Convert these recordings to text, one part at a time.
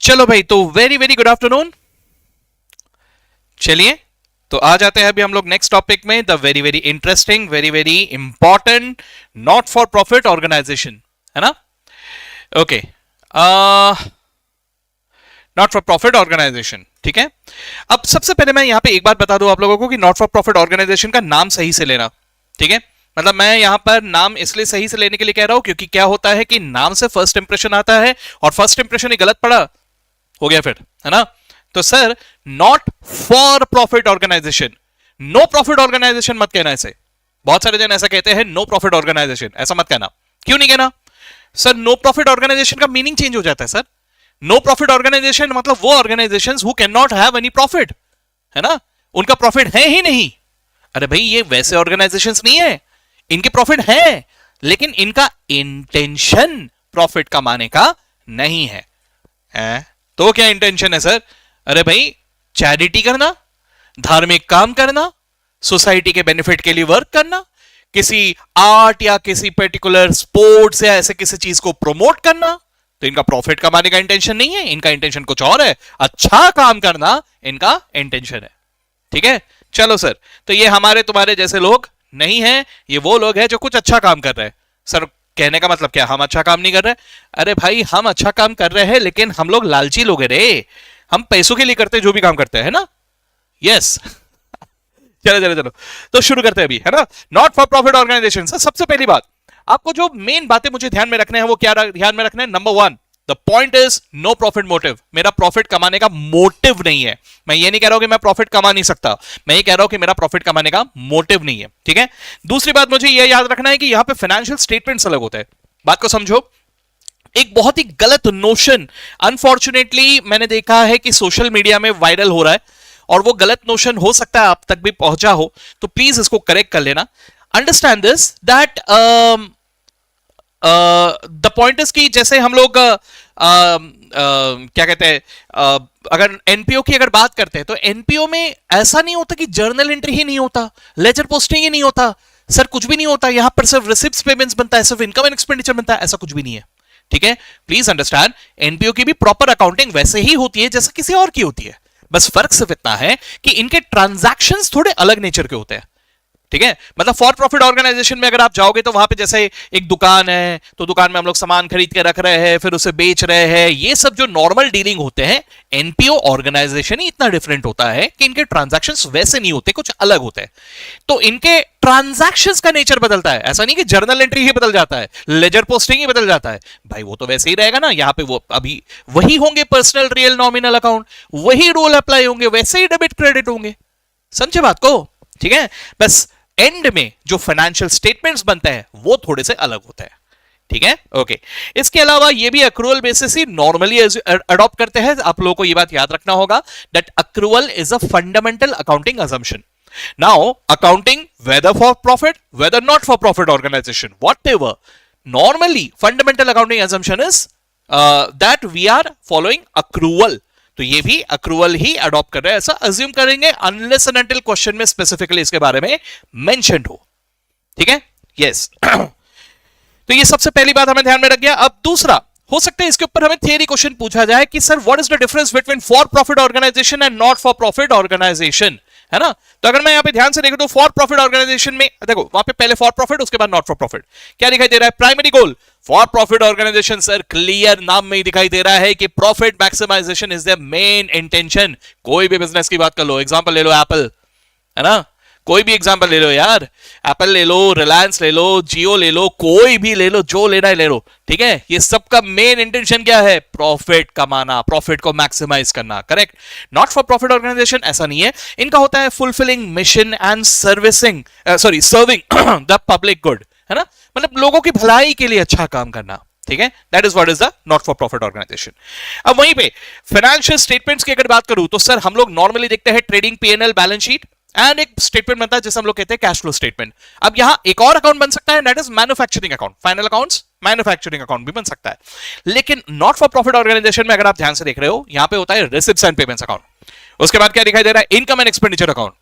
चलो भाई, तो वेरी वेरी गुड आफ्टरनून। चलिए तो आ जाते हैं अभी हम लोग नेक्स्ट टॉपिक में, the very very interesting, very very important not for profit organisation, है ना। Okay, not for profit organisation, ठीक है। अब सबसे पहले मैं यहां पे एक बात बता दूं आप लोगों को कि नॉट फॉर प्रॉफिट ऑर्गेनाइजेशन का नाम सही से लेना, ठीक है। मतलब मैं यहां पर नाम इसलिए सही से लेने के लिए कह रहा हूं क्योंकि क्या होता है कि नाम से फर्स्ट इंप्रेशन आता है, और फर्स्ट इंप्रेशन ही गलत पड़ा हो गया फिर, है ना। तो sir, not for profit organisation, no profit organisation मत कहना इसे। बहुत सारे जन ऐसा कहते हैं, नो प्रॉफिट ऑर्गेनाइजेशन, ऐसा मत कहना। क्यों नहीं कहना सर? नो प्रॉफिट ऑर्गेनाइजेशन का मीनिंग चेंज हो जाता है सर। नो प्रॉफिट ऑर्गेनाइजेशन मतलब वो organisations who can not have any profit, है ना, उनका प्रॉफिट है ही नहीं। अरे भाई, ये वैसे ऑर्गेनाइजेशंस नहीं है, इनके प्रॉफिट है लेकिन इनका इंटेंशन प्रॉफिट कमाने का नहीं है। तो क्या इंटेंशन है सर? अरे भाई, चैरिटी करना, धार्मिक काम करना, सोसाइटी के बेनिफिट के लिए वर्क करना, किसी आर्ट या किसी पर्टिकुलर स्पोर्ट्स या ऐसे किसी चीज को प्रमोट करना। तो इनका प्रॉफिट कमाने का इंटेंशन नहीं है, इनका इंटेंशन कुछ और है, अच्छा काम करना इनका इंटेंशन है, ठीक है। चलो सर, तो ये हमारे तुम्हारे जैसे लोग नहीं है, ये वो लोग हैं जो कुछ अच्छा काम कर रहे हैं। सर, कहने का मतलब क्या, हम अच्छा काम नहीं कर रहे? अरे भाई, हम अच्छा काम कर रहे हैं लेकिन हम लोग लालची लोग हैं रे, हम पैसों के लिए करते हैं जो भी काम करते हैं ना। यस चलो चलो चलो, तो शुरू करते हैं अभी, है ना। Not for profit organisation. सबसे पहली बात, आपको जो मेन बातें मुझे ध्यान में रखने हैं वो क्या ध्यान में रखना है? Number one, the point is no profit motive. मेरा प्रॉफिट कमाने का मोटिव नहीं है। मैं ये नहीं कह रहा हूं कि मैं प्रॉफिट कमा नहीं सकता, मैं ये कह रहा हूं कि मेरा प्रॉफिट कमाने का मोटिव नहीं है, ठीक है। दूसरी बात मुझे ये याद रखना है कि यहां पे फाइनेंशियल स्टेटमेंट्स अलग होते हैं। बात को समझो, एक बहुत ही गलत नोशन अनफॉर्चुनेटली मैंने देखा है कि सोशल मीडिया में वायरल हो रहा है, और वो गलत नोशन हो सकता है आप तक भी पहुंचा हो, तो प्लीज इसको करेक्ट कर लेना। Understand this that the point is कि जैसे हम लोग क्या कहते हैं, अगर एनपीओ की अगर बात करते हैं तो एनपीओ में ऐसा नहीं होता कि जर्नल एंट्री ही नहीं होता, लेजर पोस्टिंग ही नहीं होता, सर कुछ भी नहीं होता। यहां पर सिर्फ रिसिप्ट्स पेमेंट्स बनता है, सिर्फ इनकम एंड एक्सपेंडिचर बनता है, ऐसा कुछ भी नहीं है, ठीक है। प्लीज अंडरस्टैंड, एनपीओ की भी प्रॉपर अकाउंटिंग वैसे ही होती है जैसे किसी और की होती है, बस फर्क सिर्फ इतना है कि इनके ट्रांजैक्शंस थोड़े अलग नेचर के होते हैं, ठीक है। मतलब फॉर प्रॉफिट ऑर्गेनाइजेशन में अगर आप जाओगे तो वहां पे जैसे एक दुकान है, तो दुकान में हम लोग सामान खरीद के रख रहे हैं, फिर उसे बेच रहे हैं, ये सब जो नॉर्मल डीलिंग होते हैं, एनपीओ ऑर्गेनाइजेशन ही इतना डिफरेंट होता है कि इनके ट्रांजैक्शंस वैसे नहीं होते, कुछ अलग होते हैं। तो इनके ट्रांजैक्शंस का नेचर बदलता है, ऐसा नहीं कि जर्नल एंट्री ही बदल जाता है, लेजर पोस्टिंग ही बदल जाता है। भाई वो तो वैसे ही रहेगा ना, यहां पे वो अभी वही होंगे, पर्सनल रियल नॉमिनल अकाउंट, वही रूल अप्लाई होंगे, वैसे ही डेबिट क्रेडिट होंगे। समझे बात को, ठीक है। बस एंड में जो फाइनेंशियल स्टेटमेंट्स बनते हैं वो थोड़े से अलग होते हैं, ठीक है। ओके, इसके अलावा ये भी अक्रूवल बेसिस ही नॉर्मली अडॉप्ट करते हैं। आप लोगों को ये बात याद रखना होगा that accrual is a fundamental accounting assumption. Now, accounting, whether for profit, whether not for profit organization, whatever, normally fundamental accounting assumption is that we are following accrual. तो ये भी अक्रूवल ही अडॉप्ट कर रहे हैं, ऐसा अज्यूम करेंगे unless and until question में specifically इसके बारे में मेंशन्ड हो, ठीक है। यस तो ये सबसे पहली बात हमें ध्यान में रख गया। अब दूसरा, हो सकता है इसके ऊपर हमें थियरी क्वेश्चन पूछा जाए कि sir what is the difference between for profit organisation and not for profit organisation, है ना। तो अगर मैं यहां पे ध्यान से देखूं तो फॉर प्रॉफिट ऑर्गेनाइजेशन में देखो, वहां पे पहले फॉर प्रॉफिट, उसके बाद नॉट फॉर प्रॉफिट। क्या दिखाई दे रहा है? Primary goal for profit organisation, sir clear नाम में ही दिखाई दे रहा है कि profit maximisation is the main intention. कोई भी बिजनेस की बात कर लो, एग्जांपल ले लो एप्पल, है ना, कोई भी एग्जांपल ले लो यार, एप्पल ले लो, रिलायंस ले लो, जियो ले लो, कोई भी ले लो, जो लेना है ले लो, ठीक है। ये सबका मेन इंटेंशन क्या है? प्रॉफिट कमाना, प्रॉफिट को मैक्सिमाइज करना, correct. Not for profit organisation ऐसा नहीं है, इनका होता है fulfilling mission and servicing serving the public good, है ना, मतलब लोगों की भलाई के लिए अच्छा काम करना, ठीक है। That is what is the not for profit organisation. अब वहीं पे फाइनेंशियल स्टेटमेंट्स की अगर बात करूं तो सर हम लोग नॉर्मली देखते हैं trading PNL, balance sheet, and एक स्टेटमेंट बनता है जिसे हम लोग कहते हैं कैश फ्लो स्टेटमेंट। अब यहां एक और अकाउंट बन सकता है, that is manufacturing account, final accounts manufacturing account भी बन सकता है। लेकिन नॉट फॉर प्रॉफिट ऑर्गेनाइजेशन में अगर आप ध्यान से देख रहे हो, यहां पे होता है रिसिप्ट्स एंड पेमेंट्स अकाउंट। उसके बाद क्या दिखाई दे रहा है? Income and expenditure account.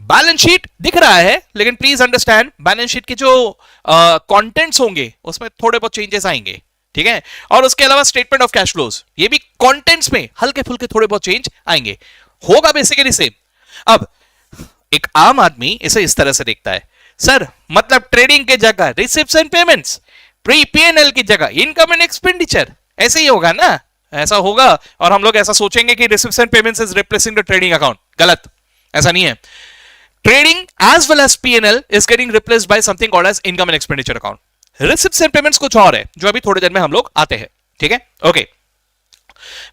Balance sheet दिख रहा है, लेकिन प्लीज अंडरस्टैंड बैलेंस शीट के जो कंटेंट्स होंगे उसमें थोड़े बहुत चेंजेस आएंगे, ठीक है। और उसके अलावा स्टेटमेंट ऑफ कैश फ्लोज, ये भी कंटेंट्स में हल्के फुल्के थोड़े बहुत चेंज आएंगे, होगा बेसिकली सेम। अब एक आम आदमी इसे इस तरह से देखता है, सर मतलब ट्रेडिंग के जगह receipts and payments, pre PNL की जगह इनकम एंड एक्सपेंडिचर, ऐसे ही होगा ना, ऐसा होगा। और हम लोग ऐसा सोचेंगे कि receipts and payments is replacing the trading account, गलत, ऐसा नहीं है। Trading as well as PNL is getting replaced by something called as income and expenditure account. Receipts and payments कुछ और है जो अभी थोड़ी देर में हम लोग आते हैं, ठीक है, ओके।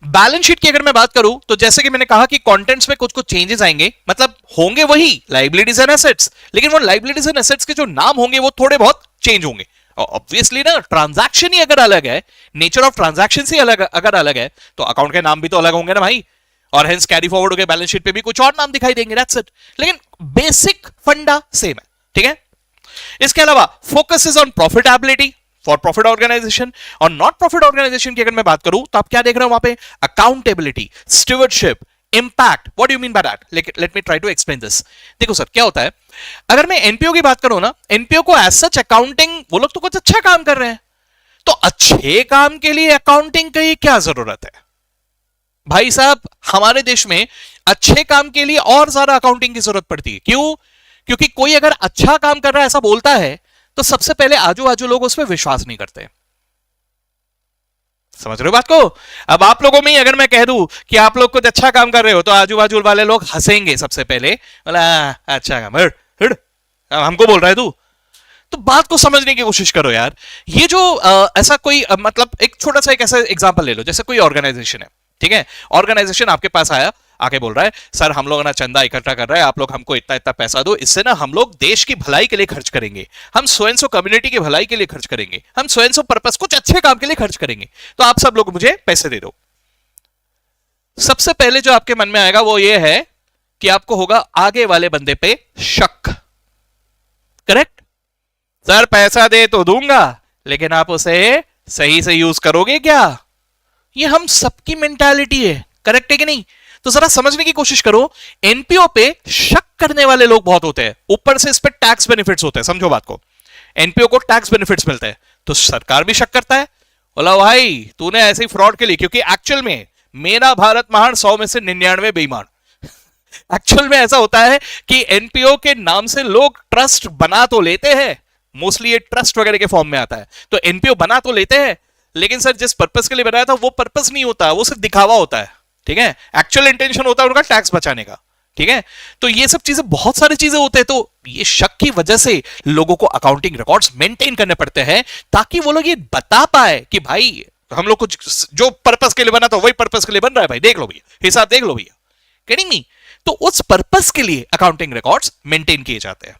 बैलेंस शीट की अगर मैं बात करूं तो जैसे कि मैंने कहा कि कंटेंट्स में कुछ कुछ चेंजेस आएंगे, मतलब होंगे वही लाइबिलिटीज एंड एसेट्स, लेकिन वो लाइबिलिटीज एंड एसेट्स के जो नाम होंगे वो थोड़े बहुत चेंज होंगे। ऑब्वियसली ना, ट्रांजैक्शन ही अगर अलग है, नेचर ऑफ ट्रांजैक्शन ही अलग अगर अलग है, तो अकाउंट के नाम भी तो अलग होंगे ना भाई, और हेंस कैरी फॉरवर्ड होकर बैलेंस शीट पे भी कुछ और नाम दिखाई देंगे, दैट्स इट। लेकिन बेसिक फंडा सेम है, ठीक है। इसके अलावा focus is on profitability for profit organisation, और नॉट प्रॉफिट ऑर्गेनाइजेशन की अगर मैं बात करूं तो आप क्या देख रहे हो वहां पे, accountability, stewardship, impact. What do you mean by that, let me try to explain this. देखो सर क्या होता है, अगर मैं एनपीओ की बात करूं ना, एनपीओ को एज सच अकाउंटिंग, वो लोग तो कुछ अच्छा काम कर रहे हैं, तो अच्छे काम के लिए अकाउंटिंग की क्या जरूरत है भाई साहब। हमारे देश में अच्छे काम के लिए और ज्यादा अकाउंटिंग की जरूरत पड़ती है, क्यों? क्योंकि कोई अगर अच्छा काम कर रहा है ऐसा बोलता है तो सबसे पहले आजू बाजू लोग उस पर विश्वास नहीं करते। समझ रहे हो बात को? अब आप लोगों में ही अगर मैं कह दूं कि आप लोग कुछ अच्छा काम कर रहे हो तो आजू बाजू वाले लोग हंसेंगे सबसे पहले, बोला अच्छा काम, हमको बोल रहा है तू। तो बात को समझने की कोशिश करो यार। ये जो ऐसा कोई मतलब एक छोटा सा एक ऐसा एग्जांपल ले लो, जैसे कोई ऑर्गेनाइजेशन है, ठीक है, ऑर्गेनाइजेशन आपके पास आया, आके बोल रहा है सर हम लोग ना चंदा इकट्ठा कर रहे हैं, आप लोग हमको इतना इतना पैसा दो, इससे ना हम लोग देश की भलाई के लिए खर्च करेंगे, हम स्वयं सो कम्युनिटी की भलाई के लिए खर्च करेंगे, हम स्वयं सो पर्पस कुछ अच्छे काम के लिए खर्च करेंगे, तो आप सब लोग मुझे पैसे दे दो। सबसे पहले जो आपके मन में आएगा वो ये है कि आपको होगा आगे वाले बंदे पे शक, करेक्ट? सर पैसा दे तो दूंगा, लेकिन आप उसे सही से यूज करोगे क्या? ये हम सबकी मेंटालिटी है, करेक्ट है कि नहीं? तो जरा समझने की कोशिश करो, एनपीओ पे शक करने वाले लोग बहुत होते हैं, ऊपर से इस पे टैक्स बेनिफिट्स होते हैं, समझो बात को। एनपीओ को टैक्स बेनिफिट्स मिलते हैं तो सरकार भी शक करता है, बोला भाई तूने ऐसे ही फ्रॉड के लिए, क्योंकि एक्चुअल में मेरा भारत महान 100 में से 99 बेईमान। एक्चुअल में ऐसा होता है कि एनपीओ के नाम से लोग ट्रस्ट बना तो लेते हैं, मोस्टली ये ट्रस्ट वगैरह के फॉर्म में आता है, तो एनपीओ बना तो लेते हैं, लेकिन सर जिस पर्पस के लिए बनाया था वो पर्पस नहीं होता, वो सिर्फ दिखावा होता है, ठीक है। एक्चुअल इंटेंशन होता है उनका टैक्स बचाने का, ठीक है। तो ये सब चीजें, बहुत सारी चीजें होते हैं, तो ये शक की वजह से लोगों को अकाउंटिंग रिकॉर्ड्स मेंटेन करने पड़ते हैं, ताकि वो लोग ये बता पाए कि भाई हम लोग कुछ जो पर्पस के लिए बना था वही पर्पस के लिए बन रहा है, भाई देख लो भैया, हिसाब देख लो भैया, गेटिंग मी? तो उस पर्पस के लिए अकाउंटिंग रिकॉर्ड्स मेंटेन किए जाते हैं,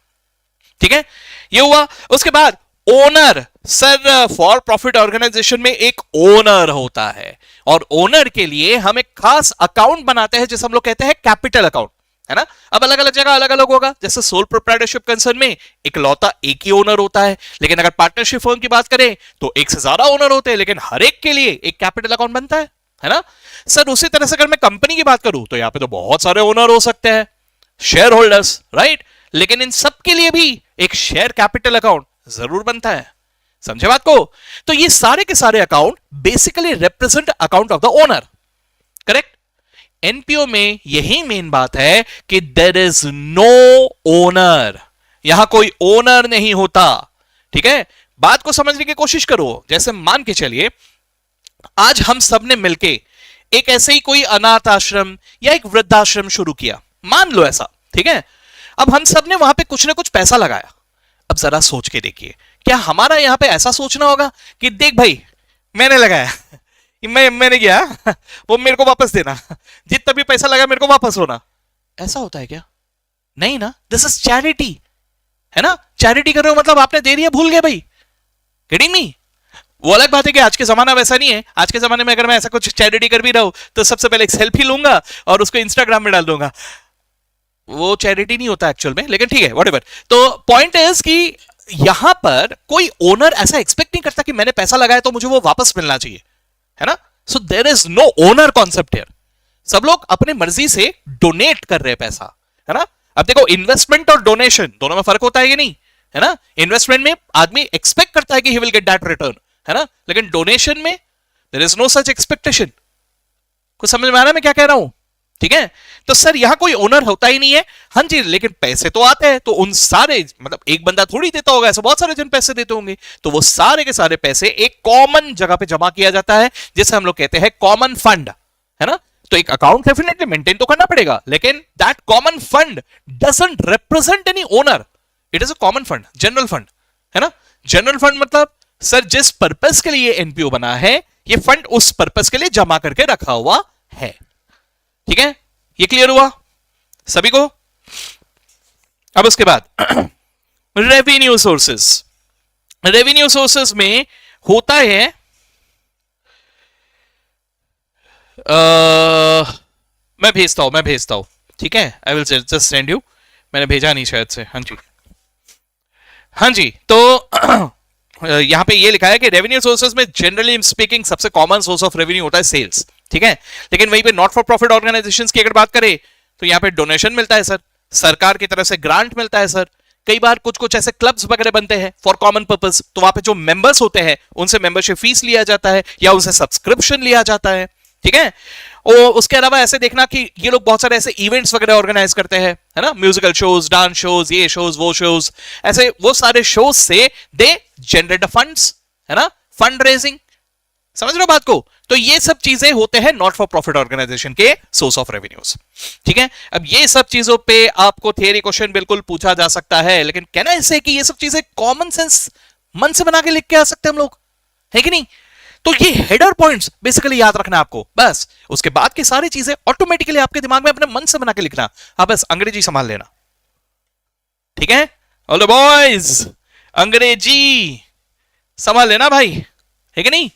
ठीक है। ये हुआ। उसके बाद owner, sir for profit organisation में एक ओनर होता है, और ओनर के लिए हम एक खास अकाउंट बनाते हैं जिसे हम लोग कहते हैं कैपिटल अकाउंट, है ना। अब अलग अलग जगह अलग अलग होगा, जैसे सोल प्रोप्राइटरशिप कंसर्न में इकलौता एक ही ओनर होता है, लेकिन अगर पार्टनरशिप फर्म की बात करें तो एक से ज्यादा ओनर होते हैं, लेकिन हर एक के लिए एक कैपिटल अकाउंट बनता है ना। सर उसी तरह से अगर मैं कंपनी की बात करूं तो यहां पे तो बहुत सारे ओनर हो सकते हैं, शेयर होल्डर्स, राइट, लेकिन इन सब के लिए भी एक शेयर कैपिटल अकाउंट जरूर बनता है, समझे बात को? तो ये सारे के सारे account basically represent account of the owner, correct. NPO में यही मेन बात है कि देयर इज नो ओनर, यहां कोई ओनर नहीं होता, ठीक है। बात को समझने की कोशिश करो, जैसे मान के चलिए आज हम सब ने मिलके एक ऐसे ही कोई अनाथ आश्रम या एक वृद्धाश्रम शुरू किया, मान लो ऐसा, ठीक है। अब हम सब ने वहां पे कुछ ना कुछ पैसा लगाया, अब जरा सोच के देखिए, क्या हमारा यहां पे ऐसा सोचना होगा कि देख भाई मैंने लगाया, मैंने किया, वो मेरे को वापस देना, जितना भी पैसा लगा मेरे को वापस होना, ऐसा होता है क्या? नहीं ना, दिस इज चैरिटी, है ना। चैरिटी कर रहे हो मतलब आपने दे दिया, भूल गए भाई, गेटिंग मी? वो अलग बात है कि आज के जमाना वैसा नहीं है, आज के जमाने में अगर मैं ऐसा कुछ चैरिटी कर भी रहा हूं तो सबसे पहले एक सेल्फी लूंगा और उसको इंस्टाग्राम में डाल दूंगा, वो चैरिटी नहीं होता एक्चुअल में, लेकिन ठीक है व्हाटएवर। तो पॉइंट इज कि यहां पर कोई ओनर ऐसा एक्सपेक्ट नहीं करता कि मैंने पैसा लगाया तो मुझे वो वापस मिलना चाहिए, है ना। So there is no owner concept here, सब लोग अपनी मर्जी से डोनेट कर रहे हैं पैसा, है ना। अब देखो इन्वेस्टमेंट और डोनेशन दोनों में फर्क होता है कि नहीं, है ना। इन्वेस्टमेंट में आदमी एक्सपेक्ट करता है कि he will get that return, है ना, लेकिन डोनेशन में there is no such expectation. कुछ समझ में आ रहा है मैं क्या कह रहा हूं? ठीक है, तो सर यहां कोई ओनर होता ही नहीं है। हाँ जी, लेकिन पैसे तो आते हैं, तो उन सारे, मतलब एक बंदा थोड़ी देता होगा, ऐसे बहुत सारे जन पैसे देते होंगे, तो वो सारे के सारे पैसे एक कॉमन जगह पे जमा किया जाता है, जिसे हम लोग कहते हैं कॉमन फंड, है ना। तो एक अकाउंट डेफिनेटली मेंटेन तो करना पड़ेगा, लेकिन that common fund doesn't represent any owner, it is a common fund, general fund, है ना। जनरल फंड मतलब सर जिस पर्पस के लिए एनपीओ बना है, ये फंड उस पर्पस के लिए जमा करके रखा हुआ है। ठीक है, ये क्लियर हुआ सभी को? अब उसके बाद रेवेन्यू सोर्सेस। रेवेन्यू सोर्सेस में होता है मैं भेजता हूं, ठीक है, I will just send you. मैंने भेजा नहीं शायद से। हाँ जी, हाँ जी, तो यहां पे ये लिखा है कि रेवेन्यू सोर्सेज में जनरली स्पीकिंग सबसे कॉमन सोर्स ऑफ रेवेन्यू होता है सेल्स, ठीक है। लेकिन वहीं पे नॉट फॉर प्रॉफिट ऑर्गेनाइजेशंस की अगर बात करें तो यहां पे डोनेशन मिलता है सर, सरकार की तरफ से ग्रांट मिलता है सर, कई बार कुछ कुछ ऐसे क्लब्स वगैरह बनते हैं फॉर कॉमन पर्पस, तो वहां पे जो मेंबर्स होते हैं उनसे मेंबरशिप फीस लिया जाता है या उनसे सब्सक्रिप्शन लिया जाता है, ठीक है। और उसके अलावा ऐसे देखना कि ये लोग बहुत सारे ऐसे इवेंट्स वगैरह ऑर्गेनाइज करते हैं, है ना, म्यूजिकल शोज, डांस शोज, ये शोज, वो शोज, ऐसे वो सारे शोज से दे जनरेट फंड्स, है ना, फंड रेजिंग। समझ रहे हो बात को? तो ये सब चीजें होते हैं नॉट फॉर प्रॉफिट ऑर्गेनाइजेशन के सोर्स ऑफ रेवेन्यूज, ठीक है। अब ये सब चीजों पे आपको थियरी क्वेश्चन बिल्कुल पूछा जा सकता है, लेकिन कहना ऐसे कि ये सब चीजें कॉमन सेंस मन से बना के लिख के आ सकते हैं हम लोग, है कि नहीं। तो ये हेडर पॉइंट्स बेसिकली याद रखना आपको, बस उसके बाद की सारी चीजें ऑटोमेटिकली आपके दिमाग में अपने मन से बना के लिखना। हाँ, बस अंग्रेजी संभाल लेना, ठीक है। ऑल द बॉयज अंग्रेजी संभाल लेना भाई, है कि नहीं।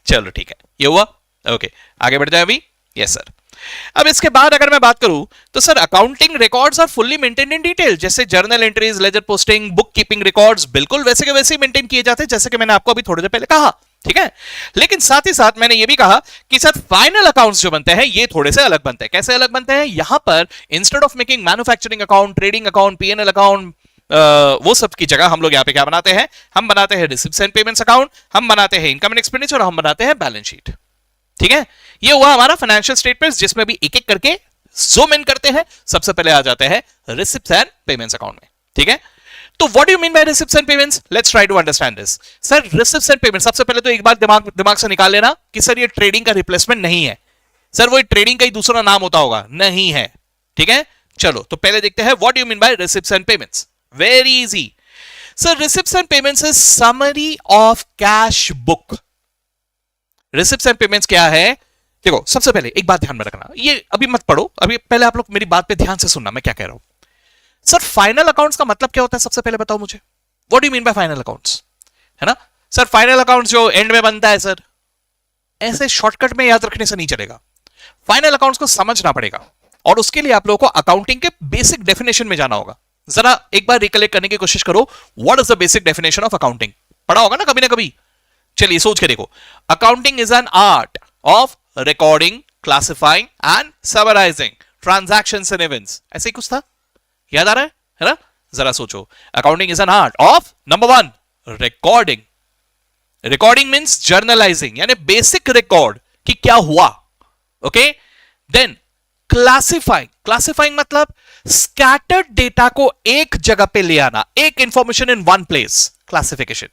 चलो ठीक है, ये हुआ, ओके, आगे बढ़ जाए अभी। Yes sir. अब इसके बाद अगर मैं बात करूं तो sir accounting records are fully maintained in detail, जैसे journal entries, ledger posting, book keeping records बिल्कुल वैसे के वैसे ही मेंटेन किए जाते हैं, जैसे कि मैंने आपको अभी थोड़ी देर पहले कहा, ठीक है। लेकिन साथ ही साथ मैंने ये भी कहा कि सर फाइनल अकाउंट्स जो बनते हैं ये थोड़े से अलग बनते हैं। कैसे अलग बनते हैं? यहां पर instead of making manufacturing account, trading account, PNL account, वो सब की जगह हम लोग यहां पे क्या बनाते हैं? हम बनाते हैं रिसिप्ट्स एंड पेमेंट्स अकाउंट, हम बनाते हैं इनकम एंड एक्सपेंडिचर, हम बनाते हैं बैलेंस शीट, ठीक है। ये हुआ हमारा फाइनेंशियल स्टेटमेंट्स, जिसमें भी एक एक करके जूम इन करते हैं। सबसे पहले आ जाते हैं रिसिप्ट्स एंड पेमेंट्स अकाउंट में, ठीक है। तो what do you mean by receipts and payments? Let's try to understand this. Sir receipts and payments, सबसे पहले तो एक बार दिमाग से निकाल लेना कि सर ये ट्रेडिंग का रिप्लेसमेंट नहीं है। सर वो ट्रेडिंग का ही दूसरा नाम होता होगा, नहीं है, ठीक है। चलो तो पहले देखते हैं what do you mean by receipts and payments. Very easy sir, receipts and payments is summary of cash book. Receipts and payments क्या है? देखो सबसे पहले एक बात ध्यान में रखना, ये अभी मत पढ़ो, अभी पहले आप लोग मेरी बात पे ध्यान से सुनना मैं क्या कह रहा हूं। सर फाइनल अकाउंट्स का मतलब क्या होता है? सबसे पहले बताओ मुझे, what do you mean bye final accounts, है ना। सर फाइनल अकाउंट्स जो एंड में बनता है सर, ऐसे शॉर्टकट में याद रखने से नहीं चलेगा, फाइनल अकाउंट्स को समझना पड़ेगा, और उसके लिए आप लोगों को अकाउंटिंग के बेसिक डेफिनेशन में जाना होगा। जरा एक बार रिकलेक्ट करने की कोशिश करो, what is the basic definition of accounting? पढ़ा होगा ना कभी। चलिए सोच के देखो। Accounting is an art of recording, classifying and summarising transactions and events, ऐसे ही कुछ था, याद आ रहा है ना? जरा सोचो। Accounting is an art of number 1 recording, recording means journalising, यानी बेसिक रिकॉर्ड कि क्या हुआ, ओके। देन क्लासिफाइंग, क्लासिफाइंग मतलब स्कैटर्ड डेटा को एक जगह पे ले आना, एक information in one place, classification.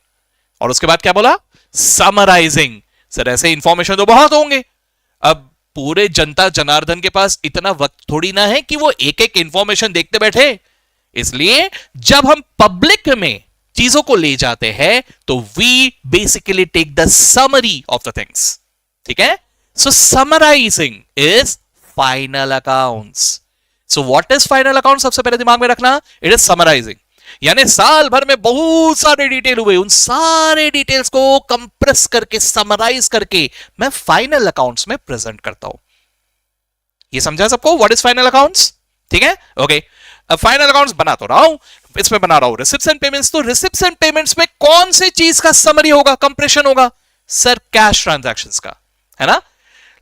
और उसके बाद क्या बोला? समराइजिंग। सर ऐसे इंफॉर्मेशन तो बहुत होंगे, अब पूरे जनता जनार्दन के पास इतना वक्त थोड़ी ना है कि वो एक एक इंफॉर्मेशन देखते बैठे, इसलिए जब हम पब्लिक में चीजों को ले जाते हैं तो we basically take the summary of the things, ठीक है। So summarising is final accounts. So what is final account? सबसे पहले दिमाग में रखना, इट इज समराइजिंग, यानी साल भर में बहुत सारे डिटेल हुए, उन सारे डिटेल्स को कंप्रेस करके, समराइज करके मैं फाइनल अकाउंट्स में प्रेजेंट करता हूं। ये समझा सबको व्हाट इज फाइनल अकाउंट्स? ठीक है, ओके। अब फाइनल अकाउंट्स बना तो रहा हूं, इसमें बना रहा हूं रिसिप्ट्स एंड पेमेंट्स। तो रिसिप्ट्स एंड पेमेंट्स में कौन सी चीज का समरी होगा, कंप्रेशन होगा? सर कैश ट्रांजैक्शंस का, है ना।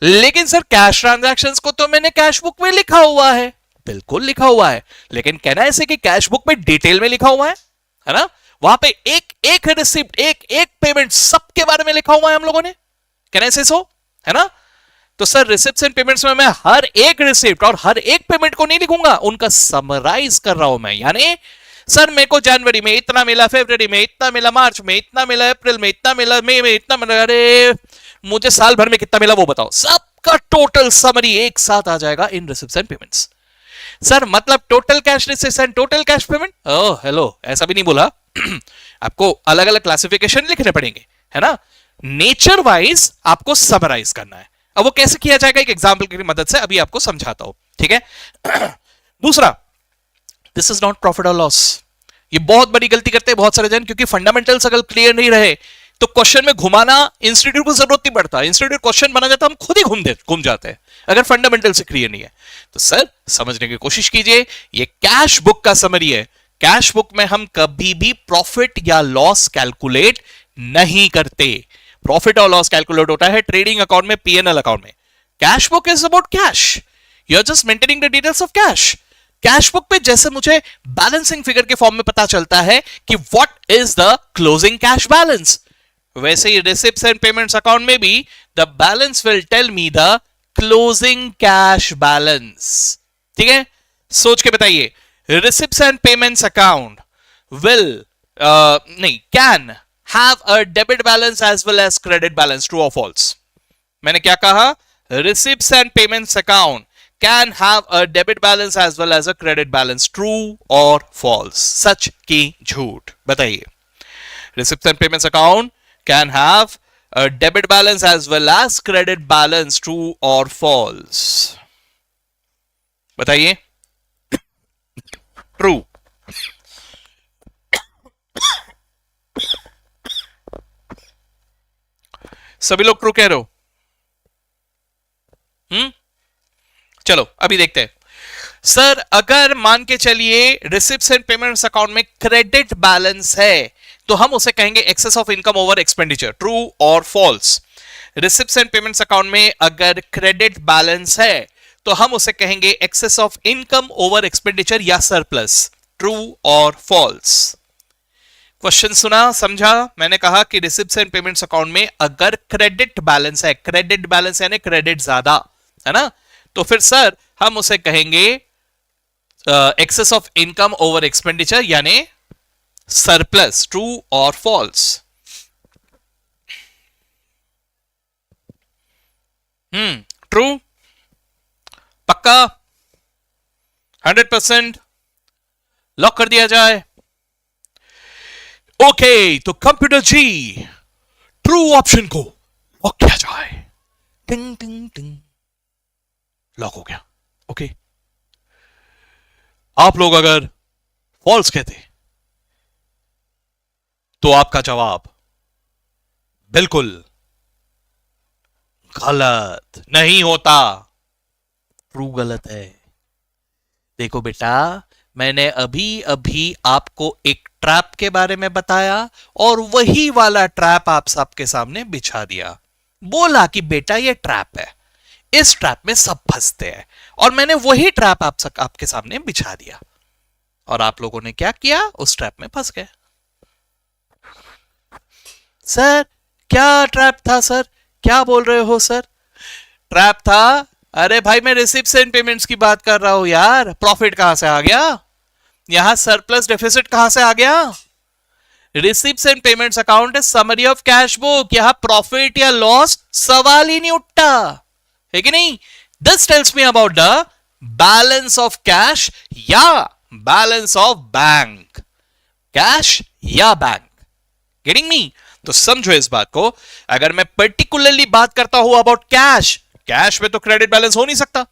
लेकिन सर कैश ट्रांजैक्शंस को तो मैंने कैश बुक में लिखा हुआ है, बिल्कुल लिखा हुआ है, लेकिन कहना ऐसे कि कैश बुक में डिटेल में लिखा हुआ है ना, वहां पे एक एक रिसिप्ट, एक एक पेमेंट, सबके बारे में लिखा हुआ है हम लोगों ने। कैन आई से सो? है ना? तो सर रिसिप्ट्स एंड पेमेंट्स में मैं हर एक रिसिप्ट और हर एक पेमेंट को नहीं लिखूंगा, उनका समराइज कर रहा हूं मैं। यानी सर मेरे को जनवरी में इतना मिला, फरवरी में इतना मिला, मार्च में इतना मिला, अप्रैल में इतना मिला, मई में इतना मिला, अरे मुझे साल भर में कितना मिला वो बताओ। सबका टोटल समरी एक साथ आ जाएगा इन रिसिप्ट्स एंड पेमेंट्स। सर मतलब total cash receipts and total cash payment? Oh hello, ऐसा भी नहीं बोला। आपको अलग अलग क्लासिफिकेशन लिखने पड़ेंगे, है ना? नेचर वाइज आपको समराइज करना है। अब वो कैसे किया जाएगा, एक एग्जांपल की मदद से अभी आपको समझाता हूं, ठीक है? दूसरा, दिस इज नॉट प्रॉफिट और लॉस। ये बहुत बड़ी गलती करते हैं बहुत सारे जन, क्योंकि फंडामेंटल्स अगर क्लियर नहीं रहे तो क्वेश्चन में घुमाना इंस्टीट्यूट को जरूरत नहीं पड़ता। इंस्टीट्यूट क्वेश्चन बना जाता, हम खुद ही घूम जाते हैं अगर फंडामेंटल से क्लियर नहीं है। तो सर समझने की कोशिश कीजिए, ये कैश बुक का समरी है। कैश बुक में हम कभी भी प्रॉफिट या लॉस कैलकुलेट नहीं करते। प्रॉफिट और लॉस कैलकुलेट होता है ट्रेडिंग अकाउंट में, पीएनएल अकाउंट में। Cash book is about cash, you are just maintaining the details of cash. Cash book पे जैसे मुझे बैलेंसिंग फिगर के फॉर्म में पता चलता है कि what is the closing cash balance, वैसे ही रिसिप्ट्स एंड पेमेंट्स अकाउंट में भी the balance will tell me the closing cash balance. ठीक है, सोच के बताइए, receipts and payments account will नहीं, can have a debit balance as well as credit balance, true or false? मैंने क्या कहा? Receipts and payments account can have a debit balance as well as a credit balance, true or false? सच की झूठ बताइए। Receipts and payments account can have a debit balance as well as credit balance, true or false? बताइए। True। सभी लोग true कह रहे हो? चलो अभी देखते हैं। सर अगर मान के चलिए रिसिप्ट्स एंड पेमेंट्स अकाउंट में क्रेडिट बैलेंस है तो हम उसे कहेंगे excess of income over expenditure, true और false? Receipts and payments account में अगर क्रेडिट बैलेंस है तो हम उसे कहेंगे excess of income over expenditure या सरप्लस, ट्रू और फॉल्स? क्वेश्चन सुना, समझा? मैंने कहा कि रिसिप्ट्स एंड पेमेंट्स अकाउंट में अगर क्रेडिट बैलेंस है, क्रेडिट बैलेंस यानी क्रेडिट ज्यादा है ना, तो फिर सर हम उसे कहेंगे excess of income over expenditure यानी सरप्लस, ट्रू और फॉल्स? ट्रू? पक्का? 100% लॉक कर दिया जाए? ओके, तो कंप्यूटर जी ट्रू ऑप्शन को लॉक किया जाए। टिंग टिंग टिंग, लॉक हो गया। ओके, आप लोग अगर फॉल्स कहते तो आपका जवाब बिल्कुल गलत नहीं होता। ट्रू गलत है। देखो बेटा, मैंने अभी अभी आपको एक ट्रैप के बारे में बताया और वही वाला ट्रैप आप सबके सामने बिछा दिया। बोला कि बेटा ये ट्रैप है, इस ट्रैप में सब फंसते हैं, और मैंने वही ट्रैप आपके सामने बिछा दिया और आप लोगों ने क्या किया? उस ट्रैप में फंस गए। सर क्या ट्रैप था? सर क्या बोल रहे हो सर? ट्रैप था? अरे भाई मैं रिसिप्ट्स एंड पेमेंट्स की बात कर रहा हूं यार। प्रॉफिट कहां से आ गया? यहां सरप्लस डेफिसिट कहां से आ गया? Receipts and payments account is summary of cash book. यहां प्रॉफिट या लॉस सवाल ही नहीं उठता, है कि नहीं? This tells me about the balance of cash या बैलेंस ऑफ बैंक, कैश या बैंक। Getting me? तो समझो इस बात को। अगर मैं पर्टिकुलरली बात करता हूं अबाउट कैश, कैश में तो क्रेडिट बैलेंस हो नहीं सकता।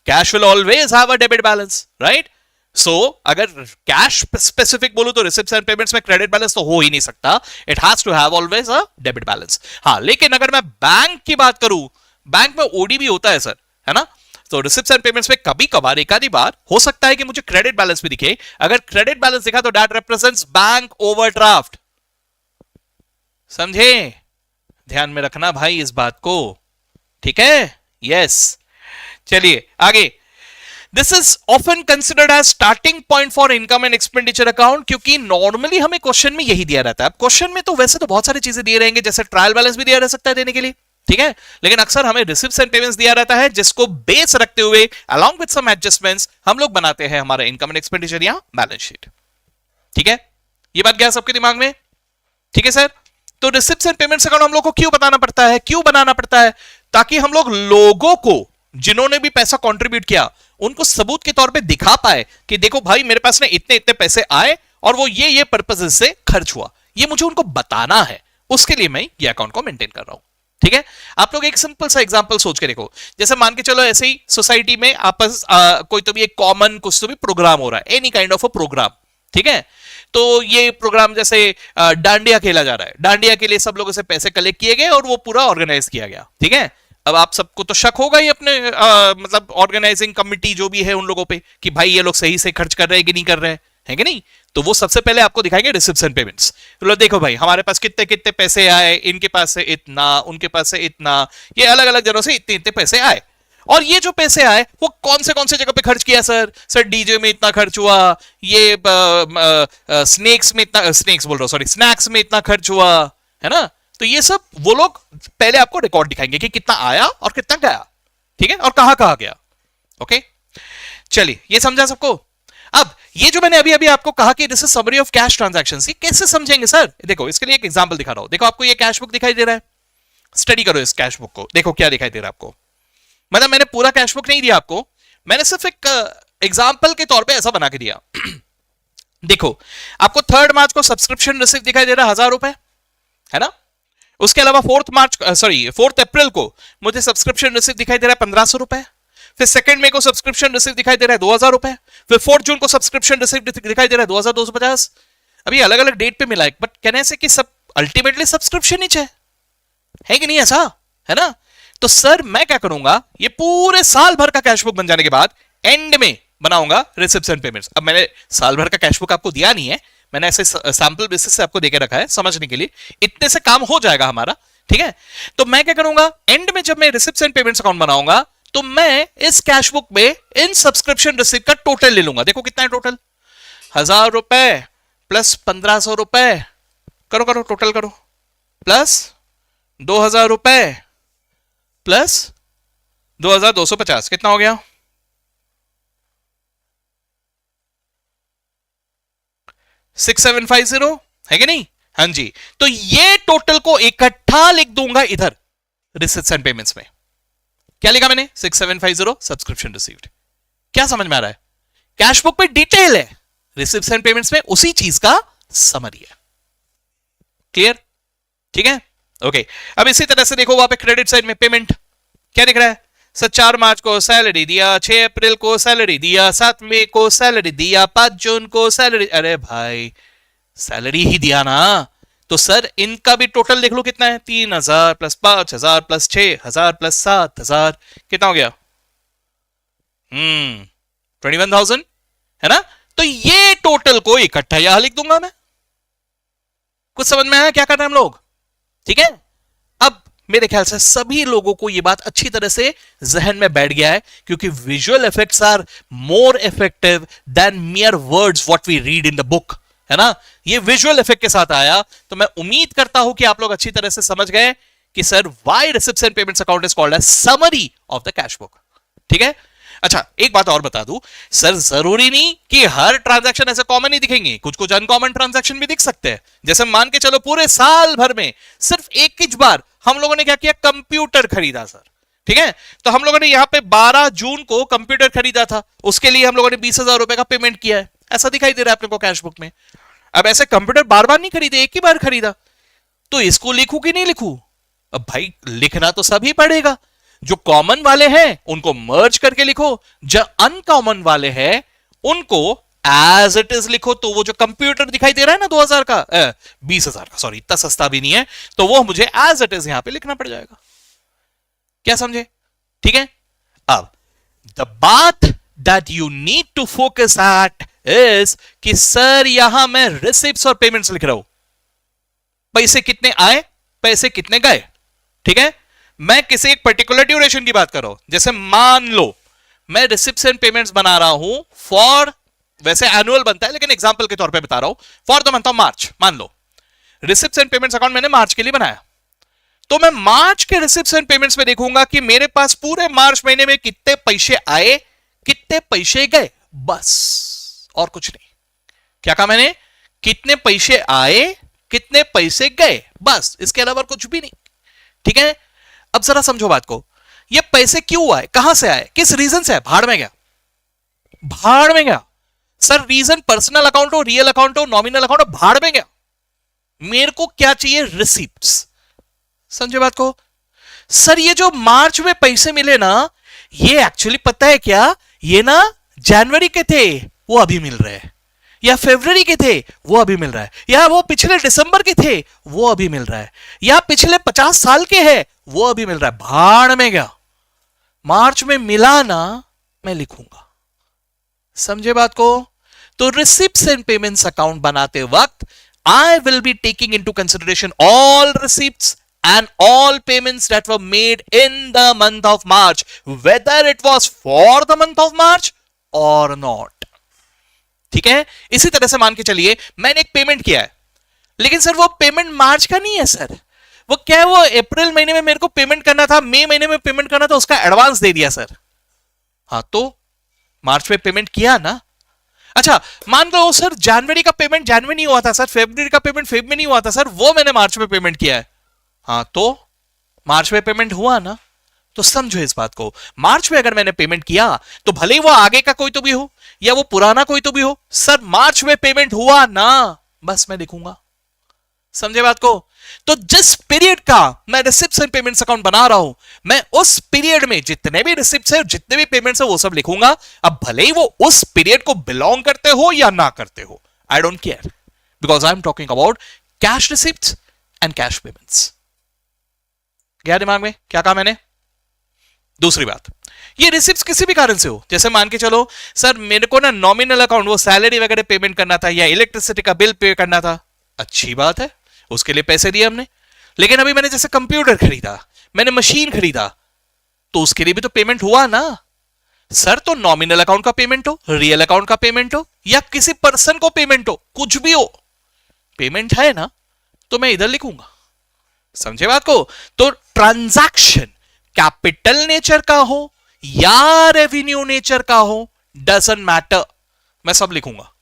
Cash will always have a debit balance, right? So अगर कैश स्पेसिफिक बोलूं तो रिसिप्ट्स एंड पेमेंट्स में क्रेडिट बैलेंस तो हो ही नहीं सकता। It has to have always a debit balance. हाँ, लेकिन अगर मैं बैंक की बात करूं, बैंक में ओडी भी होता है सर, है ना? तो रिसिप्ट्स एंड पेमेंट्स में कभी कभार, एक आधी बार हो सकता है कि मुझे क्रेडिट बैलेंस भी दिखे। अगर क्रेडिट बैलेंस दिखा तो दैट रिप्रेजेंट्स बैंक ओवरड्राफ्ट। समझे? ध्यान में रखना भाई इस बात को, ठीक है? यस। चलिए आगे। This is often considered as starting point for income and expenditure account, क्योंकि नॉर्मली हमें क्वेश्चन में यही दिया रहता है। अब क्वेश्चन में तो वैसे तो बहुत सारी चीजें दिए रहेंगे, जैसे ट्रायल बैलेंस भी दिया रह सकता है देने के लिए, ठीक है, लेकिन अक्सर हमें रिसिप्ट्स एंड पेमेंट्स दिया रहता है, जिसको बेस रखते हुए अलॉन्ग विद सम एडजस्टमेंट्स हम लोग बनाते हैं हमारा इनकम एंड एक्सपेंडिचर या बैलेंस शीट। ठीक है, ये बात गया सबके दिमाग में? ठीक है सर, तो रिसिप्ट्स एंड पेमेंट्स अकाउंट हम लोग को क्यों बनाना पड़ता है? क्यों बनाना पड़ता है? ताकि हम लोग लोगों को, जिन्होंने भी पैसा कंट्रीब्यूट किया, उनको सबूत के तौर पे दिखा पाए कि देखो भाई मेरे पास ने इतने इतने पैसे आए और वो ये पर्पज से खर्च हुआ, ये मुझे उनको बताना है, उसके लिए मैं ये अकाउंट को मेंटेन कर रहा हूं। ठीक है, आप लोग एक सिंपल सा एग्जांपल सोच के देखो, जैसे मान के चलो ऐसे ही सोसाइटी में आपस कोई तो भी एक कॉमन कुछ तो भी प्रोग्राम हो रहा है, any kind of a programme, ठीक है, तो ये प्रोग्राम जैसे डांडिया खेला जा रहा है, डांडिया के लिए सब लोगों से पैसे कलेक्ट किए गए और वो पूरा ऑर्गेनाइज किया गया। ठीक है, अब आप सबको तो शक होगा ही अपने मतलब ऑर्गेनाइजिंग कमिटी जो भी है उन लोगों पे कि भाई ये लोग सही से खर्च कर रहे हैं कि नहीं कर रहे हैं कि नहीं, तो वो सबसे पहले आपको दिखाएंगे रिसिप्ट्स एंड पेमेंट्स। तो देखो भाई हमारे पास कितने कितने पैसे आए, इनके पास से इतना, उनके पास से इतना, ये अलग अलग जगहों से इतने इतने पैसे आए, और ये जो पैसे आए वो कौन से जगह पे खर्च किया सर डीजे में इतना खर्च हुआ, ये स्नेक्स में इतना, स्नेक्स बोल रहा हूं सॉरी, स्नैक्स में इतना खर्च हुआ, है ना। तो ये सब वो लोग पहले आपको रिकॉर्ड दिखाएंगे कि कितना आया और कितना गया, ठीक है, और कहां गया। ओके, चलिए ये समझा सबको। अब ये जो मैंने अभी अभी आपको कहा कि this is summary of cash transactions, ये कैसे समझेंगे सर? देखो इसके लिए एक एग्जांपल दिखा रहा हूं। देखो आपको ये कैश बुक दिखाई दे रहा है, स्टडी करो इस कैश बुक को, देखो क्या दिखाई दे रहा है आपको। मतलब मैंने पूरा कैश बुक नहीं दिया आपको, मैंने सिर्फ एक एग्जांपल के तौर पे ऐसा बना के दिया। देखो आपको 3 मार्च को सब्सक्रिप्शन रिसीव दिखाई दे रहा है 1000 रुपए, है ना। उसके अलावा 4 अप्रैल को मुझे सब्सक्रिप्शन रिसीव दिखाई दे रहा है 1500 रुपए, फिर 2 मई को सब्सक्रिप्शन रिसीव दिखाई दे रहा है 2000 रुपए, फिर 4 जून को सब्सक्रिप्शन रिसीव दिखाई दे रहा है 2250। अभी अलग अलग डेट पे मिला है, बट कहने से कि सब अल्टीमेटली सब्सक्रिप्शन ही है कि नहीं, ऐसा है ना। तो सर मैं क्या करूंगा, ये पूरे साल भर का कैश बुक बन जाने के बाद एंड में बनाऊंगा रिसिप्ट्स एंड पेमेंट्स। अब मैंने साल भर का कैश बुक आपको दिया नहीं है, मैंने ऐसे सैंपल बेसिस से आपको देके रखा है समझने के लिए, इतने से काम हो जाएगा हमारा। ठीक है, तो मैं क्या करूंगा, एंड में जब मैं रिसिप्ट्स एंड पेमेंट्स अकाउंट बनाऊंगा तो मैं इस कैश बुक में इन सब्सक्रिप्शन रिसिप्ट का टोटल ले लूंगा। देखो कितना है टोटल, 1000 रुपए प्लस 1500 रुपए, करो टोटल करो, प्लस 2000 रुपए प्लस 2250, कितना हो गया? 6750, है कि नहीं? हाँ जी, तो ये टोटल को इकट्ठा लिख दूंगा इधर रिसिप्ट्स एंड पेमेंट्स में। क्या लिखा मैंने? 6750 सब्सक्रिप्शन रिसीव्ड। क्या समझ में आ रहा है? कैश बुक पे डिटेल है, रिसिप्ट्स एंड पेमेंट्स में उसी चीज का समरी है। क्लियर? ठीक है, ओके। अब इसी तरह से देखो वहां पे क्रेडिट साइड में पेमेंट क्या दिख रहा है? सर 4 मार्च को सैलरी दिया, 6 अप्रैल को सैलरी दिया, 7 मई को सैलरी दिया, 5 जून को सैलरी। अरे भाई सैलरी ही दिया ना, तो सर इनका भी टोटल देख लो कितना है, 3000 प्लस 5000 प्लस 6000 प्लस 7000, कितना हो गया? 21,000, है ना। तो ये टोटल को इकट्ठा यहां लिख दूंगा मैं। कुछ समझ में आया क्या कर रहे हैं हम लोग? ठीक है, अब मेरे ख्याल से सभी लोगों को यह बात अच्छी तरह से जहन में बैठ गया है, क्योंकि visual effects are more effective than mere words what we read in the book, है ना। ये विजुअल इफेक्ट के साथ आया, तो मैं उम्मीद करता हूं कि आप लोग अच्छी तरह से समझ गए कि sir why receipts and payments account is called as summary of the cash book. ठीक है, अच्छा एक बात और बता दूं, सर जरूरी नहीं कि हर ट्रांजैक्शन ऐसे कॉमन ही दिखेंगे, कुछ कुछ अनकॉमन ट्रांजैक्शन भी दिख सकते हैं। जैसे मान के चलो पूरे साल भर में सिर्फ एक ही बार हम लोगों ने क्या किया, कंप्यूटर खरीदा सर। ठीक है, तो हम लोगों ने यहां पे 12 जून को कंप्यूटर खरीदा था, उसके लिए हम लोगों ने 20,000 रुपए का पेमेंट किया है, ऐसा दिखाई दे रहा है अपने को कैश बुक में। अब ऐसे कंप्यूटर बार बार नहीं खरीदे, एक ही बार खरीदा, तो इसको लिखूं कि नहीं लिखूं? अब भाई लिखना तो सभी पड़ेगा, जो कॉमन वाले हैं उनको मर्ज करके लिखो, जो अनकॉमन वाले हैं उनको एज इट इज लिखो। तो वो जो कंप्यूटर दिखाई दे रहा है ना 2000 का 20,000 का, सॉरी इतना सस्ता भी नहीं है, तो वो मुझे एज इट इज यहां पे लिखना पड़ जाएगा। क्या समझे? ठीक है, अब द बात that you need to focus at is कि सर यहां मैं रिसिप्ट्स और पेमेंट्स लिख रहा हूं, पैसे कितने आए, पैसे कितने गए। ठीक है, मैं किसी एक पर्टिकुलर ड्यूरेशन की बात कर रहा हूं, जैसे मान लो मैं रिसिप्ट्स एंड पेमेंट्स बना रहा हूं फॉर, वैसे एनुअल बनता है लेकिन एग्जांपल के तौर पे बता रहा हूं, for the month of March. मान लो रिसिप्ट्स एंड पेमेंट्स अकाउंट मैंने मार्च के लिए बनाया, तो मैं मार्च के रिसिप्ट्स एंड पेमेंट्स में देखूंगा कि मेरे पास पूरे मार्च महीने में कितने पैसे आए, कितने पैसे गए, बस और कुछ नहीं। क्या कहा मैंने? कितने पैसे आए, कितने पैसे गए, बस, इसके अलावा कुछ भी नहीं। ठीक है, अब जरा समझो बात को, ये पैसे क्यों आए, कहां से आए, किस रीजन से आए? भाड़ में गया, भाड़ में गया। सर रीजन पर्सनल अकाउंट हो, रियल अकाउंट हो, नॉमिनल अकाउंट हो, भाड़ में गया। मेरे को क्या चाहिए? रिसिप्ट्स। समझे बात को? सर ये जो मार्च में पैसे मिले ना, ये एक्चुअली पता है क्या, ये ना जनवरी के थे, वो अभी मिल रहे हैं, या फरवरी के थे वो अभी मिल रहा है, या वो पिछले दिसंबर के थे वो अभी मिल रहा है, या पिछले 50 साल के हैं वो अभी मिल रहा है। भाड़ में गया, मार्च में मिला ना, मैं लिखूंगा। समझे बात को? तो रिसिप्ट्स एंड पेमेंट्स अकाउंट बनाते वक्त I will be taking into consideration all receipts and all payments that were made in the month of March, whether it was for the month of March or not. ठीक है, इसी तरह से मान के चलिए मैंने एक पेमेंट किया है, लेकिन सर वो पेमेंट मार्च का नहीं है सर, वो क्या है, वो अप्रैल महीने में मेरे को पेमेंट करना था, मई महीने में पेमेंट करना था, उसका एडवांस दे दिया सर। हाँ तो मार्च में पेमेंट किया ना। अच्छा मान लो सर जनवरी का पेमेंट जनवरी नहीं हुआ था सर, फरवरी का पेमेंट फरवरी में नहीं हुआ था सर, वो मैंने मार्च में पेमेंट किया है। हाँ तो मार्च में पेमेंट हुआ ना। तो समझो इस बात को, मार्च में अगर मैंने पेमेंट किया तो भले ही वो आगे का कोई तो भी हो या वो पुराना कोई तो भी हो, सर मार्च में पेमेंट हुआ ना, बस मैं लिखूंगा। समझे बात को? तो जिस पीरियड का मैं रिसिप्ट्स एंड पेमेंट्स अकाउंट बना रहा हूं, मैं उस पीरियड में जितने भी रिसिप्ट्स है, जितने भी पेमेंट्स है, वो सब लिखूंगा। अब भले ही वो उस पीरियड को बिलोंग करते हो या ना करते हो, I don't care, because I am talking about cash receipts and cash payments. गया दिमाग में? क्या कहा मैंने? दूसरी बात, ये रिसिप्ट्स किसी भी कारण से हो, जैसे मान के चलो सर मेरे को ना नॉमिनल अकाउंट वो सैलरी वगैरह पेमेंट करना था या इलेक्ट्रिसिटी का बिल पे करना था, अच्छी बात है, उसके लिए पैसे दिए हमने। लेकिन अभी मैंने जैसे कंप्यूटर खरीदा, मैंने मशीन खरीदा, तो उसके लिए भी तो पेमेंट हुआ ना सर। तो नॉमिनल अकाउंट का पेमेंट हो, रियल अकाउंट का पेमेंट हो, या किसी पर्सन को पेमेंट हो, कुछ भी हो, पेमेंट है ना, तो मैं इधर लिखूंगा। समझे बात को? तो ट्रांजैक्शन कैपिटल नेचर का हो या रेवेन्यू नेचर का हो, डजंट मैटर, मैं सब लिखूंगा।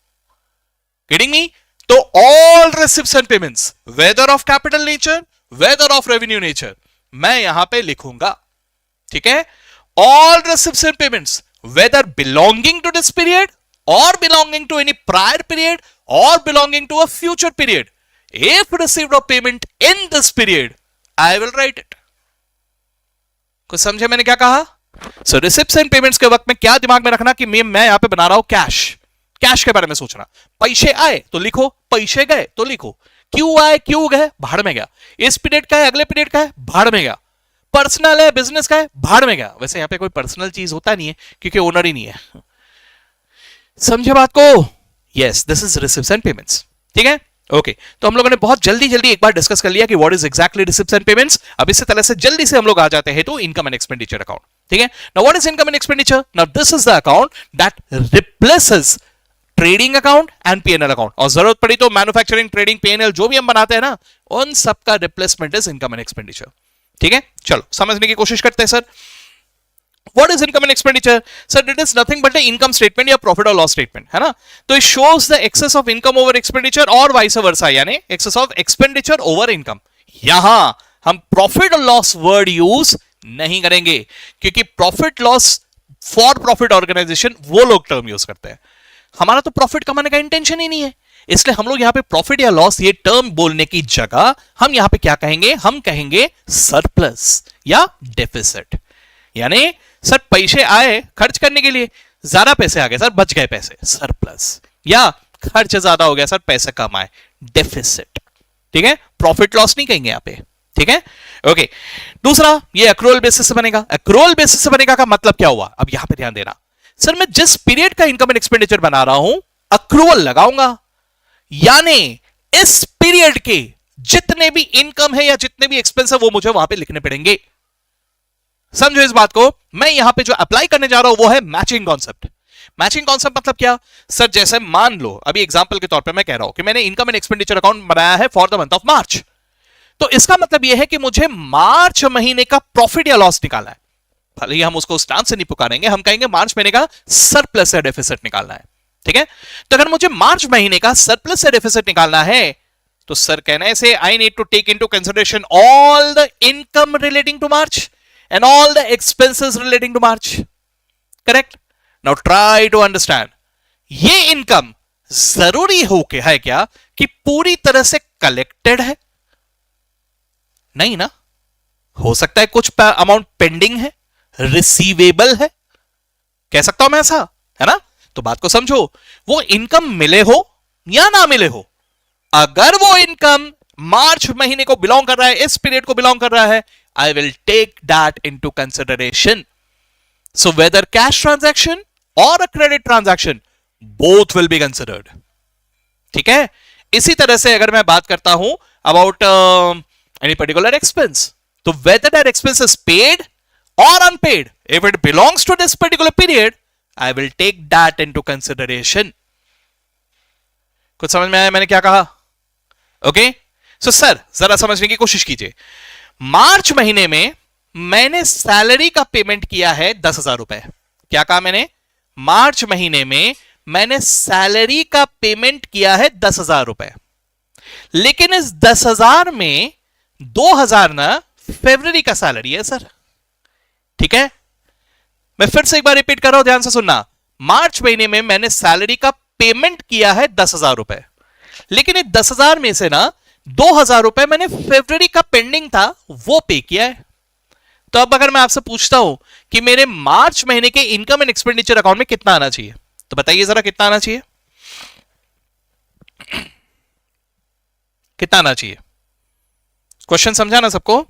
Kidding me? तो all receipts and payments whether of capital nature, whether of revenue nature, मैं यहां पे लिखूंगा। ठीक है, all receipts and payments whether belonging to this period और belonging to any prior period और belonging to a future period, if received of payment in this period I will write it. कुछ समझे मैंने क्या कहा? सो रिसिप्ट्स एंड पेमेंट्स के वक्त में क्या दिमाग में रखना कि मैं यहां पे बना रहा हूं कैश, कैश के बारे में सोचना। पैसे आए तो लिखो, पैसे गए तो लिखो, क्यों आए क्यों गए, भाड़ में गया, इस पीरियड का है अगले पीरियड का है, भाड़ में गया, पर्सनल है बिजनेस का है, भाड़ में गया। वैसे यहां पे कोई पर्सनल चीज होता नहीं है क्योंकि ओनर ही नहीं है। समझे बात को? Yes, this is receipts and payments. ठीक है, ओके तो हम लोगों ने बहुत जल्दी जल्दी एक बार डिस्कस कर लिया कि what is exactly receipts and payments. अब इसी तरह से जल्दी से हम लोग आ जाते हैं तो इनकम एंड एक्सपेंडिचर अकाउंट। ठीक है, now what is income and expenditure? Now this is the account that replaces trading account and PNL account, और जरूरत पड़ी तो मैन्युफैक्चरिंग, ट्रेडिंग, पीएनएल जो भी हम बनाते हैं ना, उन सबका replacement is income and expenditure. ठीक है, चलो समझने की कोशिश करते हैं sir. What is income and expenditure? Sir, it is nothing but an income statement या profit or loss statement, है ना? तो it shows the excess of income over expenditure और vice versa, यानी excess of expenditure over income। यहां हम profit और loss word use नहीं करेंगे क्योंकि profit loss for profit organization वो लोग term use करते हैं। हमारा तो profit कमाने का इंटेंशन ही नहीं है, इसलिए हम लोग यहां पे प्रॉफिट या लॉस ये टर्म बोलने की जगह हम यहां पे क्या कहेंगे? हम कहेंगे सरप्लस या डेफिसिट। यानी सर पैसे आए खर्च करने के लिए, ज्यादा पैसे आ गए सर, बच गए पैसे, सरप्लस, या खर्च ज्यादा हो गया सर, पैसे कम आए, डेफिसिट। ठीक है, प्रॉफिट लॉस नहीं कहेंगे यहां पे। ठीक है, ओके। दूसरा, ये अक्रूवल बेसिस से बनेगा। अक्रूवल बेसिस से बनेगा का मतलब क्या हुआ? अब यहां पे ध्यान देना सर, मैं जिस पीरियड का इनकम एंड एक्सपेंडिचर बना रहा हूं अक्रूवल लगाऊंगा, यानी इस पीरियड के जितने भी इनकम है या जितने भी एक्सपेंस है वो मुझे वहां पे लिखने पड़ेंगे। समझो इस बात को। मैं यहां पे जो अप्लाई करने जा रहा हूं वो है मैचिंग कॉन्सेप्ट। मैचिंग कॉन्सेप्ट मतलब क्या सर, जैसे मान लो अभी एग्जांपल के तौर पे मैं कह रहा हूं कि मैंने इनकम एंड एक्सपेंडिचर अकाउंट बनाया है for the month of March, तो इसका मतलब यह है कि मुझे मार्च महीने का प्रॉफिट या लॉस निकालना है। भले ही हम उसको उस नाम से नहीं पुकारेंगे, हम कहेंगे मार्च महीने का सरप्लस या डेफिसिट निकालना है, ठीक है। तो अगर मुझे मार्च महीने का सरप्लस या डेफिसिट निकालना है तो सर कहने से I need to take into consideration all the income relating to March and all the expenses relating to March, correct. Now try to understand, ये इनकम जरूरी हो के है क्या कि पूरी तरह से कलेक्टेड है? नहीं ना, हो सकता है कुछ अमाउंट पेंडिंग है, रिसीवेबल है, कह सकता हूं मैं ऐसा, है ना। तो बात को समझो, वो इनकम मिले हो या ना मिले हो, अगर वो इनकम मार्च महीने को बिलोंग कर रहा है, इस पीरियड को बिलोंग कर रहा है, I will take that into consideration. So whether cash transaction और a credit transaction, both will be considered, ठीक है। इसी तरह से अगर मैं बात करता हूं अबाउट एनी पर्टिकुलर एक्सपेंस, तो whether that expense is paid or unpaid, if it belongs to this particular period, I will take that into consideration. कुछ समझ में आया मैंने क्या कहा? ओके, सो सर जरा समझने की कोशिश कीजिए। मार्च महीने में मैंने सैलरी का पेमेंट किया है 10,000 रुपए। क्या कहा मैंने? मार्च महीने में मैंने सैलरी का पेमेंट किया है 10,000 रुपए, लेकिन इस 10,000 में 2,000 ना फरवरी का सैलरी है सर, ठीक है। मैं फिर से एक बार रिपीट कर रहा हूं, ध्यान से सुनना। मार्च महीने में मैंने सैलरी का पेमेंट किया है 10,000 रुपए, लेकिन इस 10,000 में से ना 2,000 रुपए मैंने फरवरी का पेंडिंग था वो पे किया है। तो अब अगर मैं आपसे पूछता हूं कि मेरे मार्च महीने के इनकम एंड एक्सपेंडिचर अकाउंट में कितना आना चाहिए, तो बताइए जरा कितना आना चाहिए, कितना आना चाहिए? क्वेश्चन समझा ना सबको?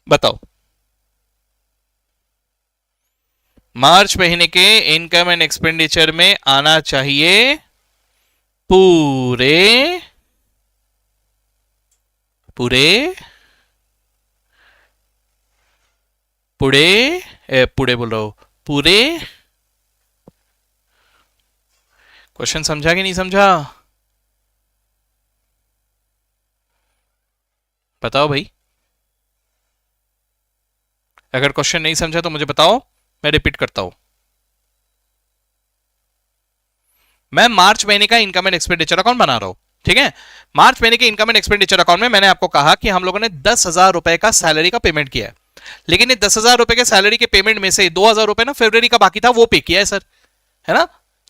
बताओ। मार्च महीने के इनकम एंड एक्सपेंडिचर में आना चाहिए पूरे पूरे पूरे बोल रहा हूं, पूरे। क्वेश्चन समझा कि नहीं समझा? बताओ भाई, अगर क्वेश्चन नहीं समझा तो मुझे बताओ, मैं रिपीट करता हूं। मैं मार्च महीने का इनकम एंड एक्सपेंडिचर अकाउंट बना रहा हूं, ठीक है। मार्च महीने के इनकम एंड एक्सपेंडिचर अकाउंट में मैंने आपको कहा कि हम लोगों ने 10,000 रुपए का सैलरी का पेमेंट किया है, लेकिन ये 10,000 रुपए के सैलरी के पेमेंट में से 2,000 रुपए ना फरवरी का बाकी था वो पे किया है सर, है ना।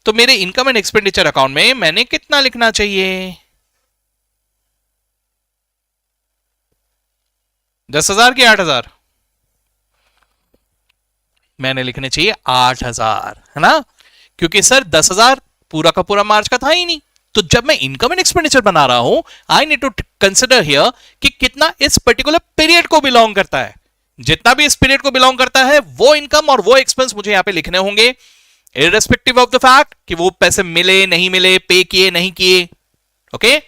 तो मेरे इनकम एंड एक्सपेंडिचर अकाउंट में मैंने कितना लिखना चाहिए? 10,000 की 8,000? मैंने लिखने चाहिए 8,000, है ना, क्योंकि सर 10,000 पूरा का पूरा मार्च का था ही नहीं। तो जब मैं इनकम एंड एक्सपेंडिचर बना रहा हूं, I need to consider here कि कितना इस पर्टिकुलर पीरियड को बिलोंग करता है। जितना भी इस पीरियड को बिलोंग करता है वो इनकम और वो एक्सपेंस मुझे यहां पे लिखने होंगे, इररेस्पेक्टिव ऑफ द फैक्ट कि वो पैसे मिले नहीं मिले, पे किए नहीं किए। Okay,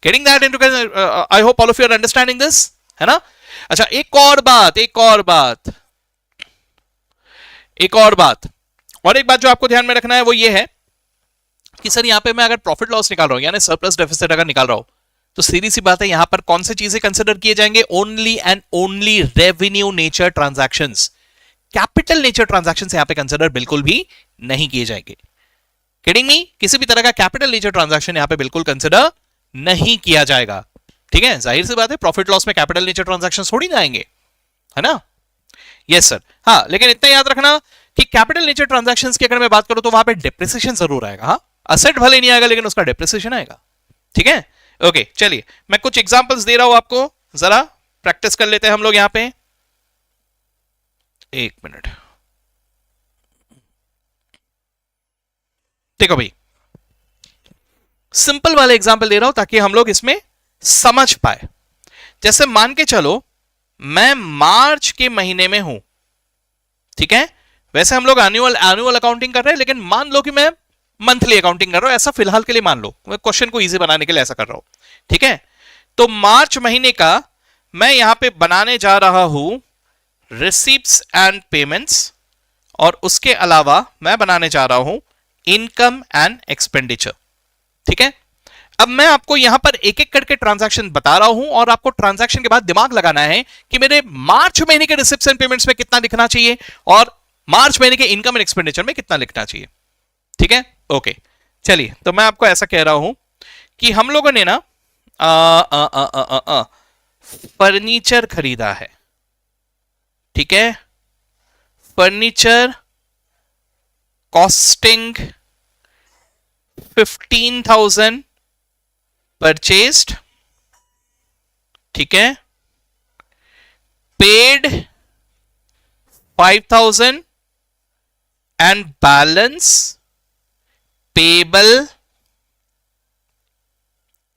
getting that into, I hope all of you are understanding this, है ना। अच्छा, एक और बात और एक बात जो आपको ध्यान में रखना है वो ये है कि सर यहां पे मैं अगर प्रॉफिट लॉस निकाल रहा हूं, यानी सरप्लस डेफिसिट अगर निकाल रहा हूं, तो सीधी सी बात है यहां पर कौन सी चीजें कंसिडर किए जाएंगे? Only and only revenue nature transactions. Capital nature transactions यहां पे कंसिडर बिल्कुल भी नहीं किए जाएंगे। Kidding me? किसी भी तरह का कैपिटल नेचर ट्रांजैक्शन यहां पे बिल्कुल कंसिडर नहीं किया जाएगा, ठीक है। जाहिर सी बात है प्रॉफिट लॉस में कैपिटल नेचर ट्रांजैक्शंस थोड़ी ना आएंगे, है ना। यस सर, हाँ, लेकिन इतना याद रखना कि कैपिटल नेचर ट्रांजैक्शंस की अगर मैं बात करूं तो वहां पे डिप्रिसिएशन जरूर आएगा। हाँ, असेट भले नहीं आएगा लेकिन उसका डिप्रिसिएशन आएगा, ठीक है। ओके, चलिए मैं कुछ एग्जांपल्स दे रहा हूं आपको, जरा प्रैक्टिस कर लेते हैं हम लोग यहां पे। एक मिनट, देखो भाई, सिंपल वाले एग्जांपल दे रहा हूं ताकि हम लोग इसमें समझ पाए। जैसे मान के चलो मैं मार्च के महीने में हूं, ठीक है। वैसे हम लोग एनुअल अकाउंटिंग कर रहे हैं, लेकिन मान लो कि मैं मंथली अकाउंटिंग कर रहा हूं, ऐसा फिलहाल के लिए मान लो, मैं क्वेश्चन को इजी बनाने के लिए ऐसा कर रहा हूं, ठीक है। तो मार्च महीने का मैं यहां पे बनाने जा रहा हूं रिसीप्ट्स एंड पेमेंट्स, और उसके अलावा मैं बनाने जा रहा हूं इनकम एंड एक्सपेंडिचर। ठीक है, अब मैं आपको यहां पर एक एक करके ट्रांजैक्शन बता रहा हूं और आपको ट्रांजैक्शन के बाद दिमाग लगाना है कि मेरे मार्च महीने के रिसिप्ट्स एंड पेमेंट्स में कितना लिखना चाहिए और मार्च महीने के इनकम एंड एक्सपेंडिचर में कितना लिखना चाहिए। ठीक है, ओके। चलिए, तो मैं आपको ऐसा कह रहा हूं कि हम लोगों ने ना फर्नीचर खरीदा है। ठीक है, फर्नीचर कॉस्टिंग 15,000 परचेस्ड। ठीक है, paid 5,000 and balance payable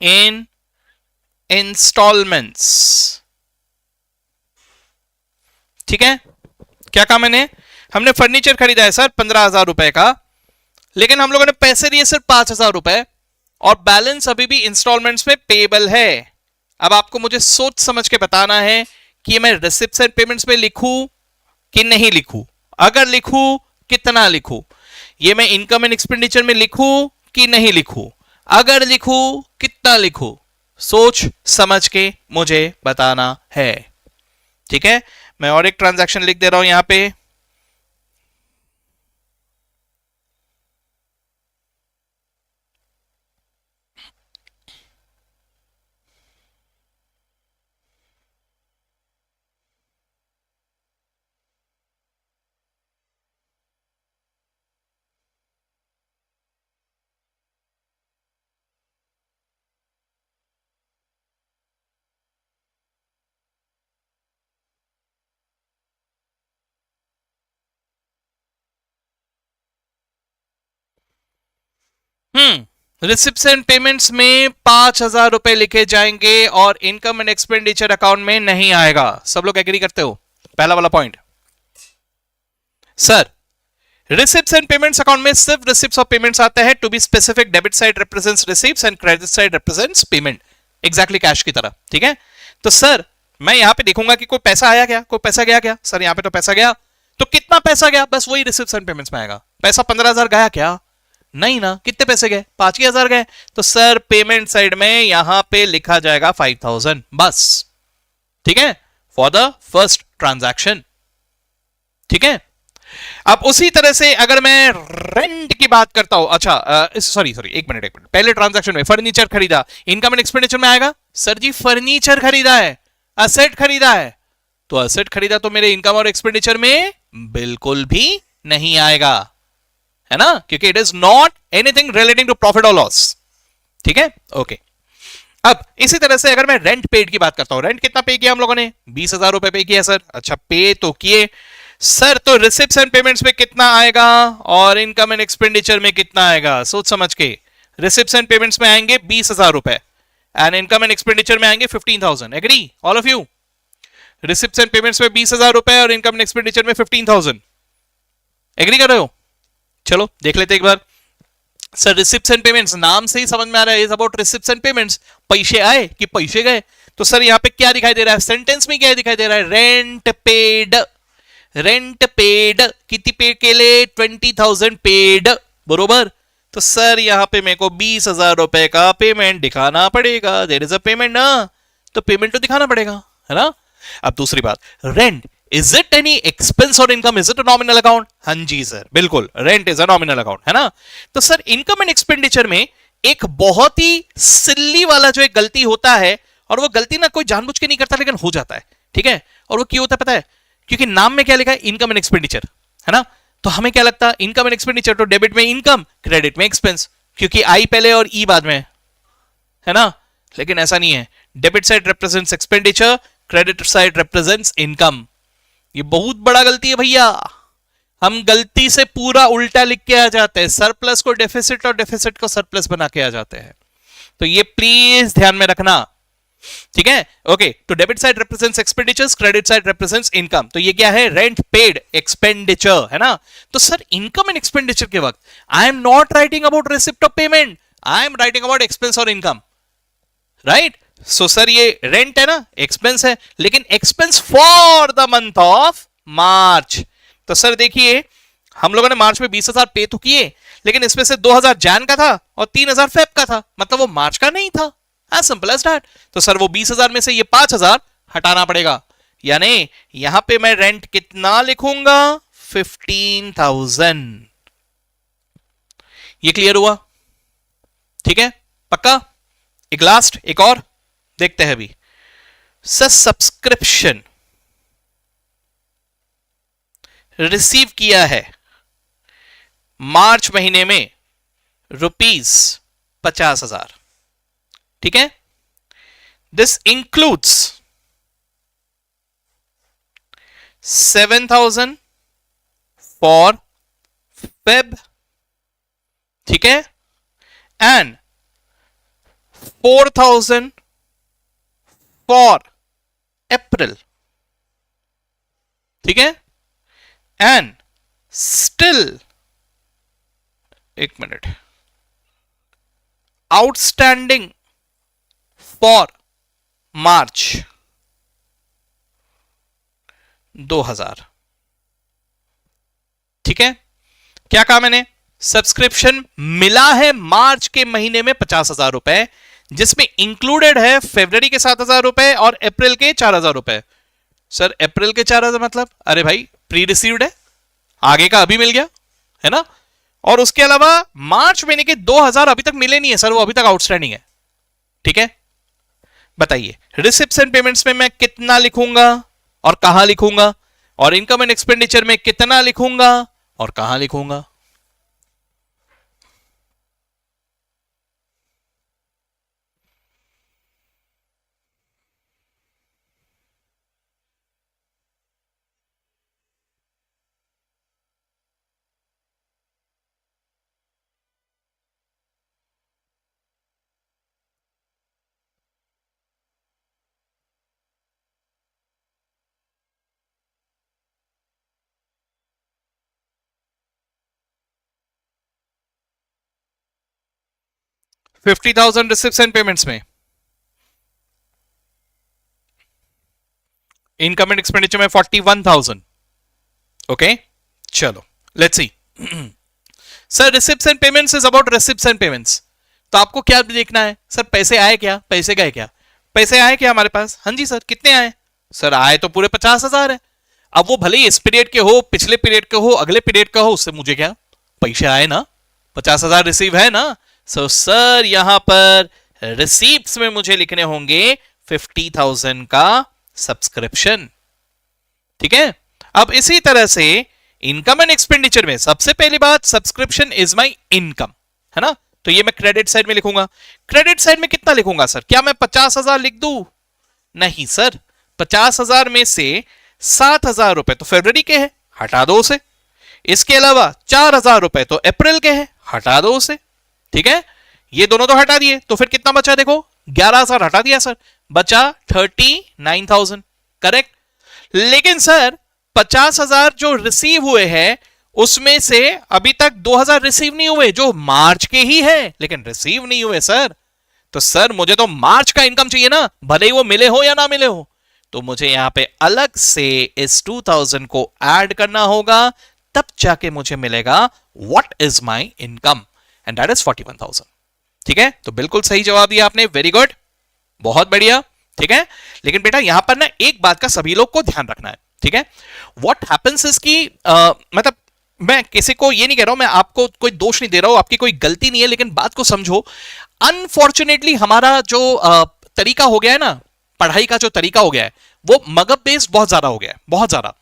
in installments. ठीक है, क्या कहा मैंने? हमने फर्नीचर खरीदा है सर 15,000 रुपए का, लेकिन हम लोगों ने पैसे दिए सिर्फ 5,000 रुपए और बैलेंस अभी भी इंस्टॉलमेंट्स में पेबल है। अब आपको मुझे सोच समझ के बताना है कि मैं रिसिप्ट्स एंड पेमेंट्स में लिखूं कि नहीं लिखूं। अगर लिखूं, कितना लिखूं? ये मैं इनकम एंड एक्सपेंडिचर में लिखूं कि नहीं लिखूं? अगर लिखूं, कितना लिखूं? सोच समझ के मुझे बताना है। ठीक है, मैं और एक ट्रांजैक्शन लिख दे रहा हूं यहां पे। रिसिप्ट्स एंड पेमेंट्स में 5,000 रुपए लिखे जाएंगे और इनकम एंड एक्सपेंडिचर अकाउंट में नहीं आएगा। सब लोग एग्री करते हो? पहला वाला point. Sir, receipts and payments account में सिर्फ रिसिप्ट्स और पेमेंट्स आते हैं। To be specific, debit side represents receipts and credit side represents payment, exactly cash की तरह। ठीक है, तो सर मैं यहां पे देखूंगा कि कोई पैसा आया क्या, कोई पैसा गया क्या। सर यहां पे तो पैसा गया, तो कितना पैसा गया? बस वही रिसिप्ट्स एंड पेमेंट्स में आएगा। पैसा 15,000 गया क्या? नहीं ना। कितने पैसे गए? 5,000 गए। तो सर पेमेंट साइड में यहां पे लिखा जाएगा 5,000 बस। ठीक है, फॉर द फर्स्ट ट्रांजैक्शन। ठीक है, अब उसी तरह से अगर मैं रेंट की बात करता हूं, अच्छा सॉरी एक मिनट, पहले ट्रांजैक्शन में फर्नीचर खरीदा, इनकम एंड एक्सपेंडिचर में आएगा? सर जी फर्नीचर खरीदा है, असेट खरीदा है, तो असेट खरीदा तो मेरे इनकम और एक्सपेंडिचर में बिल्कुल भी नहीं आएगा, है ना, क्योंकि it is not anything relating to profit और लॉस। ठीक है, ओके। अब इसी तरह से अगर मैं रेंट पेड की बात करता हूं, रेंट कितना पे किया हम लोगों ने? 20,000 रुपए पे किया सर। अच्छा, पे तो किए सर, तो रिसिप्ट्स एंड पेमेंट्स में कितना आएगा और इनकम एंड एक्सपेंडिचर में कितना आएगा? सोच समझ के। रिसिप्ट्स एंड पेमेंट्स में आएंगे 20,000 रुपए एंड इनकम एंड एक्सपेंडिचर में आएंगे 15,000। Agree all of you? Receipts and payments में 20,000 रुपए और इनकम एंड एक्सपेंडिचर में 15,000। एग्री कर रहे हो? चलो देख लेते एक बार। सर रिसिप्ट्स एंड पेमेंट्स, नाम से ही समझ में आ रहा है is about receipts and payments. पैसे आए कि पैसे गए? तो सर यहां पे क्या दिखाई दे रहा है? सेंटेंस में क्या दिखाई दे रहा है? Rent paid. रेंट पेड किती पे केले? 20,000 पेड, बरोबर। तो सर यहां पे मेरे को 20,000 रुपए का पेमेंट दिखाना पड़ेगा। देयर इज अ पेमेंट ना, तो पेमेंट तो दिखाना पड़ेगा, है ना। अब दूसरी बात, rent is it any expense और income? Is it a nominal account? हाँ जी सर, बिल्कुल, rent is a nominal account, है ना। तो सर इनकम एंड एक्सपेंडिचर में एक बहुत ही सिल्ली वाला जो एक गलती होता है, और वो गलती ना कोई जानबूझ के नहीं करता लेकिन हो जाता है। ठीक है, और वो क्यों होता है पता है? क्योंकि नाम में क्या लिखा है? इनकम एंड एक्सपेंडिचर, है ना। तो हमें क्या लगता है? इनकम एंड एक्सपेंडिचर, तो डेबिट में इनकम, क्रेडिट में एक्सपेंस, क्योंकि आई पहले और ई बाद में, है ना। लेकिन ऐसा नहीं है। Debit side represents expenditure, credit side represents income. ये बहुत बड़ा गलती है भैया। हम गलती से पूरा उल्टा लिख के आ जाते हैं। सरप्लस को डेफिसिट और डेफिसिट को सरप्लस बना के आ जाते हैं। तो ये प्लीज ध्यान में रखना, ठीक है। ओके, तो debit side represents expenditures, credit side represents income. तो ये क्या है? रेंट पेड, एक्सपेंडिचर, है ना। तो सर इनकम एंड एक्सपेंडिचर के वक्त I am not writing about receipt of payment, I am writing about expense और इनकम, राइट। सो सर ये रेंट है ना, एक्सपेंस है, लेकिन expense for the month of March. तो सर देखिए हम लोगों ने मार्च में 20,000 पे तो किए, लेकिन इसमें से 2,000 जैन का था और 3,000 फेब का था, मतलब वो मार्च का नहीं था। As simple as that. तो सर वो 20,000 में से ये 5,000 हटाना पड़ेगा, यानी यहां पे मैं रेंट कितना लिखूंगा, 15,000। ये क्लियर हुआ? ठीक है, पक्का? एक लास्ट, एक और देखते हैं अभी। सर सब्सक्रिप्शन रिसीव किया है मार्च महीने में ₹50,000, ठीक है। दिस इंक्लूड्स 7,000 फॉर फेब, ठीक है, एंड 4,000 फॉर अप्रैल, ठीक है, एंड स्टिल, एक मिनट, आउटस्टैंडिंग फॉर मार्च 2,000, ठीक है। क्या कहा मैंने? सब्सक्रिप्शन मिला है मार्च के महीने में 50,000 रुपए, जिसमें इंक्लूडेड है फरवरी के 7,000 रुपए और अप्रैल के 4,000 रुपए। सर अप्रैल के 4,000 मतलब? अरे भाई प्री रिसीव्ड है, आगे का अभी मिल गया है ना। और उसके अलावा मार्च महीने के 2,000 अभी तक मिले नहीं है सर, वो अभी तक आउटस्टैंडिंग है, ठीक है। बताइए रिसिप्ट्स एंड पेमेंट्स में मैं कितना लिखूंगा और कहां लिखूंगा, और इनकम एंड एक्सपेंडिचर में कितना लिखूंगा और कहां लिखूंगा? $50,000 रिसिप्ट्स एंड पेमेंट्स में, इनकम एंड एक्सपेंडिचर में 41,000। ओके चलो let's see. Sir receipts and payments is about receipts and payments, तो आपको क्या देखना है? सर पैसे आए क्या, पैसे गए क्या? पैसे आए क्या हमारे पास? हाँ जी सर। कितने आए? सर आए तो पूरे 50,000 है। अब वो भले ही इस पीरियड के हो, पिछले पीरियड के हो, अगले पीरियड का हो, उससे मुझे क्या, पैसे आए ना, 50,000 रिसीव है ना। सो सर यहां पर रिसीप्ट्स में मुझे लिखने होंगे 50,000 का सब्सक्रिप्शन, ठीक है। अब इसी तरह से इनकम एंड एक्सपेंडिचर में सबसे पहली बात, सब्सक्रिप्शन इज माय इनकम, है ना। तो ये मैं क्रेडिट साइड में लिखूंगा। क्रेडिट साइड में कितना लिखूंगा सर? क्या मैं 50,000 लिख दूं? नहीं सर, 50,000 में से 7,000 रुपए तो फरवरी के हैं, हटा दो उसे। इसके अलावा 4,000 रुपए तो अप्रैल के हैं, हटा दो उसे, ठीक है। ये दोनों तो हटा दिए, तो फिर कितना बचा? देखो 11,000 हटा दिया सर, बचा 39,000, करेक्ट। लेकिन सर 50,000 जो रिसीव हुए हैं उसमें से अभी तक 2,000 रिसीव नहीं हुए, जो मार्च के ही है, लेकिन रिसीव नहीं हुए सर। तो सर मुझे तो मार्च का इनकम चाहिए ना, भले ही वो मिले हो या ना मिले हो। तो मुझे यहां पे अलग से इस 2,000 को ऐड करना होगा, तब जाके मुझे मिलेगा what is my income, and that is 41,000, ठीक है। तो बिल्कुल सही जवाब दिया आपने, वेरी गुड, बहुत बढ़िया, ठीक है। लेकिन बेटा यहां पर ना एक बात का सभी लोग को ध्यान रखना है, ठीक है। व्हाट हैपेंस इज की मतलब मैं किसी को ये नहीं कह रहा हूं, मैं आपको कोई दोष नहीं दे रहा हूं, आपकी कोई गलती नहीं है, लेकिन बात को समझो। अनफॉर्चुनेटली हमारा जो तरीका हो गया है ना, पढ़ाई का जो तरीका हो गया है, वो मगब बेस्ड बहुत ज्यादा हो गया है, बहुत ज्यादा।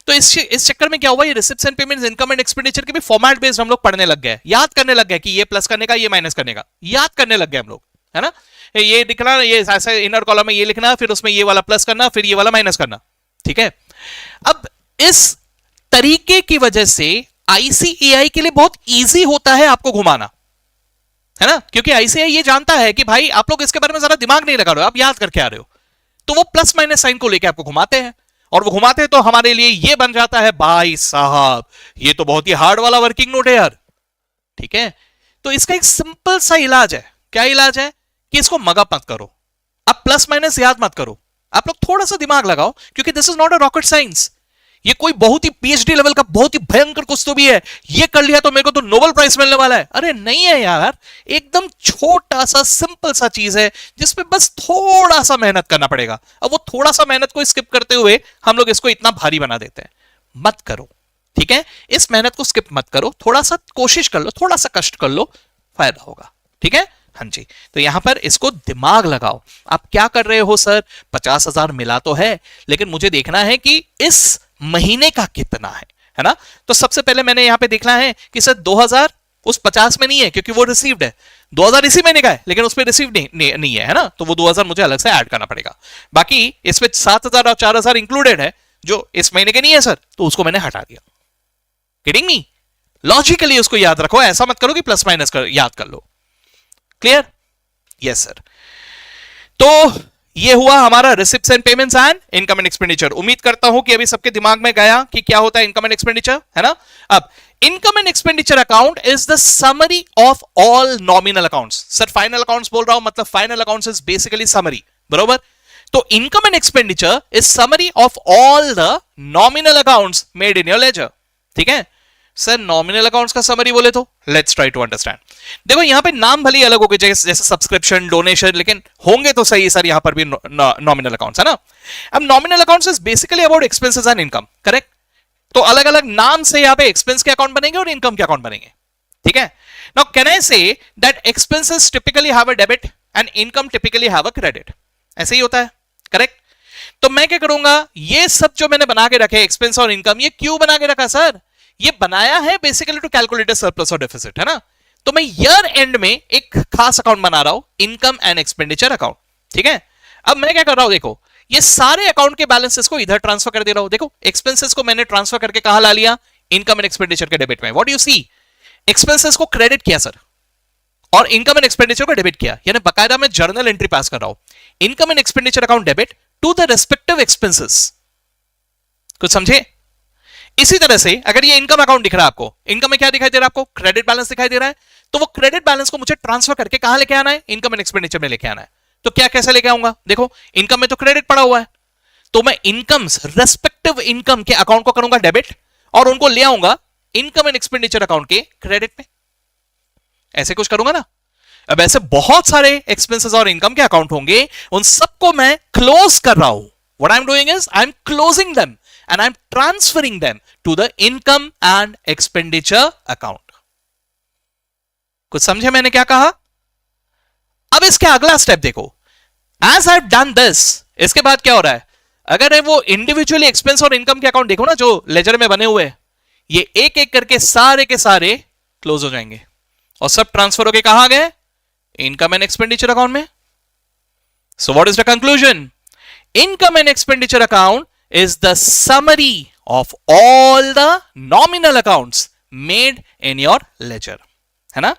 तो इस चक्कर में क्या हुआ, ये receipts and payments, income and expenditure के भी फॉर्मेट बेस्ड हम लोग पढ़ने लग गए, याद करने लग गए कि ये प्लस करने का, ये माइनस करने का, याद करने लग गए हम लोग, है ना। ये लिखना, ये ऐसे इनर कॉलम में ये लिखना, फिर उसमें ये वाला प्लस करना, फिर ये वाला माइनस करना, ठीक है। अब इस तरीके की वजह से आईसीएआई के लिए बहुत इजी होता है आपको घुमाना, है ना, क्योंकि आईसीएआई ये जानता है कि भाई आप लोग इसके बारे में जरा दिमाग नहीं लगा रहे हो, आप याद करके आ रहे हो, तो वो प्लस माइनस साइन को लेकर आपको घुमाते हैं, और वो घुमाते हैं तो हमारे लिए ये बन जाता है, भाई साहब ये तो बहुत ही हार्ड वाला वर्किंग नोट है यार, ठीक है। तो इसका एक सिंपल सा इलाज है, क्या इलाज है कि इसको मगअप मत करो, अब प्लस माइनस याद मत करो, आप लोग थोड़ा सा दिमाग लगाओ, क्योंकि this is not a rocket science. ये कोई बहुत ही पीएचडी लेवल का बहुत ही भयंकर कुछ तो भी है, ये कर लिया तो मेरे को तो नोबेल प्राइज मिलने वाला है, अरे नहीं है यार। एकदम छोटा सा सिंपल सा चीज है जिसपे बस थोड़ा सा मेहनत करना पड़ेगा। अब वो थोड़ा सा मेहनत को स्किप करते हुए हम लोग इसको इतना भारी बना देते हैं। मत करो, ठीक है, इस मेहनत को स्किप मत करो, थोड़ा सा कोशिश कर लो, थोड़ा सा कष्ट कर लो, फायदा होगा, ठीक है। हाँ जी, तो यहां पर इसको दिमाग लगाओ। आप क्या कर रहे हो सर, 50,000 मिला तो है, लेकिन मुझे देखना है कि इस महीने का कितना है ना। तो सबसे पहले मैंने यहां पे देखना है कि सर 2000 उस 50 में नहीं है, क्योंकि वो रिसीव्ड है। 2000 इसी महीने का है, लेकिन उस पर रिसीव नहीं है ना, तो वो 2000 मुझे अलग से ऐड करना पड़ेगा। बाकी इसमें 7000 और 4000 इंक्लूडेड है जो इस महीने के नहीं है सर, तो उसको मैंने हटा दिया। Kidding me? लॉजिकली उसको याद रखो, ऐसा मत करो कि प्लस माइनस याद कर लो। क्लियर? Yes sir. तो ये हुआ हमारा receipts and payments and income and expenditure. उम्मीद करता हूं कि अभी सबके दिमाग में गया कि क्या होता है इनकम एंड एक्सपेंडिचर, है ना। अब income and expenditure account is the summary of all nominal accounts. Sir final accounts बोल रहा हूं, मतलब final accounts is basically summary, बरोबर। तो income and expenditure is summary of all the nominal accounts made in your ledger, ठीक है। Sir nominal accounts का summary बोले तो लेट्स ट्राई टू अंडरस्टैंड। देखो यहां पे नाम भले अलग हो गए, जैसे सब्सक्रिप्शन, डोनेशन, लेकिन होंगे तो सही सर यहां पर भी नॉमिनल अकाउंट्स, है ना। अब nominal accounts is basically about expenses and income, correct. तो अलग अलग नाम से यहां पे एक्सपेंस के अकाउंट बनेंगे और इनकम के अकाउंट बनेंगे, ठीक है। Now can I say that expenses typically have a debit and income typically have a credit? ऐसे ही होता है, करेक्ट। तो मैं क्या करूंगा, ये सब जो मैंने बना के रखे एक्सपेंस और इनकम, ये क्यों बना के रखा सर? ये बनाया है बेसिकली टू कैलकुलेट सरप्लस और डेफिसिट, है ना। तो मैं ईयर एंड में एक खास अकाउंट बना रहा हूं, इनकम एंड एक्सपेंडिचर अकाउंट, ठीक है। अब मैं क्या कर रहा हूं, देखो ये सारे अकाउंट के बैलेंसेस को इधर ट्रांसफर कर दे रहा हूं। देखो एक्सपेंसेस को मैंने ट्रांसफर करके कहां ला लिया, इनकम एंड एक्सपेंडिचर के डेबिट में। व्हाट यू सी, एक्सपेंसेस को क्रेडिट किया सर और इनकम एंड एक्सपेंडिचर को डेबिट किया, यानी बकायदा मैं जर्नल एंट्री पास कर रहा हूं, income and expenditure account debit to the respective expenses. कुछ समझे? इसी तरह से अगर ये इनकम अकाउंट दिख रहा है आपको, इनकम में क्या दिखाई दे रहा है आपको, क्रेडिट बैलेंस दिखाई दे रहा है, तो वो क्रेडिट बैलेंस को मुझे ट्रांसफर करके कहां लेके आना है, इनकम एंड एक्सपेंडिचर में लेके आना है। तो क्या कैसे लेके आऊंगा, देखो इनकम में तो क्रेडिट पड़ा हुआ है, तो मैं इनकम रेस्पेक्टिव इनकम के अकाउंट को करूंगा डेबिट और उनको ले आऊंगा इनकम एंड एक्सपेंडिचर अकाउंट के क्रेडिट में। ऐसे कुछ करूंगा ना। अब ऐसे बहुत सारे एक्सपेंसेस और इनकम के अकाउंट होंगे, उन सबको मैं क्लोज कर रहा हूं। What I am doing is I am closing them and I'm transferring them to the income and expenditure account. कुछ समझे मैंने क्या कहा? अब इसके अगला स्टेप देखो, as I've done this, इसके बाद क्या हो रहा है, अगर वो इंडिविजुअली एक्सपेंस और इनकम के अकाउंट देखो ना जो लेजर में बने हुए, ये एक एक करके सारे के सारे क्लोज हो जाएंगे और सब ट्रांसफर होके कहां गए, इनकम एंड एक्सपेंडिचर अकाउंट में। So what is the conclusion? Income and expenditure account is the summary of all the nominal accounts made in your ledger, है ना।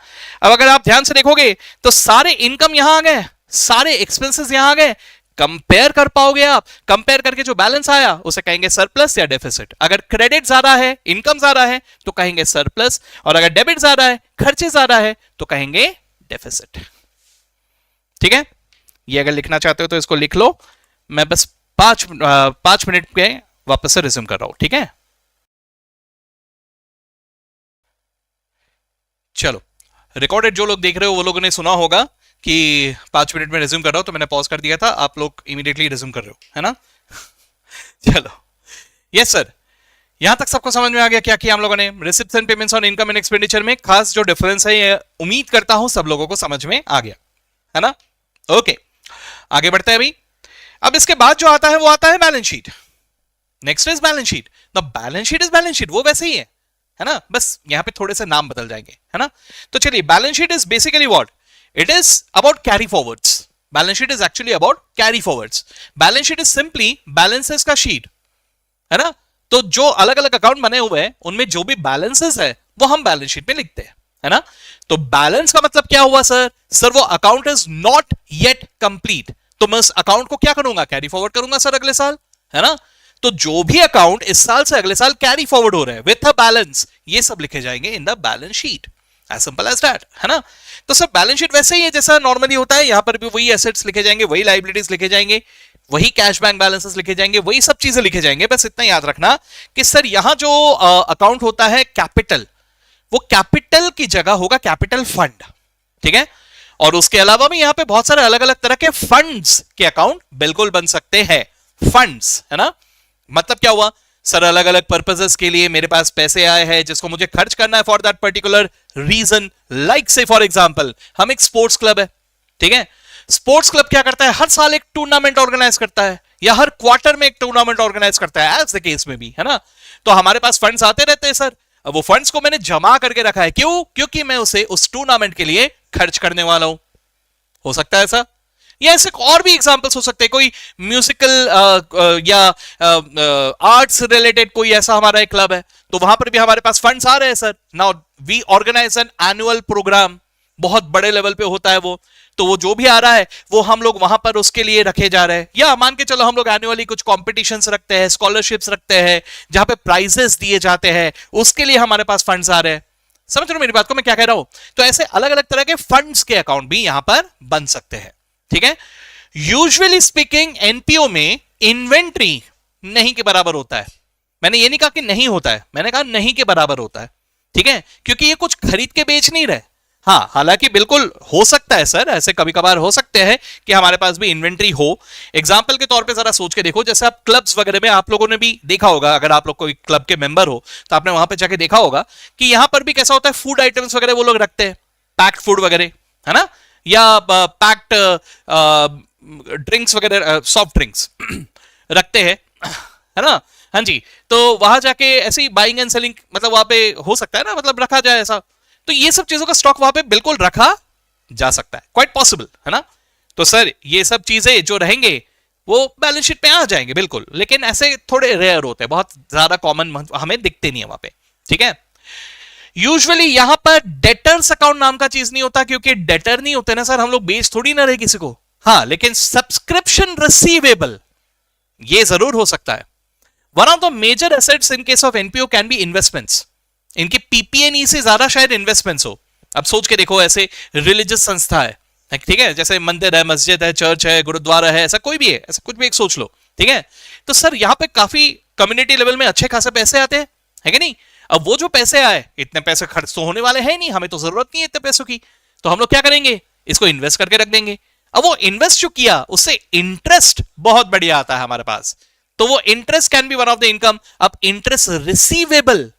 अब अगर आप ध्यान से देखोगे तो सारे इनकम यहां आ गए, सारे एक्सपेंसेस यहां आ गए। कंपेयर कर पाओगे आप, कंपेयर करके जो बैलेंस आया उसे कहेंगे सरप्लस या डेफिसिट। अगर क्रेडिट ज्यादा है, इनकम ज्यादा है तो कहेंगे सरप्लस, और अगर डेबिट ज्यादा है, खर्चे ज्यादा है तो कहेंगे डेफिसिट, ठीक है। ये अगर लिखना चाहते हो तो इसको लिख लो, मैं बस 5 मिनट के वापस से रिज्यूम कर रहा हूं, ठीक है। चलो रिकॉर्डेड जो लोग देख रहे हो वो लोगों ने सुना होगा कि 5 मिनट में रिज्यूम कर रहा हूं, तो मैंने पॉज कर दिया था, आप लोग इमीडिएटली रिज्यूम कर रहे हो, है ना। चलो यस सर, यहां तक सबको समझ में आ गया क्या किया हम लोगों ने, रिसिप्ट्स एंड पेमेंट्स और इनकम एंड एक्सपेंडिचर में खास जो डिफरेंस है ये उम्मीद करता हूं सब लोगों को समझ में आ गया, है ना। ओके आगे बढ़ते हैं अभी। अब इसके बाद जो आता है वो आता है balance sheet. Next is balance sheet. The balance sheet is balance sheet, वो वैसे ही है ना, बस यहां पे थोड़े से नाम बदल जाएंगे, है ना। तो चलिए, balance sheet is basically what, it is about carry forwards. Balance sheet is actually about carry forwards. Balance sheet is simply balances का शीट, है ना। तो जो अलग अलग अकाउंट बने हुए हैं उनमें जो भी बैलेंसेस है वो हम बैलेंस शीट में लिखते हैं, है ना। तो बैलेंस का मतलब क्या हुआ सर, वो account is not yet complete, तो मैं उस अकाउंट को क्या करूंगा, कैरी फॉरवर्ड करूंगा सर अगले साल, है ना। तो जो भी अकाउंट इस साल से अगले साल कैरी फॉरवर्ड हो रहे हैं विथ अ बैलेंस, ये सब लिखे जाएंगे in the balance sheet, as simple as that, है ना। तो सर बैलेंस शीट वैसे ही है जैसा नॉर्मली होता है, यहां पर भी वही एसेट्स लिखे जाएंगे, वही लाइबिलिटीज लिखे जाएंगे, वही कैश बैंक बैलेंसेस लिखे जाएंगे, वही सब चीजें लिखे जाएंगे। बस इतना याद रखना कि सर यहां जो अकाउंट होता है कैपिटल, वो कैपिटल की जगह होगा कैपिटल फंड, ठीक है। और उसके अलावा भी यहां पे बहुत सारे अलग अलग तरह के फंड्स के अकाउंट बिल्कुल बन सकते हैं। फंड्स, है ना, मतलब क्या हुआ सर, अलग अलग पर्पसेस के लिए मेरे पास पैसे आए हैं जिसको मुझे खर्च करना है for that particular reason. Like say for example हम एक स्पोर्ट्स क्लब है, ठीक है। स्पोर्ट्स क्लब क्या करता है, हर साल एक टूर्नामेंट ऑर्गेनाइज करता है या हर क्वार्टर में एक टूर्नामेंट ऑर्गेनाइज करता है, एज द केस में भी, है ना। तो हमारे पास फंड्स आते रहते हैं सर, अब वो फंड्स को मैंने जमा करके रखा है, क्यों, क्योंकि मैं उसे उस टूर्नामेंट के लिए खर्च करने वाला हूं। हो सकता है ऐसा, या ऐसे और भी एग्जांपल्स हो सकते हैं, कोई म्यूजिकल या आर्ट्स रिलेटेड कोई ऐसा हमारा एक क्लब है, तो वहां पर भी हमारे पास फंड्स आ रहे हैं sir. Now we organize an annual program, बहुत बड़े लेवल पे होता है वो, तो वो जो भी आ रहा है वो हम लोग वहां पर उसके लिए रखे जा रहे हैं। या मान के चलो हम लोग एनुअली कुछ कॉम्पिटिशंस रखते हैं, स्कॉलरशिप्स रखते हैं, जहां पे प्राइजेस दिए जाते हैं, उसके लिए हमारे पास फंड्स आ रहे हैं। समझ रहे हो मेरी बात को मैं क्या कह रहा हूं। तो ऐसे अलग अलग तरह के फंड्स के अकाउंट भी यहां पर बन सकते हैं, ठीक है। यूजुअली स्पीकिंग एनपीओ में इन्वेंट्री नहीं के बराबर होता है। मैंने ये नहीं कहा कि नहीं होता है, मैंने कहा नहीं के बराबर होता है, ठीक है, क्योंकि ये कुछ खरीद के बेच नहीं रहे। हाँ, हालांकि बिल्कुल हो सकता है सर, ऐसे कभी कभार हो सकते हैं कि हमारे पास भी इन्वेंट्री हो। एग्जाम्पल के तौर पे जरा सोच के देखो, जैसे आप क्लब्स वगैरह में आप लोगों ने भी देखा होगा, अगर आप लोग कोई क्लब के मेंबर हो तो आपने वहां पे जाके देखा होगा कि यहां पर भी कैसा होता है, फूड आइटम्स वगैरह वो लोग रखते हैं, पैक्ड फूड वगैरह, है ना, या पैक्ड ड्रिंक्स वगैरह, सॉफ्ट ड्रिंक्स रखते हैं, है ना। हाँ जी, तो वहां जाके ऐसी बाइंग एंड सेलिंग मतलब वहां पे हो सकता है ना, मतलब रखा जाए ऐसा, तो ये सब चीजों का स्टॉक वहां पे बिल्कुल रखा जा सकता है, क्वाइट पॉसिबल, है ना। तो सर ये सब चीजें जो रहेंगे वो बैलेंस शीट पे आ जाएंगे बिल्कुल, लेकिन ऐसे थोड़े रेयर होते हैं, बहुत ज्यादा कॉमन हमें दिखते नहीं है वहां पे, ठीक है। यूजुअली यहां पर डेटर्स अकाउंट नाम का चीज नहीं होता, क्योंकि डेटर नहीं होते ना सर, हम लोग बेच थोड़ी ना रहे किसी को। हाँ, लेकिन सब्सक्रिप्शन रिसीवेबल ये जरूर हो सकता है। One of the major assets in case of NPO can be investments. इनकी पीपीएनई से ज्यादा शायद इन्वेस्टमेंट्स हो। अब सोच के देखो, ऐसे रिलीजियस संस्था है, ठीक है, जैसे मंदिर है, मस्जिद है, चर्च है, गुरुद्वारा है, ऐसा कोई भी है, ऐसा कुछ भी एक सोच लो, ठीक है। तो सर यहां पे काफी कम्युनिटी लेवल में अच्छे खासे पैसे आते हैं, है कि नहीं। अब वो जो पैसे आए, इतने पैसे खर्च तो होने वाले हैं नहीं, हमें तो जरूरत नहीं है इतने पैसों की, तो हम लोग क्या करेंगे, इसको इन्वेस्ट करके रख देंगे। अब वो इन्वेस्ट जो किया उससे इंटरेस्ट बहुत बढ़िया आता है हमारे पास, तो वो interest can be one of the income. अब interest receivable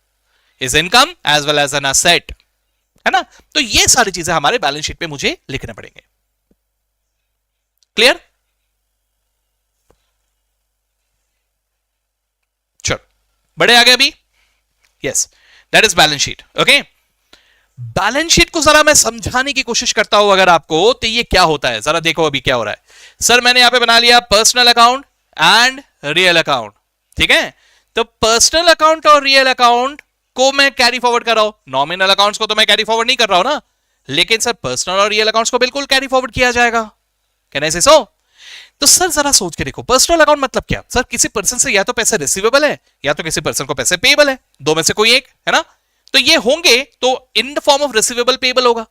is income as well as an asset, है ना। तो ये सारी चीजें हमारे बैलेंस शीट पे मुझे लिखने पड़ेंगे। क्लियर, चलो बड़े आगे अभी, yes, that is balance sheet, okay. Balance sheet को जरा मैं समझाने की कोशिश करता हूं अगर आपको, तो ये क्या होता है जरा देखो अभी क्या हो रहा है। सर मैंने यहां पे बना लिया personal account and real account, ठीक है। तो पर्सनल अकाउंट और रियल अकाउंट को मैं कैरी फॉरवर्ड कर रहा हूं, नॉमिनल अकाउंट्स को तो मैं कैरी फॉरवर्ड नहीं कर रहा हूं ना, लेकिन सर पर्सनल और रियल अकाउंट्स को बिल्कुल कैरी फॉरवर्ड किया जाएगा। कैन आई से सो? तो सर जरा सोच के देखो, पर्सनल अकाउंट मतलब क्या सर, किसी पर्सन से या तो पैसे रिसीवेबल है या तो किसी पर्सन को पैसे पेएबल है, दो में से कोई एक, है ना। तो ये होंगे तो in the form of receivable payable होगा।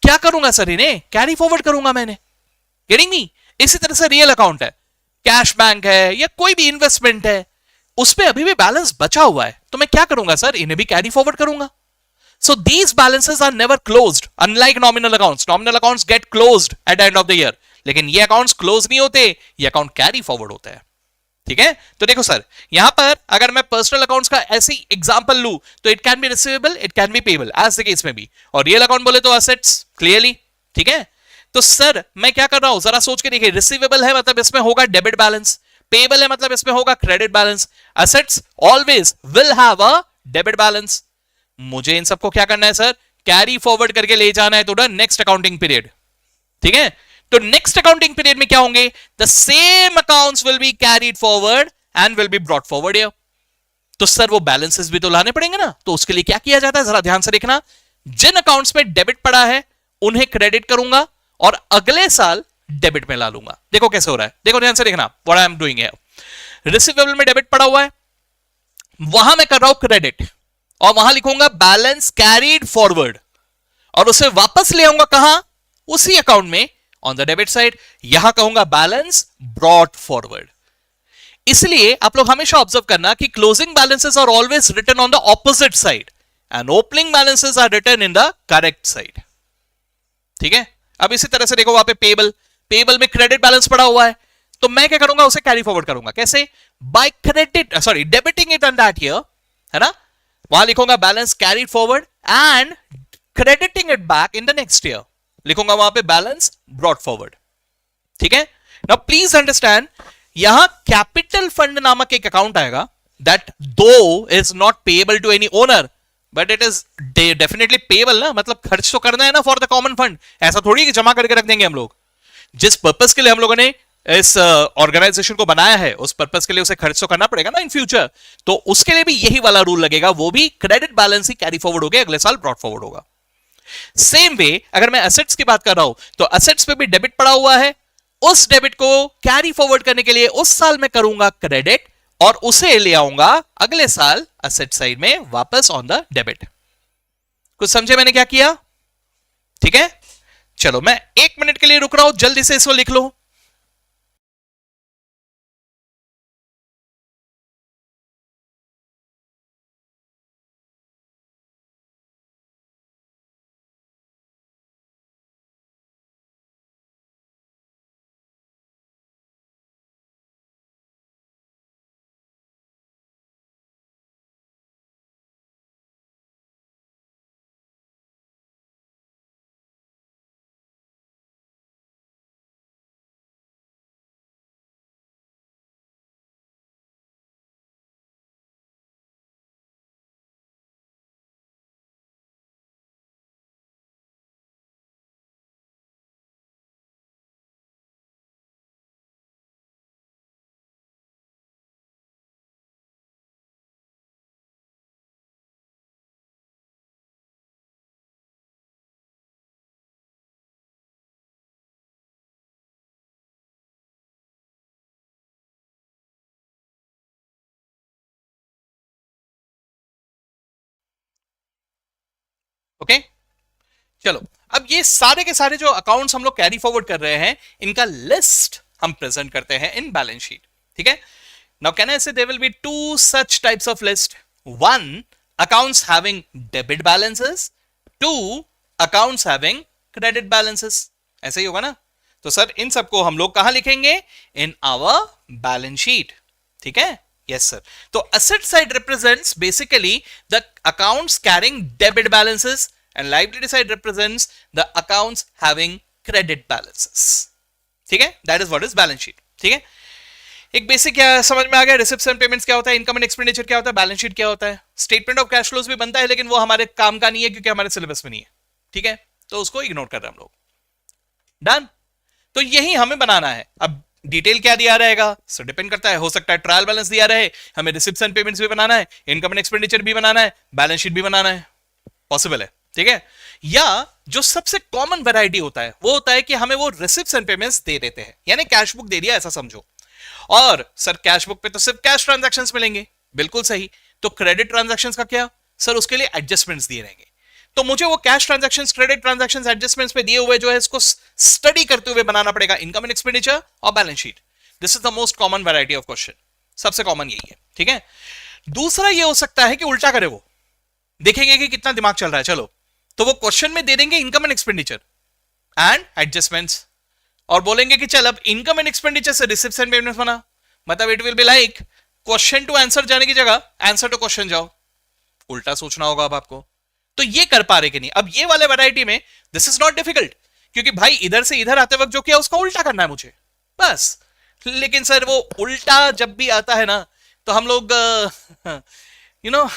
क्या करूंगा सर, इन्हें कैरी फॉरवर्ड करूंगा मैंने, गेटिंग मी। इसी तरह से रियल अकाउंट है, कैश बैंक है या कोई भी इन्वेस्टमेंट है, उस पे अभी भी बैलेंस बचा हुआ है, तो मैं क्या करूंगा सर, इन्हें भी कैरी फॉरवर्ड करूंगा। So these balances are never closed, unlike nominal accounts. Nominal accounts get closed at the end of the year, लेकिन ये अकाउंट्स क्लोज नहीं होते, ये अकाउंट कैरी फॉरवर्ड होता है, ठीक है। तो देखो सर, यहां पर अगर मैं पर्सनल अकाउंट्स का ऐसी एग्जांपल लूं तो it can be receivable, it can be payable, as the case में भी। और रियल अकाउंट बोले तो असेट्स, क्लियरली, ठीक है। तो सर मैं क्या कर रहा हूं, जरा सोच के देखिए, रिसीवेबल है मतलब इसमें होगा डेबिट बैलेंस, पेएबल है मतलब इसमें होगा credit balance, assets always will have a debit balance. मुझे इन सबको क्या करना है सर, कैरी फॉरवर्ड करके ले जाना है to the next accounting period, ठीक है। तो नेक्स्ट अकाउंटिंग पीरियड में क्या होंगे, the same accounts will be carried forward and will be brought forward here. तो सर वो बैलेंसेस भी तो लाने पड़ेंगे ना, तो उसके लिए क्या किया जाता है जरा ध्यान से देखना। जिन अकाउंट्स में डेबिट पड़ा है उन्हें क्रेडिट करूंगा और अगले साल डेबिट में ला लूंगा। देखो कैसे हो रहा है, देखो ध्यान से देखना, what I am doing here. Receivable में डेबिट पड़ा हुआ है, वहां मैं कर रहा हूं क्रेडिट, और वहां लिखूंगा बैलेंस कैरीड फॉरवर्ड। और उसे वापस ले आऊंगा कहां, उसी अकाउंट में ऑन द डेबिट साइड, यहां कहूंगा बैलेंस ब्रॉट फॉरवर्ड। इसलिए आप लोग हमेशा ऑब्जर्व करना कि closing balances are always written on the opposite side and opening balances are written in the correct side. ठीक है, अब इसी तरह से देखो वहां पे पेबल, पेबल में क्रेडिट बैलेंस पड़ा हुआ है, तो मैं क्या करूंगा, उसे कैरी फॉरवर्ड करूंगा। कैसे? By credit, sorry debiting it on that year, है ना, वहां लिखूंगा balance carry forward and crediting it back in the next year, लिखूंगा वहां पे बैलेंस ब्रॉट फॉरवर्ड। ठीक है, नाउ प्लीज अंडरस्टैंड, यहां कैपिटल फंड नामक एक अकाउंट आएगा that though is not payable to any owner but it is definitely payable ना, मतलब खर्च तो करना है ना फॉर द कॉमन फंड, ऐसा थोड़ी कि जमा करके रख देंगे हम लोग। जिस पर्पस के लिए हम लोगों ने इस ऑर्गेनाइजेशन को बनाया है उस पर्पस के लिए उसे खर्च तो करना पड़ेगा ना इन फ्यूचर, तो उसके लिए भी यही वाला रूल लगेगा, वो भी क्रेडिट बैलेंस ही कैरी फॉरवर्ड हो गया, अगले साल ब्रॉट फॉरवर्ड होगा। सेम वे अगर मैं एसेट्स की बात कर रहा हूं तो एसेट्स पे भी डेबिट पड़ा हुआ है, उस डेबिट को कैरी फॉरवर्ड करने के लिए उस साल में करूंगा क्रेडिट और उसे ले आऊंगा अगले साल एसेट साइड में वापस ऑन द डेबिट। कुछ समझे मैंने क्या किया? ठीक है, चलो मैं 1 मिनट के लिए रुक रहा हूं, जल्दी से इसको लिख लो। ओके चलो, अब ये सारे के सारे जो अकाउंट्स हम लोग कैरी फॉरवर्ड कर रहे हैं इनका लिस्ट हम प्रेजेंट करते हैं इन बैलेंस शीट। ठीक है, now can I say there will be two such types of list, one accounts having debit balances, two accounts having credit balances, ऐसे ही होगा ना। तो सर इन सबको हम लोग कहां लिखेंगे? In our balance sheet. ठीक है, यस सर। तो asset side represents basically the accounts carrying debit balances and liability side represents the accounts having credit balances. ठीक है, that is what is balance sheet. ठीक है, एक बेसिक क्या समझ में आ गया? रिसिप्ट्स एंड पेमेंट्स क्या होता है, इनकम एंड एक्सपेंडिचर क्या होता है, बैलेंस शीट क्या होता है, स्टेटमेंट ऑफ कैश फ्लोज भी बनता है लेकिन वो हमारे काम का नहीं है क्योंकि हमारे सिलेबस में नहीं है। ठीक है, तो उसको इग्नोर कर रहे हैं हम लोग। डन, तो यही हमें बनाना है। अब डिटेल क्या दिया रहेगा सो डिपेंड करता है, हो सकता है ट्रायल बैलेंस दिया रहे, हमें रिसिप्ट्स एंड पेमेंट्स भी बनाना है, इनकम एंड एक्सपेंडिचर भी बनाना है, बैलेंस शीट भी बनाना है, पॉसिबल है। ठीक है, या जो सबसे कॉमन वैरायटी होता है वो होता है कि हमें वो रिसिप्ट्स एंड पेमेंट्स दे देते हैं, यानी कैश बुक दे दिया ऐसा समझो, और सर कैश बुक पे तो सिर्फ कैश ट्रांजैक्शंस मिलेंगे, बिल्कुल सही। तो क्रेडिट ट्रांजैक्शंस का क्या? सर उसके लिए एडजस्टमेंट्स दिए रहेंगे, तो मुझे वो cash transactions, credit transactions, adjustments पे दिए हुए जो है इसको स्टडी करते हुए बनाना पड़ेगा इनकम एंड एक्सपेंडिचर और balance sheet. This is the most common variety of question, सबसे कॉमन यही है। ठीक है, दूसरा ये हो सकता है कि उल्टा करे, वो देखेंगे कि कितना दिमाग चल रहा है, चलो तो वो क्वेश्चन में दे देंगे income and expenditure and adjustments और बोलेंगे कि चल अब इनकम एंड एक्सपेंडिचर से रिसिप्ट्स एंड पेमेंट्स बना, मतलब it will be like question to answer जाने की जगह आंसर टू क्वेश्चन जाओ, उल्टा सोचना होगा अब आपको। तो ये कर पा रहे कि नहीं? अब ये वाले वैरायटी में दिस इज नॉट डिफिकल्ट, क्योंकि भाई इधर से इधर आते वक्त जो किया उसका उल्टा करना है मुझे, बस। लेकिन सर वो उल्टा जब भी आता है ना तो हम लोग यू नो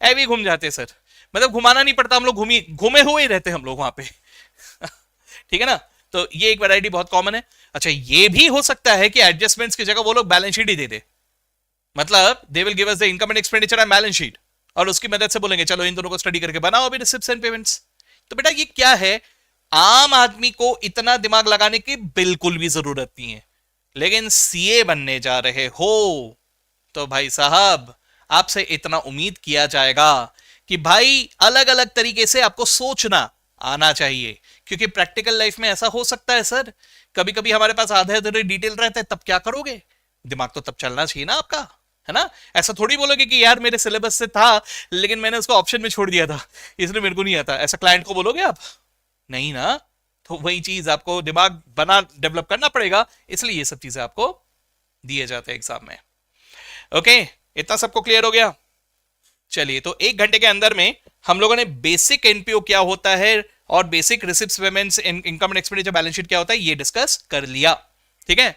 ऐवी घूम जाते हैं सर, मतलब घुमाना नहीं पड़ता, हम लोग घूमे हुए ही रहते हैं हम लोग वहां पे ठीक है ना, तो ये एक वैरायटी बहुत कॉमन है। अच्छा, ये भी हो सकता है कि एडजस्टमेंट्स की जगह वो लोग बैलेंस शीट ही दे दे, मतलब they will give us the income and expenditure and balance sheet और उसकी मदद से बोलेंगे चलो इन दोनों को स्टडी करके बनाओ अभी रिसिप्ट्स एंड पेमेंट्स। तो बेटा ये क्या है, आम आदमी को इतना दिमाग लगाने की बिल्कुल भी जरूरत नहीं है, लेकिन सीए बनने जा रहे हो तो भाई साहब आपसे इतना उम्मीद किया जाएगा कि भाई अलग अलग तरीके से आपको सोचना आना चाहिए, क्योंकि प्रैक्टिकल लाइफ में ऐसा हो सकता है सर, कभी कभी हमारे पास आधे अधूरे डिटेल रहते हैं, तब क्या करोगे? दिमाग तो तब चलना चाहिए ना आपका, है ना? ऐसा थोड़ी बोलोगे कि यार मेरे सिलेबस से था लेकिन मैंने उसको ऑप्शन में छोड़ दिया था इसलिए मेरे को नहीं आता, ऐसा क्लाइंट को बोलोगे आप? नहीं ना। तो वही चीज आपको दिमाग बना डेवलप करना पड़ेगा, इसलिए ये सब चीजें आपको दिए जाते हैं एग्जाम में। ओके, इतना सबको क्लियर हो गया? चलिए, तो 1 घंटे के अंदर में हम लोगों ने बेसिक एनपीओ क्या होता है और basic receipts payments income and expenditure balance sheet क्या होता है ये डिस्कस कर लिया। ठीक है,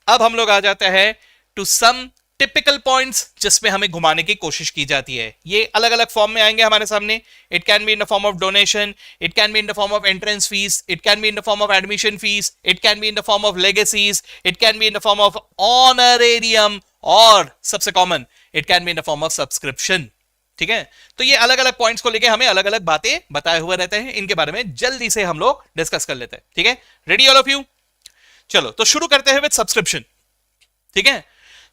अब हम लोग आ जाते हैं टू सम टिपिकल पॉइंट्स जिसमें हमें घुमाने की कोशिश की जाती है। ये अलग अलग फॉर्म में आएंगे हमारे सामने। It can be in the form of donation, it can be in the form of entrance fees, it can be in the form of admission fees, it can be in the form of legacies, it can be in the form of honorarium, और सबसे common it can be in the form of subscription. ठीक है, तो ये अलग अलग points को लेके हमें अलग अलग बातें बताए हुए रहते हैं, इनके बारे में जल्दी से हम लोग डिस्कस कर लेते हैं। ठीक है, रेडी ऑल ऑफ यू? चलो, तो शुरू करते हैं विद सब्सक्रिप्शन। ठीक है,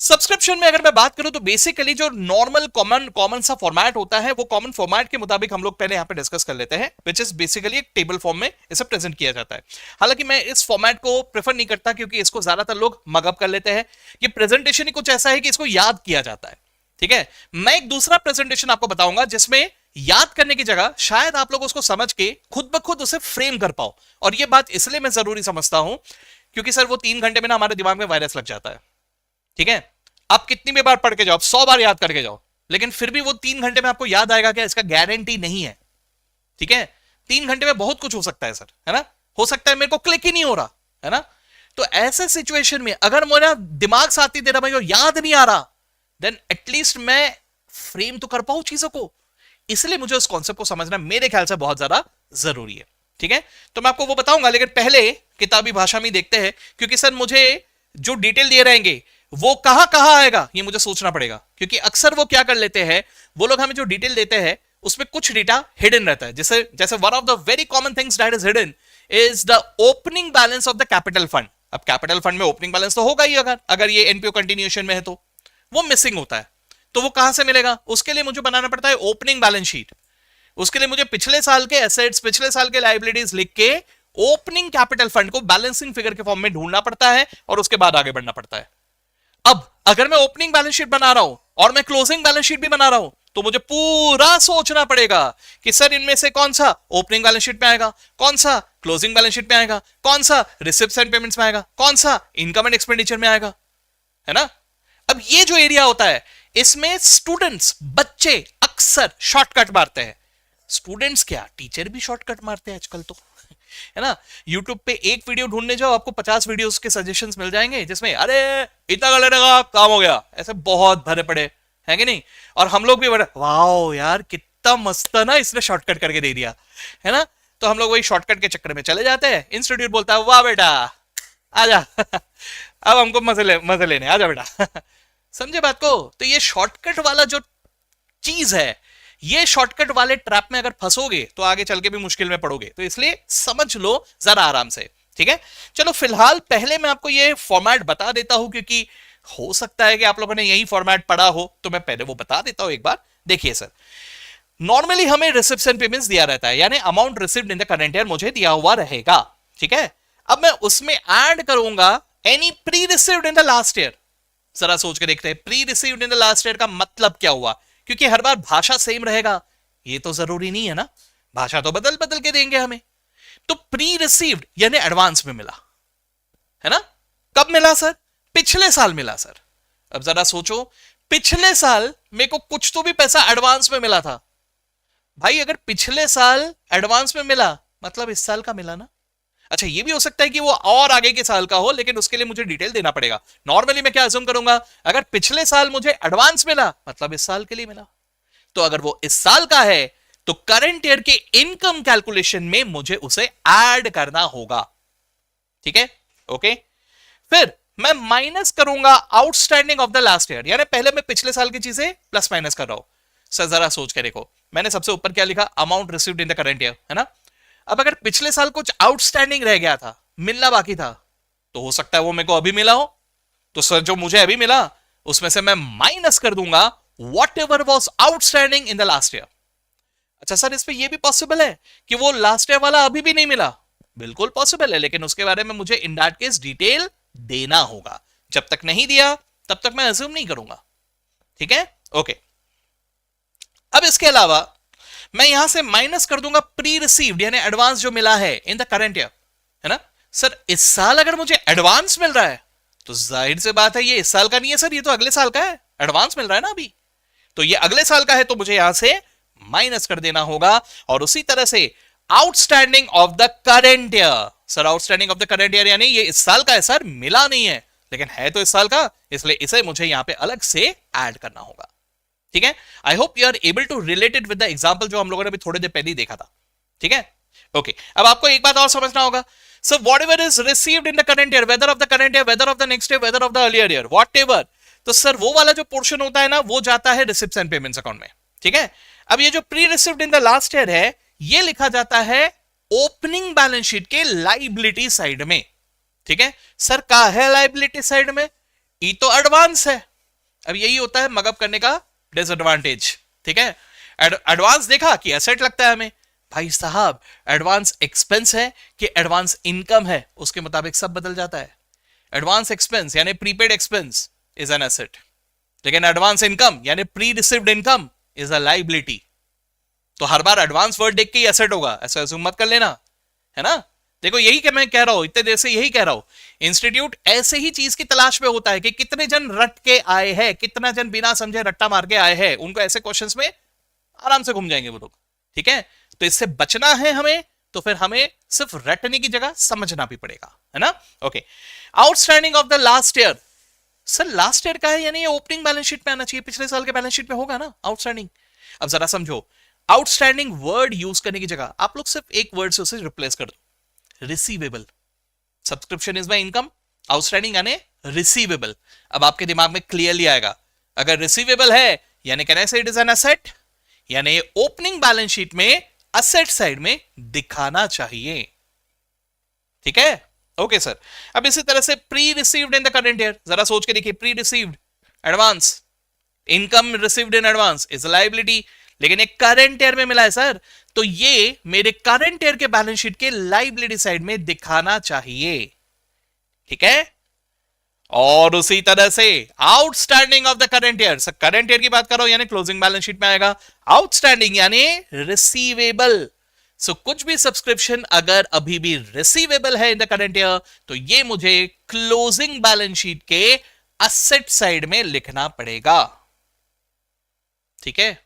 सब्सक्रिप्शन में अगर मैं बात करूं तो बेसिकली जो नॉर्मल कॉमन सा फॉर्मेट होता है, वो कॉमन फॉर्मेट के मुताबिक हम लोग पहले यहां पे डिस्कस कर लेते हैं, विच इज बेसिकली एक टेबल फॉर्म में इसे प्रेजेंट किया जाता है। हालांकि मैं इस फॉर्मेट को प्रेफर नहीं करता, क्योंकि इसको ज्यादातर लोग मगअप कर लेते हैं। ये प्रेजेंटेशन ही कुछ ऐसा है कि इसको याद किया जाता है। ठीक है, मैं एक दूसरा प्रेजेंटेशन आपको बताऊंगा जिसमें याद करने की जगह शायद आप लोग उसको समझ के खुद ब खुद उसे फ्रेम कर पाओ। और ये बात इसलिए मैं जरूरी समझता हूं क्योंकि सर वो 3 घंटे में ना हमारे दिमाग में वायरस लग जाता है। ठीक है, आप कितनी भी बार पढ़ के जाओ, 100 बार याद करके जाओ, लेकिन फिर भी वो 3 घंटे में आपको याद आएगा क्या, इसका गारंटी नहीं है। ठीक है, 3 घंटे में बहुत कुछ हो सकता है सर, है ना? हो सकता है मेरे को क्लिक ही नहीं हो रहा, है ना? तो ऐसे सिचुएशन में अगर मेरा दिमाग साथ नहीं दे रहा, भाई याद नहीं आ रहा, देन एटलीस्ट मैं फ्रेम तो कर पाऊं चीजों को। इसलिए मुझे उस कॉन्सेप्ट को समझना मेरे ख्याल से बहुत ज्यादा जरूरी है। ठीक है, तो मैं आपको वो बताऊंगा, लेकिन पहले किताबी भाषा में देखते हैं, क्योंकि सर मुझे जो डिटेल दिए रहेंगे वो कहां कहां आएगा ये मुझे सोचना पड़ेगा। क्योंकि अक्सर वो क्या कर लेते हैं, वो लोग हमें जो डिटेल देते हैं उसमें कुछ डेटा हिडन रहता है। जैसे जैसे one of the very common things that is hidden is the opening balance of the capital fund. अब कैपिटल फंड में ओपनिंग बैलेंस तो होगा ही, अगर ये एनपीओ कंटिन्यूएशन में है तो वो मिसिंग होता है। तो वो कहां से मिलेगा? उसके लिए मुझे बनाना पड़ता है ओपनिंग बैलेंस शीट। उसके लिए मुझे पिछले साल के एसेट्स, पिछले साल के लायबिलिटीज लिख के ओपनिंग कैपिटल फंड को बैलेंसिंग फिगर के फॉर्म में ढूंढना पड़ता है और उसके बाद आगे बढ़ना पड़ता है। अब अगर मैं ओपनिंग बैलेंस शीट बना रहा हूं और मैं क्लोजिंग बैलेंस शीट भी बना रहा हूं, तो मुझे पूरा सोचना पड़ेगा कि सर इनमें से कौन सा ओपनिंग बैलेंस शीट में आएगा, कौन सा क्लोजिंग बैलेंस शीट में आएगा, कौन सा रिसिप्ट्स एंड पेमेंट्स में आएगा, कौन सा इनकम एंड एक्सपेंडिचर में आएगा, है ना? अब ये जो एरिया होता है, इसमें स्टूडेंट्स, बच्चे अक्सर शॉर्टकट मारते हैं। स्टूडेंट्स क्या, टीचर भी शॉर्टकट मारते हैं आजकल तो, है ना? यूट्यूब पे एक वीडियो ढूंढने जाओ, आपको 50 वीडियोस के सजेशंस मिल जाएंगे जिसमें अरे इतना कर लेने का काम हो गया, ऐसे बहुत भरे पड़े हैं कि नहीं? और हम लोग भी बड़े वाओ यार कितना मस्त ना, इसने शॉर्टकट करके दे दिया, है ना? तो हम लोग वही शॉर्टकट के चक्कर में चले जाते हैं। इंस्टीट्यूट बोलता है वाह बेटा आजा अब हमको मजे लेने आजा बेटा समझे बात को? तो ये शॉर्टकट वाला जो चीज है, ये शॉर्टकट वाले ट्रैप में अगर फंसोगे तो आगे चल के भी मुश्किल में पड़ोगे। तो इसलिए समझ लो जरा आराम से। ठीक है, चलो फिलहाल पहले मैं आपको ये फॉर्मेट बता देता हूं, क्योंकि हो सकता है कि आप लोगों ने यही फॉर्मेट पढ़ा हो, तो मैं पहले वो बता देता हूं एक बार। देखिए सर, नॉर्मली हमें रिसिप्ट्स एंड पेमेंट्स दिया रहता है, यानी amount received in the current year मुझे दिया हुआ रहेगा। ठीक है, अब मैं उसमें ऐड करूंगा any pre received in the last year. जरा सोच के देखते हैं, pre received in the last year का मतलब क्या हुआ? क्योंकि हर बार भाषा सेम रहेगा ये तो जरूरी नहीं है ना, भाषा तो बदल बदल के देंगे हमें। तो प्री रिसीव्ड यानी एडवांस में मिला, है ना? कब मिला सर? पिछले साल मिला सर। अब जरा सोचो, पिछले साल मेरे को कुछ तो भी पैसा एडवांस में मिला था। भाई अगर पिछले साल एडवांस में मिला मतलब इस साल का मिला ना। अच्छा, ये भी हो सकता है कि वो और आगे के साल का हो, लेकिन उसके लिए मुझे डिटेल देना पड़ेगा। नॉर्मली मैं क्या अज्यूम करूंगा, अगर पिछले साल मुझे एडवांस मिला मतलब इस साल के लिए मिला। तो अगर वो इस साल का है तो करंट ईयर के इनकम कैलकुलेशन में मुझे उसे ऐड करना होगा। ठीक है, ओके। फिर मैं माइनस करूंगा outstanding of the last year, यानी पहले मैं पिछले साल की चीजें प्लस माइनस कर रहा हूं। सर जरा सोच के देखो, मैंने सबसे ऊपर क्या लिखा, amount received in the current year, है ना? अब अगर पिछले साल कुछ आउटस्टैंडिंग रह गया था, मिलना बाकी था, तो हो सकता है वो मेरे को अभी मिला हो। तो सर जो मुझे अभी मिला उसमें से मैं माइनस कर दूंगा what ever was outstanding in the last year. अच्छा सर, इस पे ये भी पॉसिबल है कि वो लास्ट ईयर वाला अभी भी नहीं मिला? बिल्कुल पॉसिबल है, लेकिन उसके बारे में मुझे इन दैट केस डिटेल देना होगा। जब तक नहीं दिया तब तक मैं अज्यूम नहीं करूंगा। ठीक है, ओके। अब इसके अलावा मैं यहां से माइनस कर दूंगा प्री रिसीव्ड यानी एडवांस जो मिला है इन द करंट ईयर, है ना। सर इस साल अगर मुझे एडवांस मिल रहा है तो जाहिर से बात है ये इस साल का नहीं है सर, ये तो अगले साल का है। एडवांस मिल रहा है ना अभी, तो ये अगले साल का है, तो मुझे यहां से माइनस कर देना होगा। और उसी तरह से outstanding of the current year, sir outstanding of the current year यानी ये इस साल का है सर, मिला नहीं है लेकिन है तो इस साल का, इसलिए इसे मुझे यहां पे अलग से ऐड करना होगा। ठीक है, I hope you are able to relate it with the example जो हम लोगों ने अभी थोड़ी देर पहले ही देखा था। ठीक है, ओके। अब आपको एक बात और समझना होगा, so whatever is received in the current year, whether of the current year, whether of the next year, whether of the earlier year, whatever, तो सर वो वाला जो पोर्शन होता है ना वो जाता है रिसिप्ट्स एंड पेमेंट्स अकाउंट में। ठीक है, अब ये जो pre received in the last year है ये लिखा जाता है ओपनिंग बैलेंस शीट के लाइबिलिटी साइड में। ठीक है, सर का है लाइबिलिटी साइड में, ई तो एडवांस है। अब यही होता है मगअप करने का डिसएडवांटेज। ठीक है, एडवांस देखा कि एसेट लगता है हमें, भाई साहब एडवांस एक्सपेंस है कि एडवांस इनकम है उसके मुताबिक सब बदल जाता है। एडवांस एक्सपेंस यानी prepaid expense is an asset, लेकिन एडवांस इनकम यानी pre received income is a liability. तो हर बार एडवांस वर्ड देख के ही एसेट होगा ऐसा अज्यूम मत कर लेना, है ना। देखो यही कि मैं कह रहा हूं, इतने देर से यही कह रहा हूं, इंस्टीट्यूट ऐसे ही चीज की तलाश में होता है कि कितने जन रट के आए हैं, कितना जन बिना समझे रट्टा मार के आए हैं, उनको ऐसे क्वेश्चंस में आराम से घूम जाएंगे वो लोग। ठीक है, तो इससे बचना है हमें, तो फिर हमें सिर्फ रटने की जगह समझना भी पड़ेगा, है ना। Okay, outstanding of the last year, sir last year का है यानी ये ओपनिंग बैलेंस शीट में आना चाहिए, पिछले साल के बैलेंस शीट में होगा ना आउटस्टैंडिंग। अब जरा समझो, आउटस्टैंडिंग वर्ड यूज करने की जगह आप लोग सिर्फ एक वर्ड से उसे रिप्लेस कर दो, receivable. Subscription is my income, outstanding यानी रिसीवेबल। अब आपके दिमाग में क्लियरली आएगा, अगर रिसीवेबल है यानी कैन आई से इट इज एन एसेट, यानी ओपनिंग बैलेंस शीट में एसेट साइड में दिखाना चाहिए। ठीक है, ओके सर। अब इसी तरह से pre received in the current year, जरा सोच के देखिए, pre received advance, income received in advance is liability, लेकिन एक करंट ईयर में मिला है सर, तो ये मेरे करंट ईयर के बैलेंस शीट के लायबिलिटी साइड में दिखाना चाहिए। ठीक है, और उसी तरह से outstanding of the current year, sir current year की बात करो यानी क्लोजिंग बैलेंस शीट में आएगा, आउटस्टैंडिंग यानी रिसीवेबल। सो कुछ भी सब्सक्रिप्शन अगर अभी भी रिसीवेबल है इन द करंट ईयर तो ये मुझे क्लोजिंग बैलेंस शीट के एसेट साइड में लिखना पड़ेगा। ठीक है,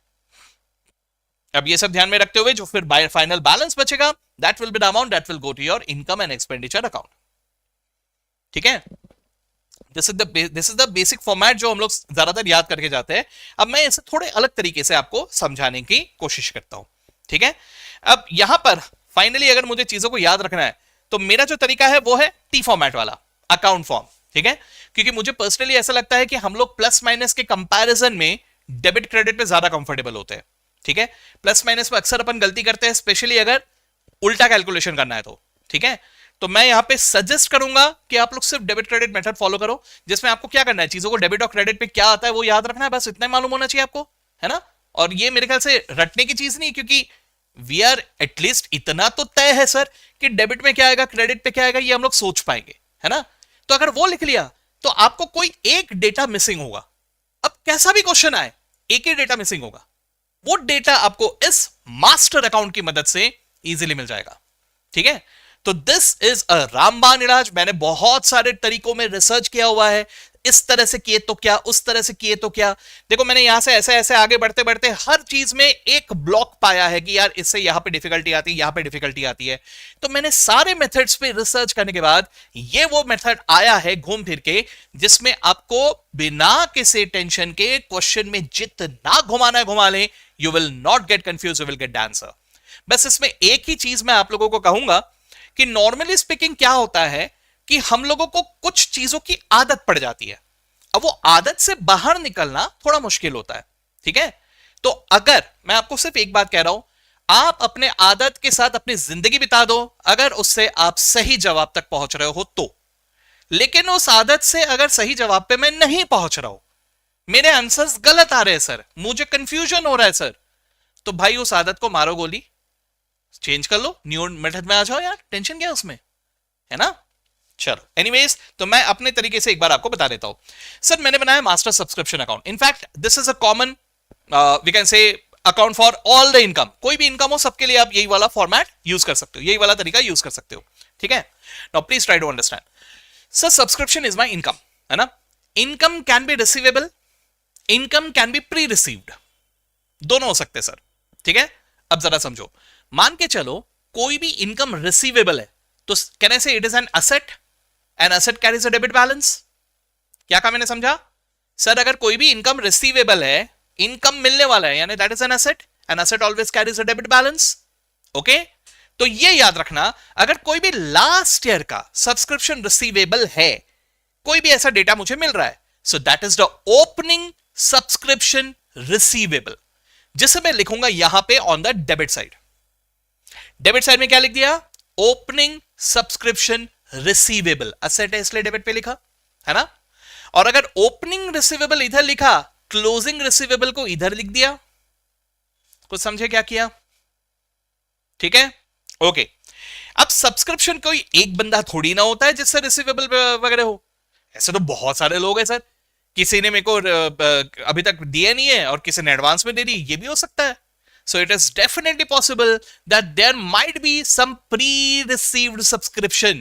अब ये सब ध्यान में रखते हुए जो फिर फाइनल बैलेंस बचेगा that will be the amount that will go to your income and expenditure account. ठीक है, this is the basic format जो हम लोग ज्यादातर याद करके जाते हैं। अब मैं इसे थोड़े अलग तरीके से आपको समझाने की कोशिश करता हूं। ठीक है, अब यहां पर फाइनली अगर मुझे चीजों को याद रखना है तो मेरा जो तरीका है वो है टी फॉर्मेट वाला, अकाउंट फॉर्म। ठीक है, क्योंकि मुझे पर्सनली ऐसा लगता है कि हम लोग प्लस माइनस के कंपैरिजन में डेबिट क्रेडिट पे ज्यादा कंफर्टेबल होते हैं। ठीक है, प्लस माइनस में अक्सर अपन गलती करते हैं, स्पेशली अगर उल्टा कैलकुलेशन करना है तो। ठीक है, तो मैं यहां पे सजेस्ट करूंगा कि आप लोग सिर्फ डेबिट क्रेडिट मेथड फॉलो करो, जिसमें आपको क्या करना है, चीजों को डेबिट और क्रेडिट पे क्या आता है वो याद रखना है, बस इतना मालूम होना चाहिए आपको, है ना। और ये मेरे ख्याल से रटने की चीज नहीं, क्योंकि वी आर एटलीस्ट इतना तो तय है सर कि डेबिट में क्या आएगा क्रेडिट पे क्या आएगा ये हम लोग सोच पाएंगे, है ना। तो अगर वो लिख लिया तो आपको कोई एक डेटा मिसिंग होगा। अब कैसा भी क्वेश्चन आए एक ही डेटा मिसिंग होगा, वो डेटा आपको इस मास्टर अकाउंट की मदद से इजीली मिल जाएगा। ठीक है, तो दिस इज अ रामबाण इलाज। मैंने बहुत सारे तरीकों में रिसर्च किया हुआ है, इस तरह से किए तो क्या, उस तरह से किए तो क्या। देखो मैंने यहां से ऐसे ऐसे आगे बढ़ते बढ़ते हर चीज में एक ब्लॉक पाया है कि यार इससे यहां पे डिफिकल्टी आती है, यहां पे डिफिकल्टी आती है। तो मैंने सारे मेथड्स पे रिसर्च करने के बाद ये वो मेथड आया है घूम फिर के, जिसमें आपको बिना किसी टेंशन के क्वेश्चन में जितना घुमाना है घुमा ले, you will not get confuse, you will get the answer. बस इसमें एक ही चीज मैं आप लोगों को कहूंगा कि नॉर्मली स्पीकिंग क्या होता है कि हम लोगों को कुछ चीजों की आदत पड़ जाती है, अब वो आदत से बाहर निकलना थोड़ा मुश्किल होता है। ठीक है, तो अगर मैं आपको सिर्फ एक बात कह रहा हूं, आप अपने आदत के साथ अपनी जिंदगी बिता दो, अगर उससे आप सही जवाब तक पहुंच रहे हो तो। लेकिन उस आदत से अगर सही जवाब पे मैं नहीं पहुंच रहा हूं, मेरे आंसर्स गलत आ रहे हैं सर, मुझे कंफ्यूजन हो रहा है सर, तो भाई उस आदत को मारो गोली, चेंज कर लो, न्यू मेथड में आ जाओ यार, टेंशन क्या है उसमें, है ना। चलो एनीवेज, तो मैं अपने तरीके से एक बार आपको बता देता हूं। सर मैंने बनाया master subscription account. In fact this is a common we can say account for all the income. कोई भी इनकम हो सबके लिए आप यही वाला फॉर्मेट यूज कर सकते हो, यही वाला तरीका यूज कर सकते हो, ठीक है। Now please try to understand. Sir subscription is my income, है ना। Income can be receivable, income can be pre received, दोनों हो सकते हैं सर, ठीक है। अब जरा समझो, मान के चलो कोई भी इनकम रिसीवेबल है, तो कैन आई से it is an asset, an asset carries a debit balance. क्या कहा मैंने, समझा सर। अगर कोई भी इनकम रिसीवेबल है, इनकम मिलने वाला है, यानी that is an asset always carries a debit balance, okay. तो ये याद रखना, अगर कोई भी लास्ट ईयर का सब्सक्रिप्शन रिसीवेबल है, कोई भी ऐसा डेटा मुझे मिल रहा है, so that is the opening subscription receivable, जिसे मैं लिखूंगा यहां पे on the debit side. Debit side में क्या लिख दिया, ओपनिंग सब्सक्रिप्शन रिसीवेबल, असेट है इसलिए डेबिट पे लिखा, है ना। और अगर ओपनिंग रिसीवेबल इधर लिखा, क्लोजिंग रिसीवेबल को इधर लिख दिया। कुछ समझे क्या किया, ठीक है, ओके। अब सब्सक्रिप्शन कोई एक बंदा थोड़ी ना होता है जिससे रिसीवेबल वगैरह हो, ऐसे तो बहुत सारे लोग हैं सर। किसी ने मेरे को अभी तक दिया नहीं है और किसी ने एडवांस में दे दी, ये भी हो सकता है। So it is definitely possible that there might be some pre-received subscription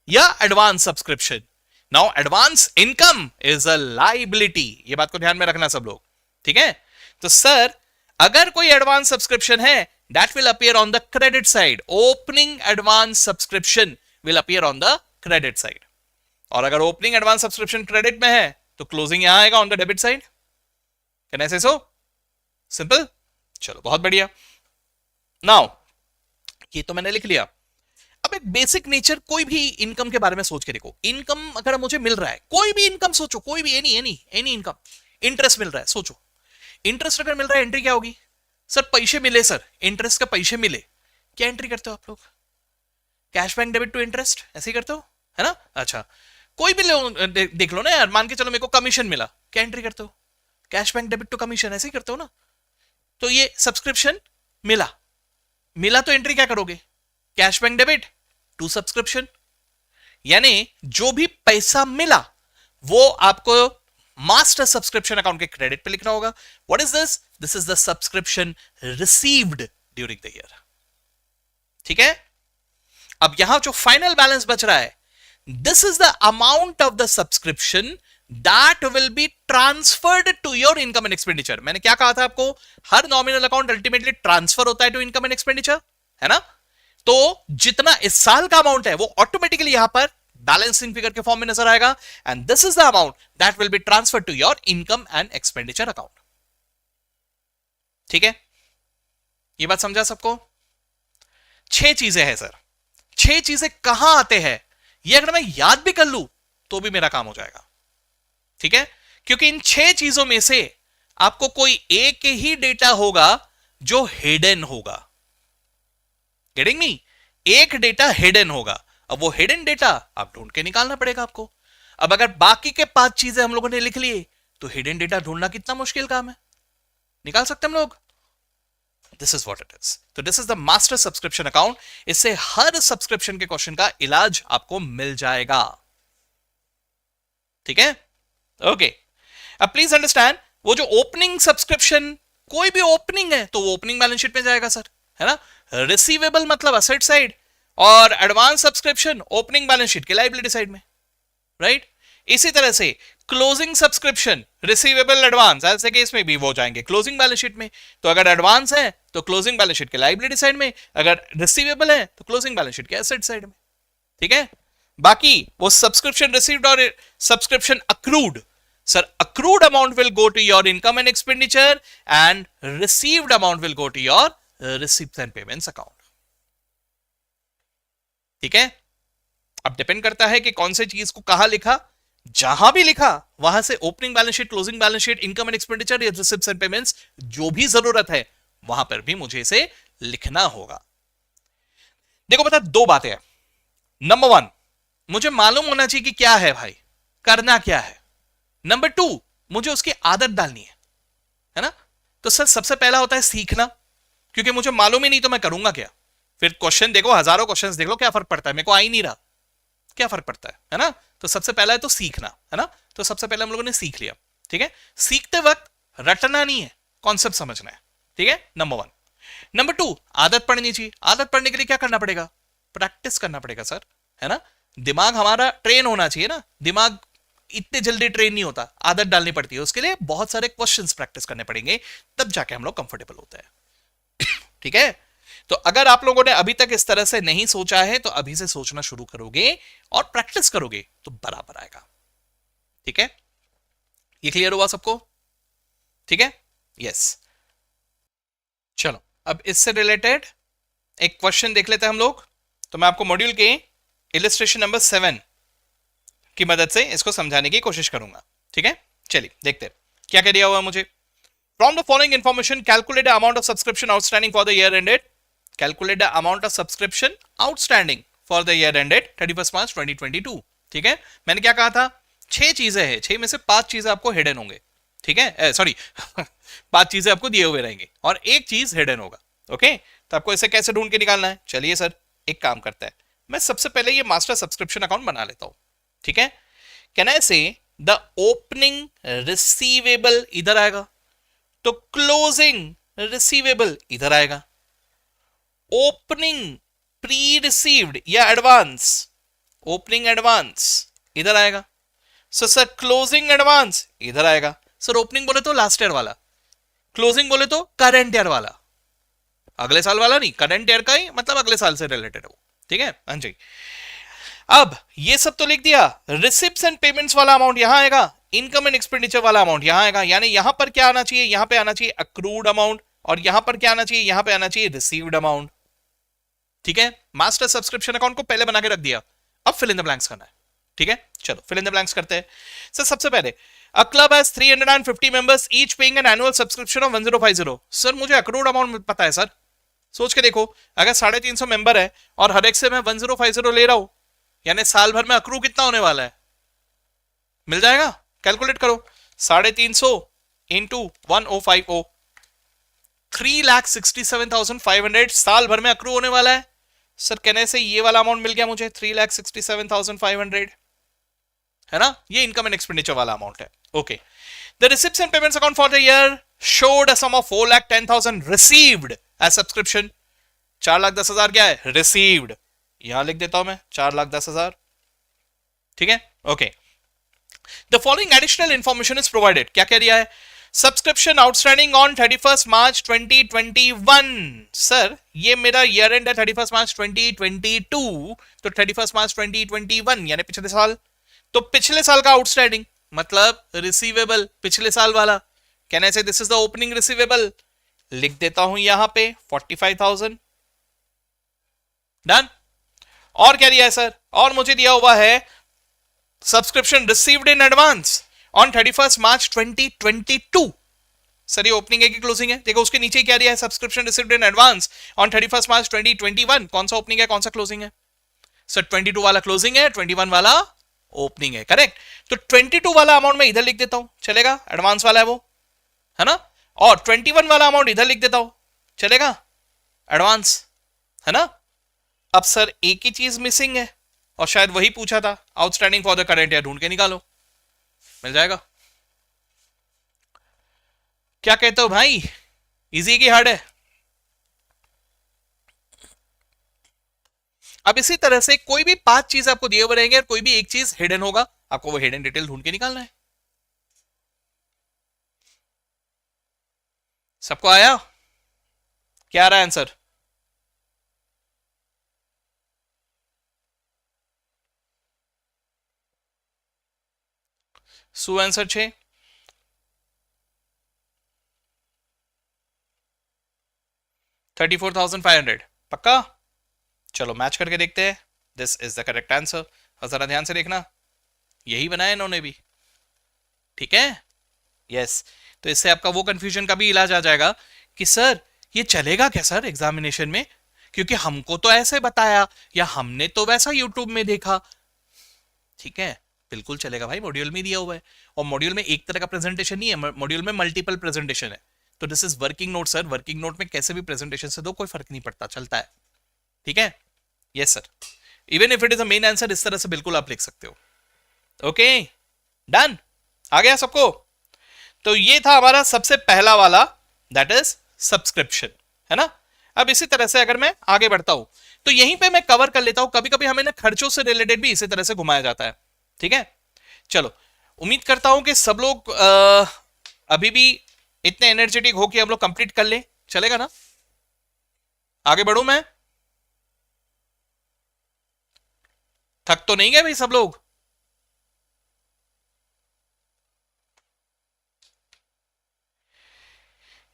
या advance subscription. Now advance income is a liability. ये बात को ध्यान में रखना सब लोग, ठीक है। तो सर अगर कोई एडवांस सब्सक्रिप्शन है, that will appear on the credit side. Opening advance subscription will appear on the credit side. और अगर opening advance subscription credit में है, तो closing यहां आएगा on the debit side. Can I say so? Simple. चलो बहुत बढ़िया। नाउ ये तो मैंने लिख लिया। अब एक बेसिक नेचर कोई भी इनकम के बारे में सोच के देखो। इनकम अगर मुझे मिल रहा है, कोई भी इनकम सोचो, कोई भी एनी इनकम, इंटरेस्ट मिल रहा है, सोचो इंटरेस्ट अगर मिल रहा है, एंट्री क्या होगी सर, पैसे मिले सर, इंटरेस्ट का पैसे मिले, क्या एंट्री करते हो आप लोग, cash bank debit to interest, ऐसे ही करते हो, है ना। अच्छा कोई भी देख लो ना यार, मान के चलो मेरे को कमीशन मिला, क्या एंट्री करते हो, cash bank debit to commission, ऐसे ही करते हो ना। तो ये सब्सक्रिप्शन मिला तो एंट्री क्या करोगे, cash bank debit to subscription, यानी जो भी पैसा मिला वो आपको मास्टर सब्सक्रिप्शन अकाउंट के क्रेडिट पे लिखना होगा। What is this, this is the subscription received during the year, ठीक है। अब यहां जो फाइनल बैलेंस बच रहा है, this is the amount of the subscription that will be transferred to your income and expenditure. मैंने क्या कहा था आपको, हर नॉमिनल अकाउंट अल्टीमेटली ट्रांसफर होता है टू इनकम एंड एक्सपेंडिचर, है ना। तो जितना इस साल का अमाउंट है वो ऑटोमेटिकली यहां पर बैलेंसिंग फिगर के फॉर्म में नजर आएगा, and this is the amount that will be transferred to your income and expenditure account, ठीक है। ये बात समझा सबको। 6 चीजें हैं सर, 6 चीजें कहां आते हैं, ये अगर मैं याद भी कर लूं तो भी मेरा काम हो जाएगा, ठीक है। क्योंकि इन 6 चीजों में से आपको कोई एक ही डेटा होगा जो हिडन होगा, गेटिंग मी, एक डेटा हिडन होगा। अब वो हिडन डेटा आप ढूंढ के निकालना पड़ेगा आपको। अब अगर बाकी के 5 चीजें हम लोगों ने लिख लिए, तो हिडन डेटा ढूंढना कितना मुश्किल काम है, निकाल सकते हम लोग। This is what it is. तो this is the master subscription account. इससे हर सब्सक्रिप्शन के क्वेश्चन का इलाज आपको मिल जाएगा, ठीक है, ओके। अब प्लीज अंडरस्टैंड, वो जो ओपनिंग सब्सक्रिप्शन, कोई भी ओपनिंग है तो वो ओपनिंग बैलेंस शीट में जाएगा सर, है ना। रिसीवेबल मतलब असेट साइड, और advance subscription opening balance sheet के लायबिलिटी साइड में, राइट। इसी तरह से क्लोजिंग सब्सक्रिप्शन, रिसीवेबल एडवांस, ऐसे केस में भी वो जाएंगे क्लोजिंग बैलेंस शीट में। तो अगर एडवांस है तो क्लोजिंग बैलेंस शीट के लायबिलिटी साइड में, अगर रिसीवेबल है तो क्लोजिंग बैलेंस शीट के एसेट साइड में, ठीक है। बाकी वो सब्सक्रिप्शन रिसीव्ड और subscription accrued, sir, accrued amount will go to your income and expenditure and received amount will go to your receipts and payments account, ठीक है। अब डिपेंड करता है कि कौन सी चीज को कहां लिखा, जहां भी लिखा वहां से opening balance sheet, closing balance sheet, income and expenditure या रिसिप्ट्स एंड पेमेंट्स, जो भी जरूरत है वहां पर भी मुझे इसे लिखना होगा। देखो बता, 2 बातें हैं। नंबर 1, मुझे मालूम होना चाहिए कि क्या है भाई, करना क्या है। नंबर 2, मुझे उसकी आदत डालनी है ना। तो सर सबसे पहला होता है सीखना, क्योंकि मुझे मालूम ही नहीं तो मैं करूंगा क्या? फिर क्वेश्चन देखो, हजारों क्वेश्चंस देख लो, क्या फर्क पड़ता है? मेरे को आ ही नहीं रहा, क्या फर्क पड़ता है ना? तो सबसे पहला है तो सीखना, है ना? तो सबसे पहले हम लोगों ने सीख लिया, ठीक है? सीखते वक्त रटना नहीं है, कॉन्सेप्ट समझना है, ठीक है? नंबर 1। नंबर 2, आदत पड़नी चाहिए। आदत पड़ने के लिए क्या करना पड़ेगा? प्रैक्टिस करना पड़ेगा सर, है ना? दिमाग हमारा ट्रेन होना चाहिए ना। दिमाग इतने जल्दी ट्रेन नहीं होता, आदत डालनी पड़ती है, उसके लिए बहुत सारे क्वेश्चंस प्रैक्टिस करने पड़ेंगे, तब जाके हम लोग कंफर्टेबल होते हैं। ठीक है? तो अगर आप लोगों ने अभी तक इस तरह से नहीं सोचा है तो अभी से सोचना शुरू करोगे और प्रैक्टिस करोगे तो बराबर आएगा। ठीक है? ये क्लियर हुआ सबको? ठीक है? यस। चलो अब इससे रिलेटेड एक क्वेश्चन देख लेते हैं हम लोग। तो मैं आपको मॉड्यूल के इलस्ट्रेशन नंबर 7 की मदद से इसको समझाने की कोशिश करूंगा। ठीक है? चलिए देखते हैं क्या क्या दिया हुआ मुझे। From the following information calculate the amount of subscription outstanding for the year ended. Calculate the amount of subscription outstanding for the year ended 31 मार्च 2022। ठीक है? मैंने क्या कहा था? 6 चीजें हैं, 6 में से 5 चीजें आपको हिडन होंगे। ठीक है? सॉरी 5 चीजें आपको दिए हुए रहेंगे और एक चीज हिडन होगा। ओके? तो आपको इसे कैसे ढूंढ के निकालना है? चलिए सर एक काम करता है, मैं सबसे पहले ये मास्टर सब्सक्रिप्शन अकाउंट बना लेता हूं। ठीक है? कैन आई से द ओपनिंग रिसीवेबल इधर आएगा, तो क्लोजिंग रिसीवेबल इधर आएगा। ओपनिंग प्री रिसीव्ड या एडवांस, ओपनिंग एडवांस इधर आएगा। सर क्लोजिंग एडवांस इधर आएगा। सर ओपनिंग बोले तो लास्ट ईयर वाला, क्लोजिंग बोले तो करंट ईयर वाला, अगले साल वाला नहीं, करंट ईयर का ही, मतलब अगले साल से रिलेटेड हो। ठीक है? हाँ जी। अब ये सब तो लिख दिया, रिसिप्ट्स एंड पेमेंट्स वाला अमाउंट यहां आएगा, इनकम एंड एक्सपेंडिचर वाला अमाउंट यहां आएगा। यानी यहां पर क्या आना चाहिए? यहां पे आना चाहिए अक्रूड अमाउंट, और यहां पर क्या आना चाहिए? यहां पे आना चाहिए रिसीव्ड अमाउंट। ठीक है? मास्टर सब्सक्रिप्शन अकाउंट को पहले बना के रख दिया, अब फिल इन द ब्लैंक्स करना है। ठीक है? चलो फिल इन द ब्लैंक्स करते हैं। सर सबसे पहले a club has 350 members each paying an annual subscription of 1050। Sir मुझे अक्रूड अमाउंट पता है सर। सोच के देखो, अगर 350 मेंबर है और हर एक से मैं 1050 ले रहा हूं, यानी साल भर में अक्रू कितना होने वाला है? मिल जाएगा? कैलकुलेट करो, 350 इंटू 1050, 3,67,500 साल भर में अक्रू होने वाला है। सर कहने से ये वाला अमाउंट मिल गया मुझे, 3,67,500, है ना? ये इनकम एंड एक्सपेंडिचर वाला अमाउंट है। Okay, the receipts and payments account for the year showed a sum of 4,10,000 received as subscription. 4,10,000 क्या है? रिसीव्ड। यहां लिख देता हूं मैं 4,10,000। ठीक है? Okay, the following additional information is provided. क्या कह दिया है? Subscription outstanding on 31 March 2021। Sir ये मेरा ईयर एंड है 31 मार्च 2022, तो 31 मार्च 2021 यानी पिछले साल। तो पिछले साल का आउटस्टैंडिंग मतलब रिसीवेबल पिछले साल वाला। कैन आई से this is the opening receivable? लिख देता हूं यहां पे 45,000। डन। और क्या दिया है सर? और मुझे दिया हुआ है subscription received in advance on 31 March 2022। Sir ये ओपनिंग है कि क्लोजिंग है? देखो उसके नीचे क्या दिया है? Subscription received in advance on 31 मार्च 2021। कौन सा ओपनिंग है, कौन सा क्लोजिंग है? सर 22 वाला क्लोजिंग है, 21 वाला ओपनिंग है। करेक्ट। तो 22 वाला अमाउंट मैं इधर लिख देता हूं, चलेगा? एडवांस वाला है वो, है ना? और 21 वाला अमाउंट इधर लिख देता हूं, चलेगा? एडवांस, है ना? अब सर एक ही चीज मिसिंग है, और शायद वही पूछा था, outstanding for the current year. ढूंढ के निकालो, मिल जाएगा। क्या कहते हो भाई? इजी की हार्ड है? अब इसी तरह से कोई भी 5 चीज आपको दिए हुए रहेंगे और कोई भी एक चीज हिडन होगा, आपको वो हिडन डिटेल ढूंढ के निकालना है। सबको आया? क्या आ रहा है आंसर? सु आंसर 6, 34,500 पक्का? चलो मैच करके देखते हैं। This is the correct answer. और जरा ध्यान से देखना, यही बनाया इन्होंने भी। ठीक है? यस। तो इससे आपका वो कंफ्यूजन का भी इलाज आ जाएगा कि सर ये चलेगा क्या सर एग्जामिनेशन में, क्योंकि हमको तो ऐसे बताया या हमने तो वैसा यूट्यूब में देखा। ठीक है, बिल्कुल चलेगा भाई, मॉड्यूल में दिया हुआ है। और मॉड्यूल में एक तरह का प्रेजेंटेशन नहीं है, मॉड्यूल में मल्टीपल प्रेजेंटेशन है। तो this is working note sir, working note में कैसे भी प्रेजेंटेशन से दो कोई फर्क नहीं पड़ता, चलता है, ठीक है, yes sir, even if it is a main answer इस तरह से बिल्कुल आप लिख सकते हो, ओके, डन, आ गया सबको। तो ये था हमारा सबसे पहला वाला, दैट इज सब्सक्रिप्शन, है ना। अब इसी तरह से अगर मैं आगे बढ़ता हूं तो यहीं पे मैं कवर कर लेता हूं, कभी कभी हमें ना खर्चों से रिलेटेड भी इसी तरह से घुमाया जाता है, ठीक है। चलो, उम्मीद करता हूं कि सब लोग अभी भी इतने एनर्जेटिक हो कि हम लोग कंप्लीट कर ले, चलेगा ना, आगे बढ़ूं मैं, थक तो नहीं गए भाई सब लोग?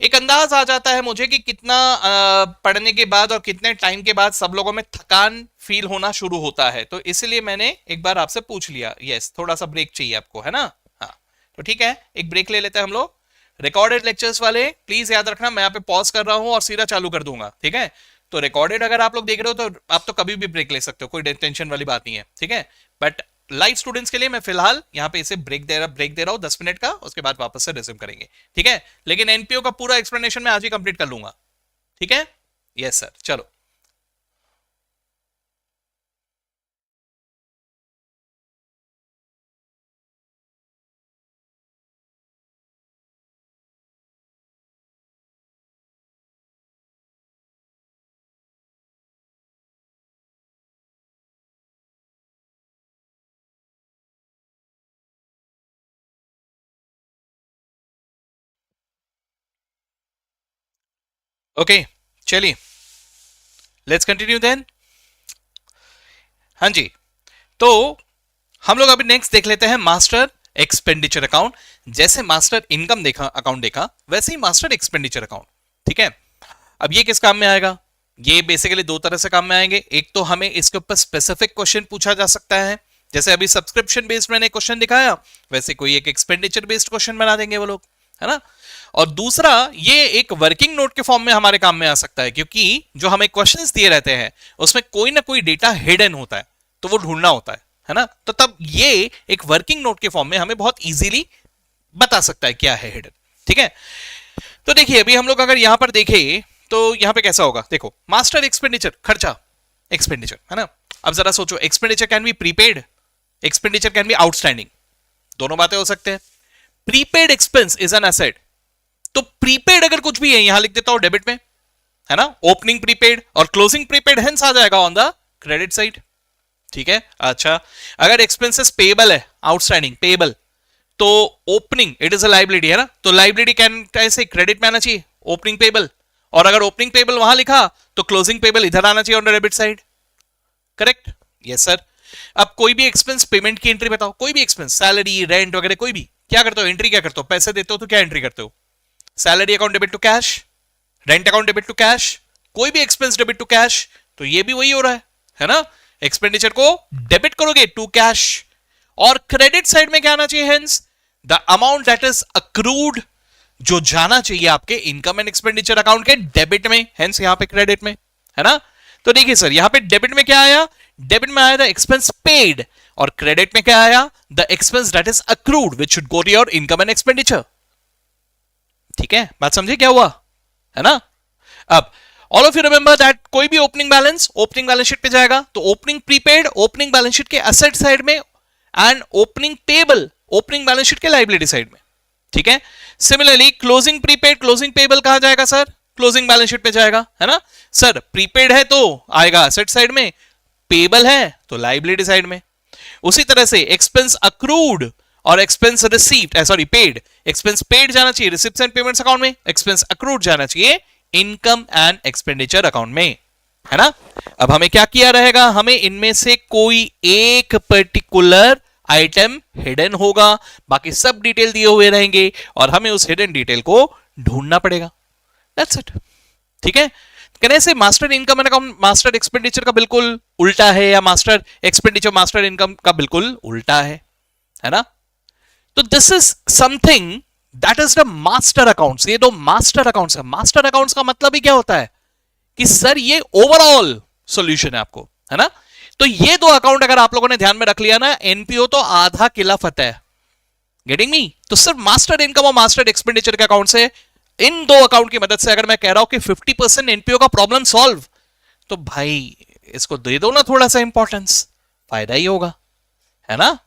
एक अंदाज आ जाता है मुझे कि कितना पढ़ने के बाद और कितने टाइम के बाद सब लोगों में थकान फील होना शुरू होता है, तो इसलिए मैंने एक बार आपसे पूछ लिया, यस थोड़ा सा ब्रेक चाहिए आपको, है ना। हाँ, तो ठीक है, एक ब्रेक ले लेते हैं हम लोग। रिकॉर्डेड लेक्चर्स वाले प्लीज याद रखना, मैं यहाँ पे पॉज कर रहा हूं और सीधा चालू कर दूंगा, ठीक है। तो रिकॉर्डेड अगर आप लोग देख रहे हो तो आप तो कभी भी ब्रेक ले सकते हो, कोई टेंशन वाली बात नहीं है, ठीक है। बट लाइव स्टूडेंट्स के लिए मैं फिलहाल यहाँ पे इसे ब्रेक दे रहा हूँ 10 मिनट का, उसके बाद वापस से रिज्यूम करेंगे, ठीक है। लेकिन एनपीओ का पूरा एक्सप्लेनेशन मैं आज ही कंप्लीट कर लूंगा, ठीक है, यस सर, चलो। ओके, चलिए, लेट्स कंटिन्यू देन। हाँ जी, तो हम लोग अभी नेक्स्ट देख लेते हैं मास्टर एक्सपेंडिचर अकाउंट। जैसे मास्टर इनकम देखा अकाउंट देखा, वैसे ही मास्टर एक्सपेंडिचर अकाउंट, ठीक है। अब ये किस काम में आएगा? ये बेसिकली दो तरह से काम में आएंगे। एक तो हमें इसके ऊपर स्पेसिफिक क्वेश्चन पूछा जा सकता है, जैसे अभी सब्सक्रिप्शन बेस्ड मैंने क्वेश्चन दिखाया, वैसे कोई एक एक्सपेंडिचर बेस्ड क्वेश्चन बना देंगे वो लोग, है ना। और दूसरा, ये एक वर्किंग नोट के फॉर्म में हमारे काम में आ सकता है, क्योंकि जो हमें क्वेश्चंस दिए रहते हैं उसमें कोई ना कोई डेटा हिडन होता है, तो वो ढूंढना होता है ना। तो तब ये एक वर्किंग नोट के फॉर्म में हमें बहुत इजीली बता सकता है क्या है हिडन, ठीक है। तो देखिए, अभी हम लोग अगर यहां पर देखें तो यहां पे कैसा होगा, देखो, मास्टर एक्सपेंडिचर, खर्चा, एक्सपेंडिचर, है ना। अब जरा सोचो, expenditure can be prepaid, expenditure can be outstanding, दोनों बातें हो सकते हैं। Prepaid expense is an asset, तो प्रीपेड अगर कुछ भी है, यहां लिख देता हूं डेबिट में, है ना। ओपनिंग प्रीपेड और क्लोजिंग प्रीपेड हेंस आ जाएगा ऑन द क्रेडिट साइड, ठीक है। अच्छा, अगर एक्सपेंसेस पेबल है, आउटस्टैंडिंग पेबल, तो opening it is a liability, है ना, तो लाइबिलिटी कैन कैसे क्रेडिट में आना चाहिए, ओपनिंग पेबल, और अगर ओपनिंग पेबल वहां लिखा तो क्लोजिंग पेबल इधर आना चाहिए on the debit side, correct, yes sir. अब कोई भी एक्सपेंस पेमेंट की एंट्री बताओ, कोई भी एक्सपेंस, सैलरी, रेंट वगैरह, कोई भी, क्या करते हो, एंट्री क्या करते हो, पैसे देते हो तो क्या एंट्री करते हो, salary account debit to cash, rent account debit to cash, कोई भी एक्सपेंस डेबिट टू कैश, तो ये भी वही हो रहा है ना। एक्सपेंडिचर को डेबिट करोगे टू कैश, और क्रेडिट साइड में क्या आना चाहिए, hence the amount that is accrued, जो जाना चाहिए आपके इनकम एंड एक्सपेंडिचर अकाउंट के डेबिट में, हेंस यहां पे क्रेडिट में, है ना। तो देखिए सर, यहां पे डेबिट में क्या आया, डेबिट में आया द एक्सपेंस पेड, और क्रेडिट में क्या आया, the expense that is accrued which should go to your income and expenditure, ठीक है, बात समझे क्या हुआ, है ना। अब all of you remember that कोई भी ओपनिंग बैलेंस शीट पे जाएगा, तो opening prepaid opening balance sheet के एसेट साइड में, and opening payable opening balance sheet के लाइबिलिटी साइड में, ठीक है। Similarly closing prepaid closing payable कहां जाएगा सर, क्लोजिंग बैलेंस शीट पे जाएगा, है ना। सर प्रीपेड है तो आएगा एसेट साइड में, पेबल है तो लाइबिलिटी साइड में। उसी तरह से एक्सपेंस अक्रूड और expense received, sorry paid, expense paid जाना चाहिए रिसिप्ट्स एंड पेमेंट्स अकाउंट में, एक्सपेंस अक्रूड जाना चाहिए इनकम एंड एक्सपेंडिचर अकाउंट में, है ना। अब हमें क्या किया रहेगा, हमें इनमें से कोई एक पर्टिकुलर आइटम हिडन होगा, बाकी सब डिटेल दिए हुए रहेंगे और हमें उस हिडन डिटेल को ढूंढना पड़ेगा, दैट्स इट, ठीक है। कहने से master income and account master expenditure का बिल्कुल उल्टा है, या मास्टर एक्सपेंडिचर मास्टर इनकम का बिल्कुल उल्टा है ना। तो this is something that is the master accounts, ये दो मास्टर अकाउंट्स है। मास्टर अकाउंट्स का मतलब ही क्या होता है कि सर ये ओवरऑल सॉल्यूशन है आपको, है ना। तो ये दो अकाउंट अगर आप लोगों ने ध्यान में रख लिया ना, एनपीओ तो आधा किला फतेह, गेटिंग मी। तो सिर्फ मास्टर इनकम और मास्टर एक्सपेंडिचर के अकाउंट से इन दो अकाउंट की मदद से अगर मैं कह रहा हूं कि 50% एनपीओ का प्रॉब्लम सॉल्व, तो भाई इसको दे दो ना थोड़ा सा इंपॉर्टेंस, फायदा ही होगा, है ना।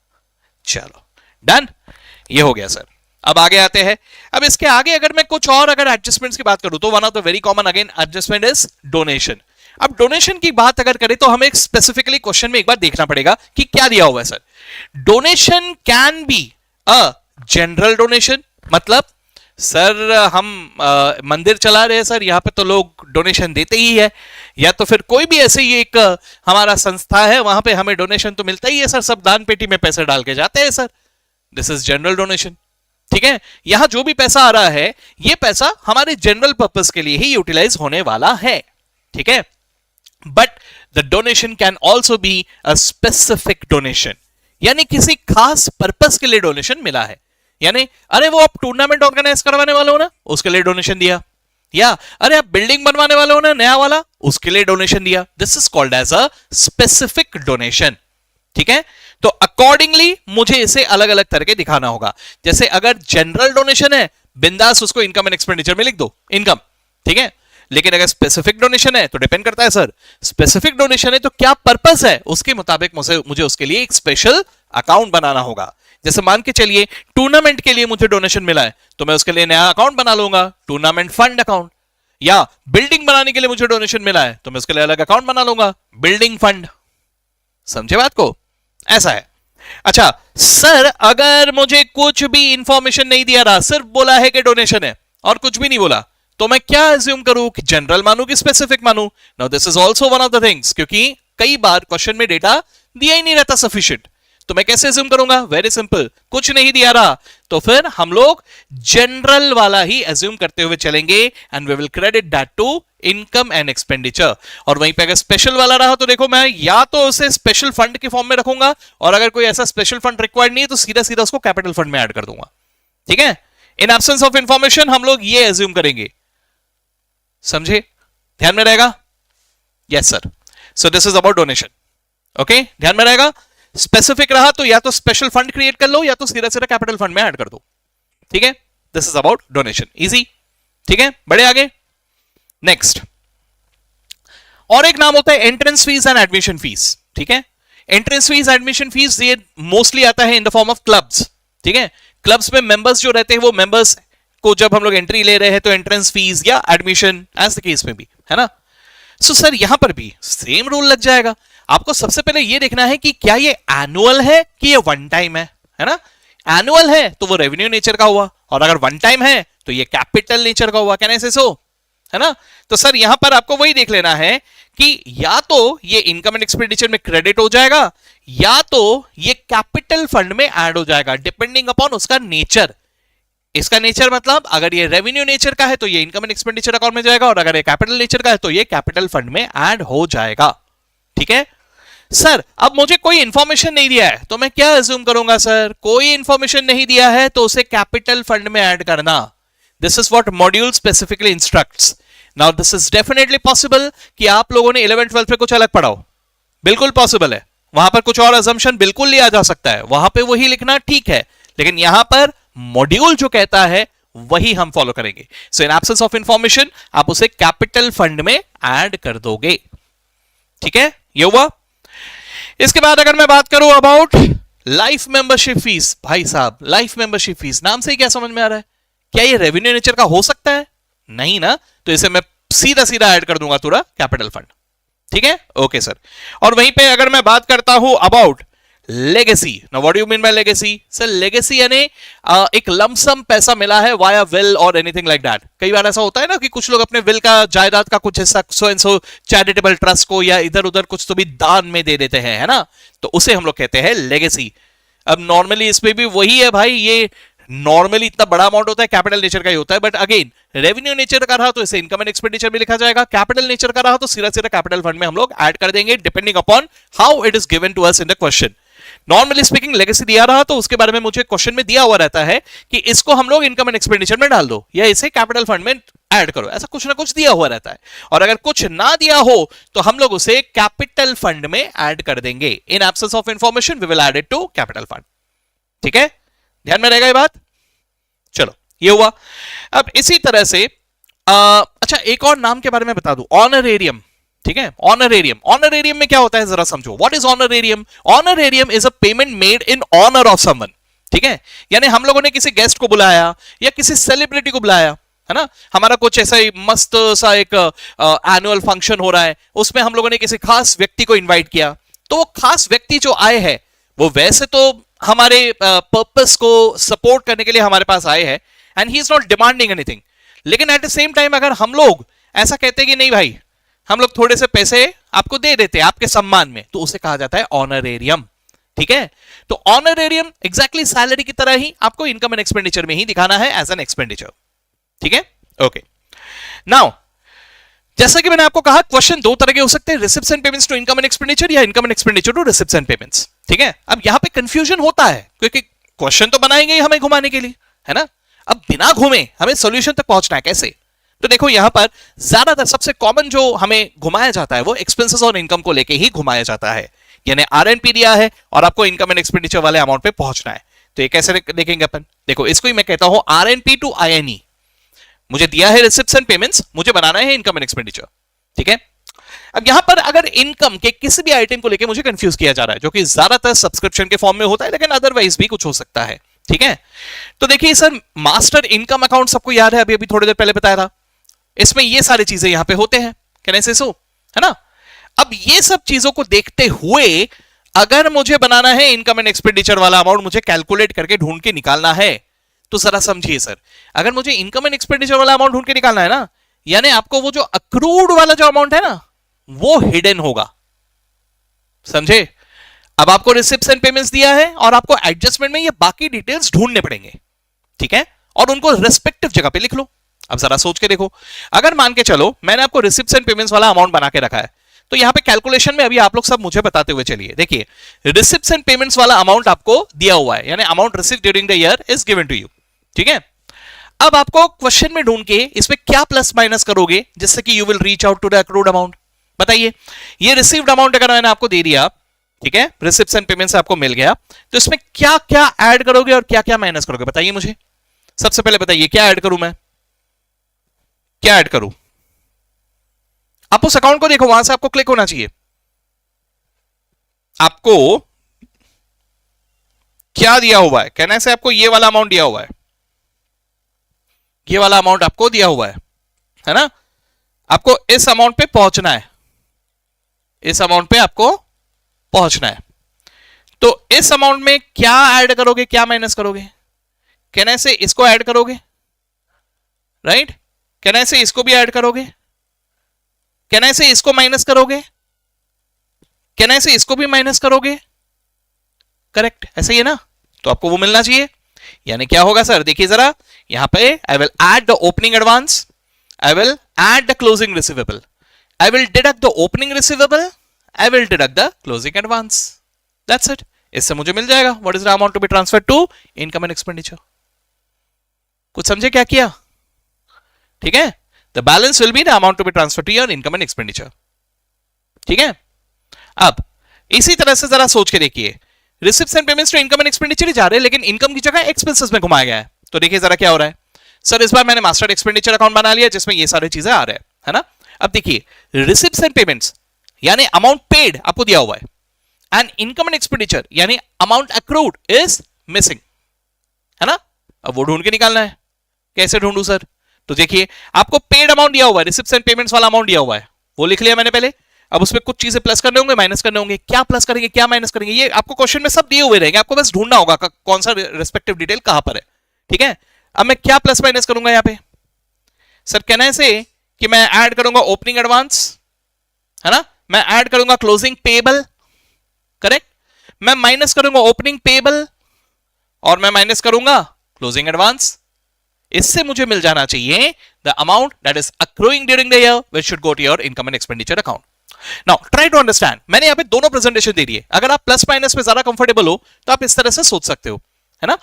चलो डन, ये हो गया सर। अब आगे आते हैं। अब इसके आगे अगर मैं कुछ और अगर एडजस्टमेंट्स की बात करूं तो one of the very common again adjustment is donation. अब डोनेशन की बात अगर करें तो हमें एक स्पेसिफिकली क्वेश्चन में एक बार देखना पड़ेगा कि क्या दिया हुआ है sir. Donation can be a general donation, मतलब सर हम मंदिर चला रहे हैं सर, यहां पे तो लोग डोनेशन देते ही है, या तो फिर कोई भी ऐसे ही एक हमारा संस्था है वहां पे हमें डोनेशन तो मिलता ही है सर, सब दान पेटी में पैसे डाल के जाते हैं sir, this is general donation. ठीक है, यहां जो भी पैसा आ रहा है ये पैसा हमारे जनरल पर्पस के लिए ही यूटिलाइज होने वाला है। ठीक है, but the donation can also be a specific donation, यानी किसी खास पर्पस के लिए डोनेशन मिला है, यानी अरे वो आप टूर्नामेंट ऑर्गेनाइज करवाने वाले हो ना, उसके लिए डोनेशन दिया, या अरे आप बिल्डिंग बनवाने वाले हो ना नया वाला, उसके लिए डोनेशन दिया, this is called as a specific donation. ठीक है, तो अकॉर्डिंगली मुझे इसे अलग अलग तरह के दिखाना होगा। जैसे अगर जनरल डोनेशन है, बिंदास उसको इनकम एंड एक्सपेंडिचर में लिख दो इनकम, ठीक है, लेकिन अगर स्पेसिफिक डोनेशन है तो डिपेंड करता है सर, स्पेसिफिक डोनेशन है तो क्या पर्पस है उसके मुताबिक मुझे उसके लिए एक स्पेशल अकाउंट बनाना होगा। जैसे मान के चलिए टूर्नामेंट के लिए मुझे डोनेशन मिला है तो मैं उसके लिए नया अकाउंट बना लूंगा, टूर्नामेंट फंड अकाउंट, या बिल्डिंग बनाने के लिए मुझे डोनेशन मिला है तो मैं उसके लिए अलग अकाउंट बना लूंगा, बिल्डिंग फंड। समझे बात को, ऐसा है। अच्छा सर अगर मुझे कुछ भी इंफॉर्मेशन नहीं दिया रहा, सिर्फ बोला है कि डोनेशन है और कुछ भी नहीं बोला, तो मैं क्या अज्यूम करूं कि जनरल मानूं कि स्पेसिफिक मानूं। Now this is also one of the things, क्योंकि कई बार क्वेश्चन में डेटा दिया ही नहीं रहता सफिशिएंट, तो मैं कैसे अज्यूम करूंगा, वेरी सिंपल, कुछ नहीं दिया रहा तो फिर हम लोग जनरल वाला ही अज्यूम करते हुए चलेंगे and we will credit that to income and expenditure. और वहीं पे अगर स्पेशल वाला रहा तो देखो मैं या तो उसे स्पेशल फंड के फॉर्म में रखूंगा, और अगर कोई ऐसा स्पेशल फंड रिक्वायर्ड नहीं है तो सीधा सीधा उसको कैपिटल फंड में ऐड कर दूंगा। ठीक है, इन एब्सेंस ऑफ इंफॉर्मेशन हम लोग ये अज्यूम करेंगे। समझे, ध्यान में रहेगा, yes sir. So this is about donation, okay, ध्यान में रहेगा। स्पेसिफिक रहा तो या तो स्पेशल फंड क्रिएट कर लो या तो सीधा सीधा कैपिटल फंड में ऐड कर दो। ठीक है, this is about donation, easy. ठीक है, बढ़े आगे। नेक्स्ट और एक नाम होता है entrance fees and admission fees. ठीक है, एंट्रेंस फीस एडमिशन फीस ये मोस्टली आता है in the form of clubs. ठीक है, क्लब्स में मेंबर्स जो रहते हैं वो मेंबर्स को जब हम लोग एंट्री ले रहे हैं तो एंट्रेंस फीस या एडमिशन एज द केस में भी, है ना। सो सर यहां पर भी सेम रूल लग जाएगा। आपको सबसे पहले यह देखना है कि क्या ये एनुअल है कि ये वन टाइम है ना। एनुअल है तो वो रेवेन्यू नेचर का हुआ, और अगर वन टाइम है तो ये कैपिटल नेचर का हुआ, कैन ऐसे सो, है ना। तो सर यहां पर आपको वही देख लेना है कि या तो ये इनकम एंड एक्सपेंडिचर में क्रेडिट हो जाएगा या तो ये कैपिटल फंड में ऐड हो जाएगा, डिपेंडिंग अपॉन उसका नेचर। इसका नेचर मतलब अगर ये रेवेन्यू नेचर का है तो ये इनकम एंड एक्सपेंडिचर अकाउंट में जाएगा, और अगर ये कैपिटल नेचर का है तो ये कैपिटल फंड में ऐड हो जाएगा। ठीक है सर, अब मुझे कोई इंफॉर्मेशन नहीं दिया है तो मैं क्या अज्यूम करूंगा सर, कोई इंफॉर्मेशन नहीं दिया है तो उसे कैपिटल फंड में ऐड करना। This is what module specifically instructs. Now this is definitely possible कि आप लोगों ने 11th 12th पे कुछ अलग पढ़ा हो, बिल्कुल पॉसिबल है, वहां पर कुछ और अजम्पशन बिल्कुल लिया जा सकता है, वहां पे वही लिखना ठीक है, लेकिन यहां पर मॉड्यूल जो कहता है वही हम फॉलो करेंगे। सो इन एब्सेंस ऑफ इंफॉर्मेशन आप उसे कैपिटल फंड में ऐड कर दोगे। ठीक है, ये हुआ। इसके बाद अगर मैं बात करूं अबाउट लाइफ मेंबरशिप फीस, भाई साहब लाइफ मेंबरशिप फीस नाम से ही क्या समझ में आ रहा है, क्या ये रेवेन्यू नेचर का हो सकता है, नहीं ना, तो इसे मैं सीधा सीधा ऐड कर दूंगा पूरा कैपिटल फंड। ठीक है, ओके सर। और वहीं पे अगर मैं बात करता हूं about legacy, now what do you mean bye legacy sir, legacy यानी एक लमसम पैसा मिला है वाया विल और एनीथिंग लाइक दैट। कई बार ऐसा होता है ना कि कुछ लोग अपने विल का जायदाद का कुछ हिस्सा so and so charitable trust को या इधर उधर कुछ तो भी दान में दे देते हैं, है ना, तो उसे हम लोग कहते हैं लेगेसी। अब नॉर्मली इसमें भी वही है भाई, ये नॉर्मली इतना बड़ा अमाउंट होता है, कैपिटल नेचर का ही होता है, बट अगेन रेवेन्यू नेचर का रहा तो इसे इनकम एंड एक्सपेंडिचर में लिखा जाएगा, कैपिटल नेचर का रहा तो सीधा सीधा कैपिटल फंड में हम लोग ऐड कर देंगे, depending upon how it is given to us in the question. Normally speaking legacy दिया रहा तो उसके बारे में मुझे क्वेश्चन में दिया हुआ रहता है कि इसको हम लोग इनकम एंड एक्सपेंडिचर में डाल दो या इसे कैपिटल फंड में ऐड करो, ऐसा कुछ ना कुछ दिया हुआ रहता है। और अगर कुछ ना दिया हो तो हम लोग उसे कैपिटल फंड में ऐड कर देंगे। In absence of information we will add it to capital fund. ठीक है, ध्यान में रहेगा ये बात। चलो ये हुआ। अब इसी तरह से अच्छा एक और नाम के बारे में बता दूं, ऑनरेरियम। ठीक है, ऑनरेरियम। ऑनरेरियम में क्या होता है जरा समझो, what is honorarium? Honorarium is a payment made in honour of someone. ठीक है, यानी हम लोगों ने किसी गेस्ट को बुलाया या किसी सेलिब्रिटी को बुलाया, है ना, हमारा कुछ ऐसा ही मस्त सा एक एनुअल फंक्शन हो रहा है, उसमें हम लोगों ने किसी खास व्यक्ति को इनवाइट किया, तो वो खास व्यक्ति जो आए हैं वो वैसे तो हमारे पर्पस को सपोर्ट करने के लिए हमारे पास आए हैं, and he is not demanding anything, लेकिन एट द सेम टाइम अगर हम लोग ऐसा कहते हैं कि नहीं भाई हम लोग थोड़े से पैसे आपको दे देते हैं आपके सम्मान में, तो उसे कहा जाता है ऑनरेरियम। ठीक है, तो ऑनरेरियम एग्जैक्टली सैलरी की तरह ही आपको इनकम एंड एक्सपेंडिचर में ही दिखाना है एज एन एक्सपेंडिचर। ठीक है, ओके। नाउ जैसा कि मैंने आपको कहा क्वेश्चन दो तरह के हो सकते हैं, receipts and payments to income and expenditure या income and expenditure to receipts and payments. ठीक है, अब यहां पे कंफ्यूजन होता है क्योंकि क्वेश्चन तो बनाएंगे ही हमें घुमाने के लिए, है ना, अब बिना घूमे हमें सॉल्यूशन तक पहुंचना है कैसे? तो देखो यहां पर ज्यादातर सबसे कॉमन जो हमें घुमाया जाता है वो एक्सपेंसेस और इनकम को लेके ही घुमाया जाता है, यानी आरएनपी दिया है और आपको इनकम एंड एक्सपेंडिचर वाले अमाउंट पे पहुंचना है, तो ये कैसे देखेंगे अपन? देखो इसको ही मैं कहता हूं आरएनपी टू आईएनई। मुझे दिया है रिसिप्ट्स एंड पेमेंट्स, मुझे बनाना है इनकम एंड एक्सपेंडिचर। ठीक है, अब यहां पर अगर इनकम के किसी भी आइटम को लेके मुझे कंफ्यूज किया जा रहा है, जो कि ज्यादातर सब्सक्रिप्शन के फॉर्म में होता है, लेकिन अदरवाइज भी कुछ हो सकता है। ठीक है, तो देखिए सर मास्टर इनकम अकाउंट सबको याद है, अभी अभी थोड़ी देर पहले बताया था, इसमें ये सारी चीजें यहां पे होते हैं, कैसे सो, है ना। अब ये सब चीजों को देखते हुए अगर मुझे बनाना है इनकम एंड एक्सपेंडिचर वाला अमाउंट, मुझे कैलकुलेट करके ढूंढ के निकालना है, तो जरा समझिए सर, अगर मुझे इनकम एंड एक्सपेंडिचर वाला अमाउंट ढूंढ के निकालना है ना, यानी आपको वो जो अक्रूड वाला जो अमाउंट है ना वो हिडन होगा, समझे। अब आपको रिसिप्ट्स एंड पेमेंट्स दिया है और आपको एडजस्टमेंट में ये बाकी डिटेल्स ढूंढने पड़ेंगे। ठीक है, और उनको रेस्पेक्टिव जगह पे लिख लो। अब जरा सोच के देखो, अगर मान के चलो मैंने आपको रिसिप्ट्स एंड पेमेंट्स वाला अमाउंट बना के रखा है, तो यहां पे कैलकुलेशन में अभी आप लोग सब मुझे बताते हुए चलिए। देखिए रिसिप्ट्स एंड पेमेंट्स वाला अमाउंट आपको दिया हुआ है, यानी amount received during the year is given to you. ठीक है, अब आपको क्वेश्चन में ढूंढ के इसमें क्या प्लस माइनस करोगे जिससे कि you will reach out to the accrued amount? बताइए, ये रिसीव्ड अमाउंट अगर मैंने आपको दे दिया, ठीक है, रिसिप्ट्स एंड पेमेंट्स आपको मिल गया, तो इसमें क्या क्या ऐड करोगे और क्या क्या माइनस करोगे? बताइए मुझे, सबसे पहले बताइए क्या ऐड करूं मैं, क्या ऐड करूं? आप उस अकाउंट को देखो, वहां से आपको क्लिक होना चाहिए। आपको क्या दिया हुआ है? कहने से आपको ये वाला अमाउंट दिया हुआ है, ये वाला अमाउंट आपको दिया हुआ है ना, आपको इस अमाउंट पे पहुंचना है, इस अमाउंट पे आपको पहुंचना है। तो इस अमाउंट में क्या ऐड करोगे, क्या माइनस करोगे? कहने से इसको ऐड करोगे, राइट, कहने से इसको भी ऐड करोगे, कहने से इसको माइनस करोगे, कहने से इसको भी माइनस करोगे, करेक्ट, ऐसे ही है ना, तो आपको वो मिलना चाहिए। यानी क्या होगा सर, देखिए जरा यहां पे I will add the opening advance, I will add the closing receivable, I will deduct the opening receivable, I will deduct the closing advance, that's it. इससे मुझे मिल जाएगा what is the amount to be transferred to income and expenditure. कुछ समझे क्या किया? ठीक है, the balance will be the amount to be transferred to your income and expenditure. ठीक है, अब इसी तरह से जरा सोच के देखिए, receipts and payments to income and expenditure ही जा रहे हैं, लेकिन इनकम की जगह एक्सपेंसेस में घुमाया गया है। तो देखिए जरा क्या हो रहा है सर, इस बार मैंने मास्टर एक्सपेंडिचर अकाउंट बना लिया जिसमें ये सारी चीजें आ रहे हैं, है ना। अब देखिए रिसिप्ट्स एंड पेमेंट्स यानी अमाउंट पेड आपको दिया हुआ है, एंड इनकम एंड एक्सपेंडिचर यानी अमाउंट अक्रूड इज मिसिंग, है ना। अब वो ढूंढ के निकालना है, कैसे ढूंढूं सर? तो देखिए आपको पेड अमाउंट दिया हुआ है, रिसिप्ट्स एंड पेमेंट्स वाला अमाउंट दिया हुआ है, वो लिख लिया मैंने पहले। अब उसमें कुछ चीजें प्लस करने होंगे, माइनस करने होंगे, क्या प्लस करेंगे क्या माइनस करेंगे ये आपको क्वेश्चन में सब दिए हुए रहेंगे, आपको बस ढूंढना होगा कौन सा रेस्पेक्टिव डिटेल कहां पर है। ठीक है, अब मैं क्या प्लस माइनस करूंगा यहां पे सर? कहने से कि मैं ऐड करूंगा ओपनिंग एडवांस, है ना, मैं ऐड करूंगा क्लोजिंग पेबल, करेक्ट, मैं माइनस करूंगा ओपनिंग पेबल और मैं माइनस करूंगा क्लोजिंग एडवांस। इससे मुझे मिल जाना चाहिए the amount that is accruing during the year which should go to your income and expenditure account. Now try to understand, मैंने यहां पे दोनों प्रेजेंटेशन दे दी है, अगर आप प्लस माइनस में ज्यादा कंफर्टेबल हो तो आप इस तरह से सोच सकते हो, है ना।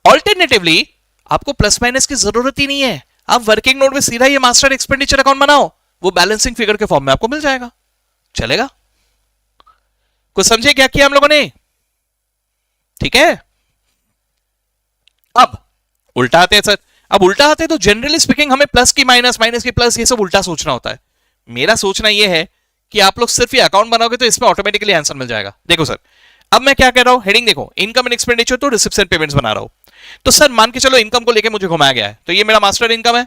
ऑल्टरनेटिवली आपको प्लस माइनस की जरूरत ही नहीं है, आप वर्किंग नोट में सीधा ये मास्टर एक्सपेंडिचर अकाउंट बनाओ, वो बैलेंसिंग फिगर के फॉर्म में आपको मिल जाएगा, चलेगा। कुछ समझे क्या किया हम लोगों ने? ठीक है, अब उल्टा आते हैं सर, अब उल्टा आते तो जनरली स्पीकिंग हमें प्लस की माइनस, माइनस की प्लस, ये सब उल्टा सोचना होता है। मेरा सोचना ये है कि आप लोग सिर्फ ये अकाउंट बनाओगे तो इसमें ऑटोमेटिकली आंसर मिल जाएगा। देखो सर, अब मैं क्या कह रहा हूं, हेडिंग देखो, income and expenditure to receipts and payments बना रहा हूं। तो सर मान के चलो इनकम को लेके मुझे घुमाया गया है, तो ये मेरा मास्टर इनकम है।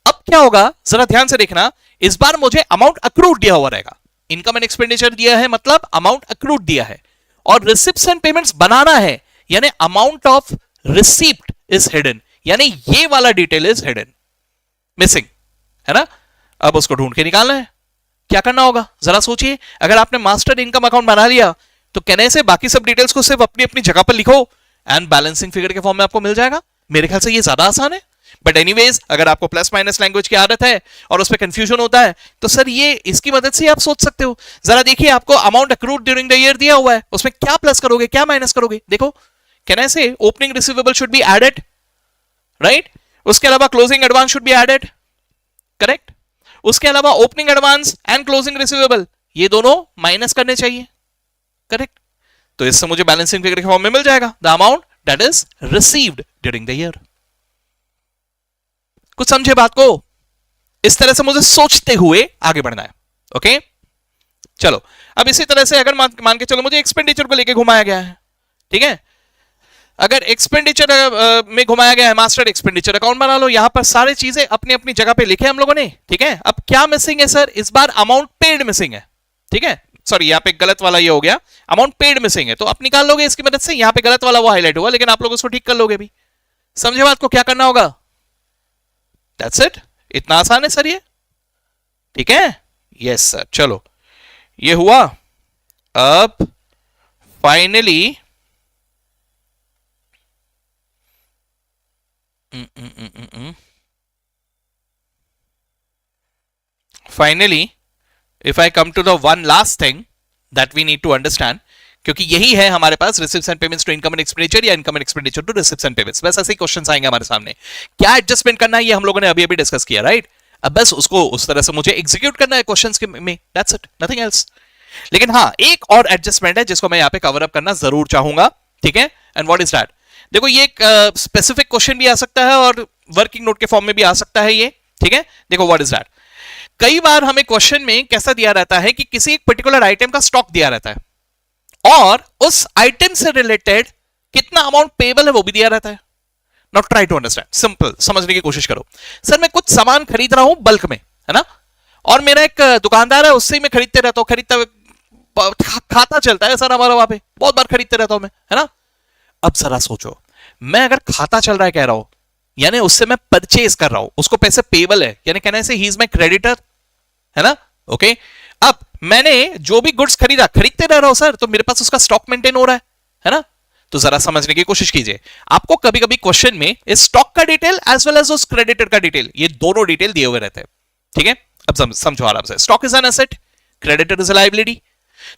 अब क्या होगा जरा ध्यान से देखना, इस बार मुझे अमाउंट अक्रूड दिया हुआ रहेगा। इनकम एंड एक्सपेंडिचर दिया है मतलब अमाउंट अक्रूड दिया है, और रिसिप्ट्स एंड पेमेंट्स बनाना है यानी amount of receipt is hidden, यानी ये वाला डिटेल इज हिडन, मिसिंग, है ना। अब उसको ढूंढ के निकालना है। क्या करना होगा जरा सोचिए, अगर आपने मास्टर इनकम अकाउंट बना लिया तो कहने से बाकी सब डिटेल्स को सिर्फ अपनी अपनी जगह पर लिखो एंड बैलेंसिंग फिगर के फॉर्म में आपको मिल जाएगा। मेरे ख्याल से ये ज्यादा आसान है। बट एनीवेज, अगर आपको प्लस माइनस लैंग्वेज की आदत है और उसमें कंफ्यूजन होता है तो सर ये इसकी मदद से आप सोच सकते हो। जरा देखिए, आपको amount accrued during the year दिया हुआ है, उसमें क्या प्लस करोगे क्या माइनस करोगे। देखो कहने से opening receivable should be added, right. उसके अलावा closing advance should be added, correct. उसके अलावा opening advance and closing receivable ये दोनों माइनस करने चाहिए, करेक्ट। तो इससे मुझे बैलेंसिंग फिगर के फॉर्म में मिल जाएगा the amount that is received during the year. कुछ समझे बात को? इस तरह से मुझे सोचते हुए आगे बढ़ना है, ओके। चलो अब इसी तरह से अगर मान के चलो मुझे एक्सपेंडिचर को लेके घुमाया गया है, ठीक है। अगर एक्सपेंडिचर में घुमाया गया है, मास्टर एक्सपेंडिचर अकाउंट बना लो, यहां पर सारी चीजें अपनी अपनी जगह पे लिखे हम लोगों ने, ठीक है। अब क्या मिसिंग है सर, इस बार अमाउंट पेड मिसिंग है, ठीक है। सॉरी यहां पे गलत वाला ये हो गया, अमाउंट पेड मिसिंग है, तो आप निकाल लोगे इसकी मदद से। यहां पे गलत वाला वो हाईलाइट हुआ, लेकिन आप लोग उसको ठीक कर लोगे भी। समझे बात को? क्या करना होगा? That's it. इतना आसान है सर ये, ठीक है। Yes sir. चलो ये हुआ। अब finally if I come to the one last thing that we need to understand, क्योंकि यही है हमारे पास receipts and payments to income and expenditure या income and expenditure to receipts and payments. बस ऐसे ही क्वेश्चंस आएंगे हमारे सामने। क्या एडजस्टमेंट करना है ये हम लोगों ने अभी अभी डिस्कस किया, राइट। अब बस उसको उस तरह से मुझे एग्जीक्यूट करना है क्वेश्चंस के में, दैट्स इट, नथिंग एल्स। लेकिन हाँ, एक और एडजस्टमेंट है जिसको मैं यहां पे कवर अप करना जरूर चाहूंगा, ठीक है। And what is that? देखो ये एक स्पेसिफिक क्वेश्चन भी आ सकता है और वर्किंग नोट के फॉर्म में भी आ सकता है ये, ठीक है। देखो व्हाट इज दैट, कई बार हमें क्वेश्चन में कैसा दिया रहता है कि किसी एक पर्टिकुलर आइटम का स्टॉक दिया रहता है और उस आइटम से रिलेटेड कितना अमाउंट पेबल है वो भी दिया रहता है। Not try to understand, simple समझने की कोशिश करो। सर मैं कुछ सामान खरीद रहा हूं बल्क में, है ना, और मेरा एक दुकानदार है, उससे मैं खरीदते रहता हूं, खाता चलता है सर हमारा, वहां पे बहुत बार खरीदते रहता हूं मैं, है ना। अब जरा सोचो, मैं अगर खाता चल रहा है कह रहा हूं, यानी उससे मैं परचेज कर रहा हूं, उसको पैसे पेबल है, यानी कहने से ही इज माय क्रेडिटर, है ना, ओके। अब मैंने जो भी गुड्स खरीदते रह रहा हूं सर, तो मेरे पास उसका स्टॉक मेंटेन हो रहा है ना। तो जरा समझने की कोशिश कीजिए, आपको कभी कभी क्वेश्चन में इस स्टॉक का डिटेल एज वेल एज उस क्रेडिटर का डिटेल, ये दोनों डिटेल दिए हुए रहते हैं, ठीक है। अब समझो आराम से, stock is an asset, creditor is a liability.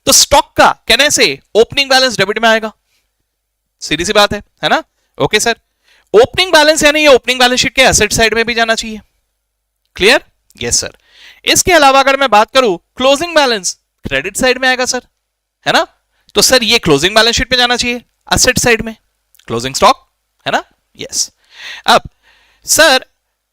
तो स्टॉक का कहने से ओपनिंग बैलेंस डेबिट में आएगा, सीधी सी बात है ना, ओके सर। ओपनिंग बैलेंस यानी ये ओपनिंग बैलेंस शीट के एसेट साइड में भी जाना चाहिए, क्लियर? Yes sir. इसके अलावा अगर मैं बात करूं क्लोजिंग बैलेंस, क्रेडिट साइड में आएगा सर, है ना। तो सर ये क्लोजिंग बैलेंस शीट पे जाना चाहिए, एसेट साइड में, क्लोजिंग स्टॉक, है ना, यस। अब सर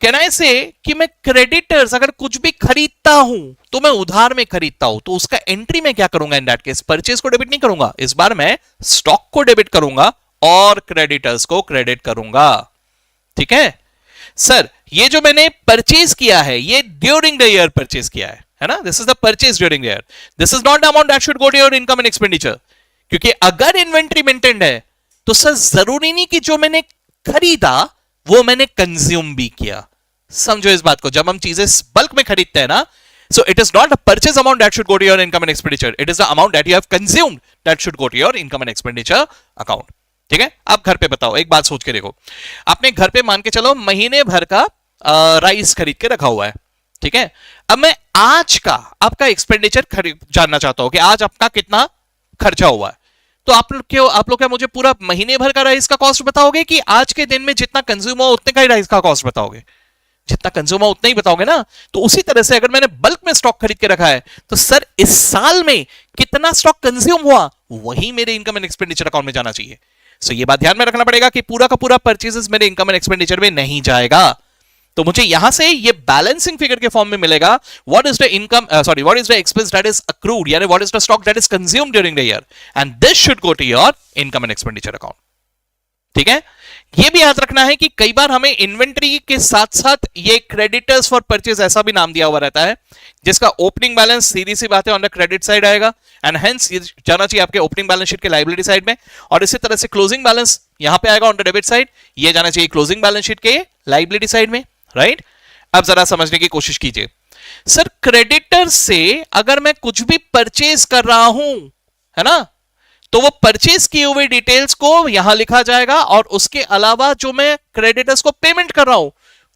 कहना ऐसे कि मैं क्रेडिटर्स अगर कुछ भी खरीदता हूं तो मैं उधार में खरीदता हूं, तो उसका एंट्री में क्या करूंगा? इन दैट केस परचेज को डेबिट नहीं करूंगा, इस बार मैं स्टॉक को डेबिट करूंगा और क्रेडिटर्स को क्रेडिट करूंगा, ठीक है सर। ये जो मैंने परचेज किया है ये ड्यूरिंग द ईयर परचेज किया है ना, this is the purchase during the year, this is not the amount that should go to your income and expenditure. क्योंकि अगर इन्वेंट्री मेंटेन्ड है तो सर जरूरी नहीं कि जो मैंने खरीदा वो मैंने कंज्यूम भी किया। समझो इस बात को, जब हम चीजें बल्क में खरीदते हैं ना, so it is not a purchase amount that should go to your income and expenditure, it is the amount that you have consumed that should go to your income and expenditure account, ठीक है। आप घर पे बताओ, एक बात सोच के देखो, आपने घर पे मान के चलो महीने भर का राइस खरीद के रखा हुआ है, ठीक है। अब मैं आज का आपका एक्सपेंडिचर जानना चाहता हूं कि आज आपका कितना खर्चा हुआ है, तो आप लोग क्या मुझे पूरा महीने भर का राइस का कॉस्ट बताओगे कि आज के दिन में जितना कंज्यूम हुआ उतने का ही राइस का कॉस्ट बताओगे? जितना कंज्यूम हुआ उतना ही बताओगे ना। तो उसी तरह से अगर मैंने बल्क में स्टॉक खरीद के रखा है तो सर इस साल में कितना स्टॉक कंज्यूम हुआ वही मेरे इनकम एंड एक्सपेंडिचर अकाउंट में जाना चाहिए। सो ये बात ध्यान में रखना पड़ेगा कि पूरा का पूरा परचेजेस मेरे इनकम एंड एक्सपेंडिचर में नहीं जाएगा। तो मुझे यहां से ये बैलेंसिंग फिगर के फॉर्म में मिलेगा what is the income what is the expense that is accrued, यानी what is the stock that is consumed during the year, and this should go to your income and expenditure account. ठीक है, ये भी याद रखना है कि कई बार हमें इन्वेंट्री के साथ साथ ये क्रेडिटर्स फॉर परचेज ऐसा भी नाम दिया हुआ रहता है, जिसका ओपनिंग बैलेंस सीधी सी बात है ऑन द क्रेडिट साइड आएगा, एंड हेंस ये जाना चाहिए आपके ओपनिंग बैलेंस शीट के लायबिलिटी साइड में, और इसी तरह से क्लोजिंग बैलेंस यहां पे आएगा ऑन द डेबिट साइड, ये जाना चाहिए क्लोजिंग बैलेंस शीट के लायबिलिटी साइड में, राइट। अब जरा समझने की कोशिश कीजिए, सर क्रेडिटर से अगर मैं कुछ भी परचेज कर रहा हूं, है ना, तो वो परचेज किए हुए डिटेल्स को यहां लिखा जाएगा, और उसके अलावा जो मैं क्रेडिटर्स को पेमेंट कर रहा हूं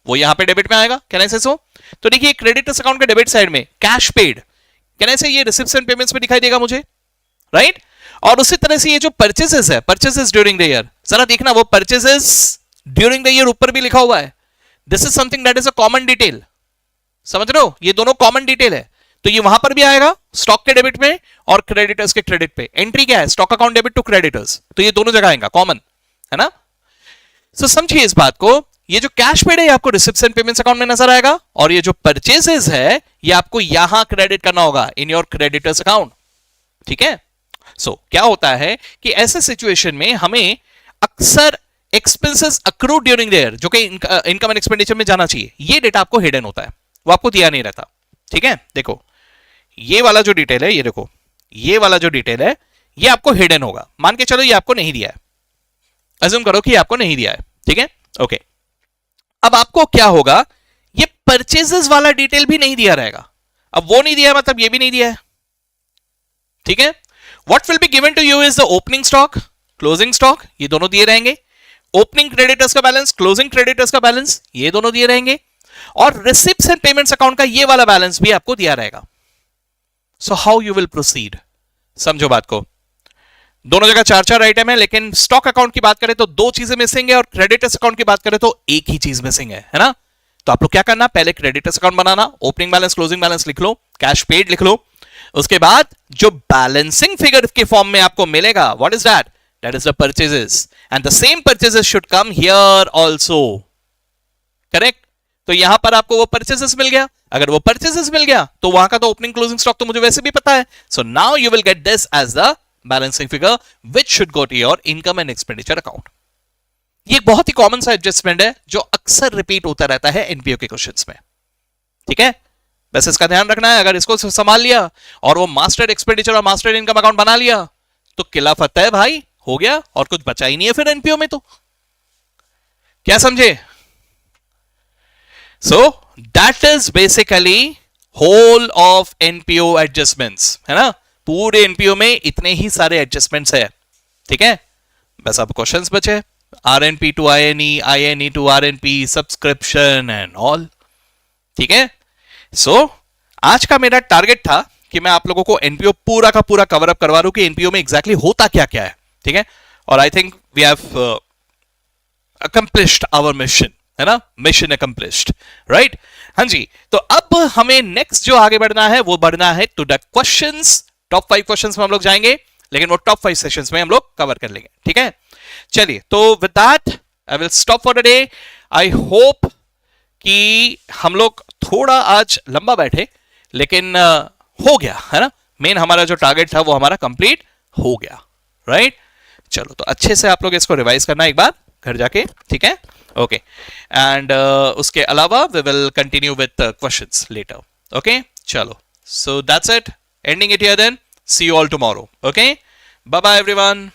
वो यहां पे डेबिट में आएगा। कैन आई से सो? तो देखिए क्रेडिटर्स अकाउंट के डेबिट साइड में कैश पेड, कैन आई से ये रिसिप्ट्स एंड पेमेंट्स में दिखाई देगा मुझे, राइट। और उसी तरह से ये जो परचेजेस है, परचेजेस ड्यूरिंग द ईयर, जरा देखना वो परचेजेस ड्यूरिंग द ईयर ऊपर भी लिखा हुआ है। This is something that is a common detail, समझ रहे हो, ये दोनों कॉमन डिटेल है, तो ये वहां पर भी आएगा स्टॉक के डेबिट में और क्रेडिटर्स के क्रेडिट पे। एंट्री क्या है? Stock account debit to creditors, तो ये दोनों जगह आएगा, कॉमन है ना। सो समझिए इस बात को, ये जो कैश पेड है ये आपको रिसिप्ट्स एंड पेमेंट्स अकाउंट में नजर आएगा, और ये जो परचेजेस है ये आपको यहां क्रेडिट करना होगा इन योर क्रेडिटर्स अकाउंट। ठीक है, सो क्या होता है कि ऐसे सिचुएशन में हमें अक्सर expenses accrued during the year, जो कि इनकम एंड एक्सपेंडिचर में जाना चाहिए, ये डेटा आपको हिडन होता है, वो आपको दिया नहीं रहता। ठीक है, देखो ये वाला जो डिटेल है, ये देखो ये वाला जो डिटेल है ये आपको हिडन होगा, मान के चलो ये आपको नहीं दिया है, अज्यूम करो कि आपको नहीं दिया है। ठीक है, ओके। अब आपको क्या होगा, ये परचेजेस वाला डिटेल भी नहीं दिया रहेगा, अब वो नहीं दिया मतलब ये भी नहीं दिया है। ठीक है, what will be given to you is the opening stock, closing stock, ये दोनों दिए रहेंगे, ओपनिंग क्रेडिटर्स का बैलेंस, क्लोजिंग क्रेडिटर्स का बैलेंस, ये दोनों दिए रहेंगे, और रिसिप्ट्स एंड पेमेंट्स अकाउंट का ये वाला बैलेंस भी आपको दिया रहेगा। So how you will proceed, समझो बात को, दोनों जगह चार चार आइटम है, लेकिन स्टॉक अकाउंट की बात करें तो दो चीजें मिसिंग है, और क्रेडिटर्स अकाउंट की बात करें तो एक ही चीज मिसिंग है ना। तो आप लोग क्या करना, पहले क्रेडिटर्स अकाउंट बनाना, ओपनिंग बैलेंस क्लोजिंग बैलेंस लिख लो, कैश पेड लिख लो, उसके बाद जो बैलेंसिंग फिगर के फॉर्म में आपको मिलेगा, what is that, that is the purchases, and the same purchases should come here also, correct. तो यहां पर आपको वो परचेजेस मिल गया, अगर वो परचेजेस मिल गया तो वहां का तो ओपनिंग क्लोजिंग स्टॉक तो मुझे वैसे भी पता है, so now you will get this as the balancing figure which should go to your income and expenditure account. ये एक बहुत ही कॉमन सा एडजस्टमेंट है जो अक्सर रिपीट होता रहता है एनपीओ के क्वेश्चंस में। ठीक है, बस इसका ध्यान रखना है, अगर इसको संभाल लिया और वो मास्टर एक्सपेंडिचर और मास्टर इनकम अकाउंट बना लिया तो किला फतेह है भाई, हो गया, और कुछ बचा ही नहीं है फिर एनपीओ में। तो क्या समझे? So that is basically whole of NPO adjustments, है ना, पूरे NPO में इतने ही सारे एडजस्टमेंट्स है। ठीक है, बस अब क्वेश्चंस बचे, RNP to INE, INE to RNP, subscription and all. ठीक है, सो आज का मेरा टारगेट था कि मैं आप लोगों को NPO पूरा का पूरा कवर अप करवा दूं कि NPO में एग्जैक्टली होता क्या क्या है। ठीक है, और I think we have accomplished our mission, है ना, मिशन अकम्प्लिश्ड, राइट। हाँ जी, तो अब हमें नेक्स्ट जो आगे बढ़ना है वो बढ़ना है to the questions. Top 5 questions में हम लोग जाएंगे, लेकिन वो टॉप 5 सेशंस में हम लोग कवर कर लेंगे। ठीक है, चलिए, तो with that I will stop for the day. I hope कि हम लोग थोड़ा आज लंबा बैठे, लेकिन हो गया, है ना, मेन हमारा जो टारगेट था वो हमारा कंप्लीट हो गया, राइट। चलो, तो अच्छे से आप लोग इसको रिवाइज करना एक बार घर जाके। ठीक है, ओके, एंड उसके अलावा we will continue with questions later. Okay, चलो, so that's it, ending it here then, see you all tomorrow. Okay, bye bye everyone.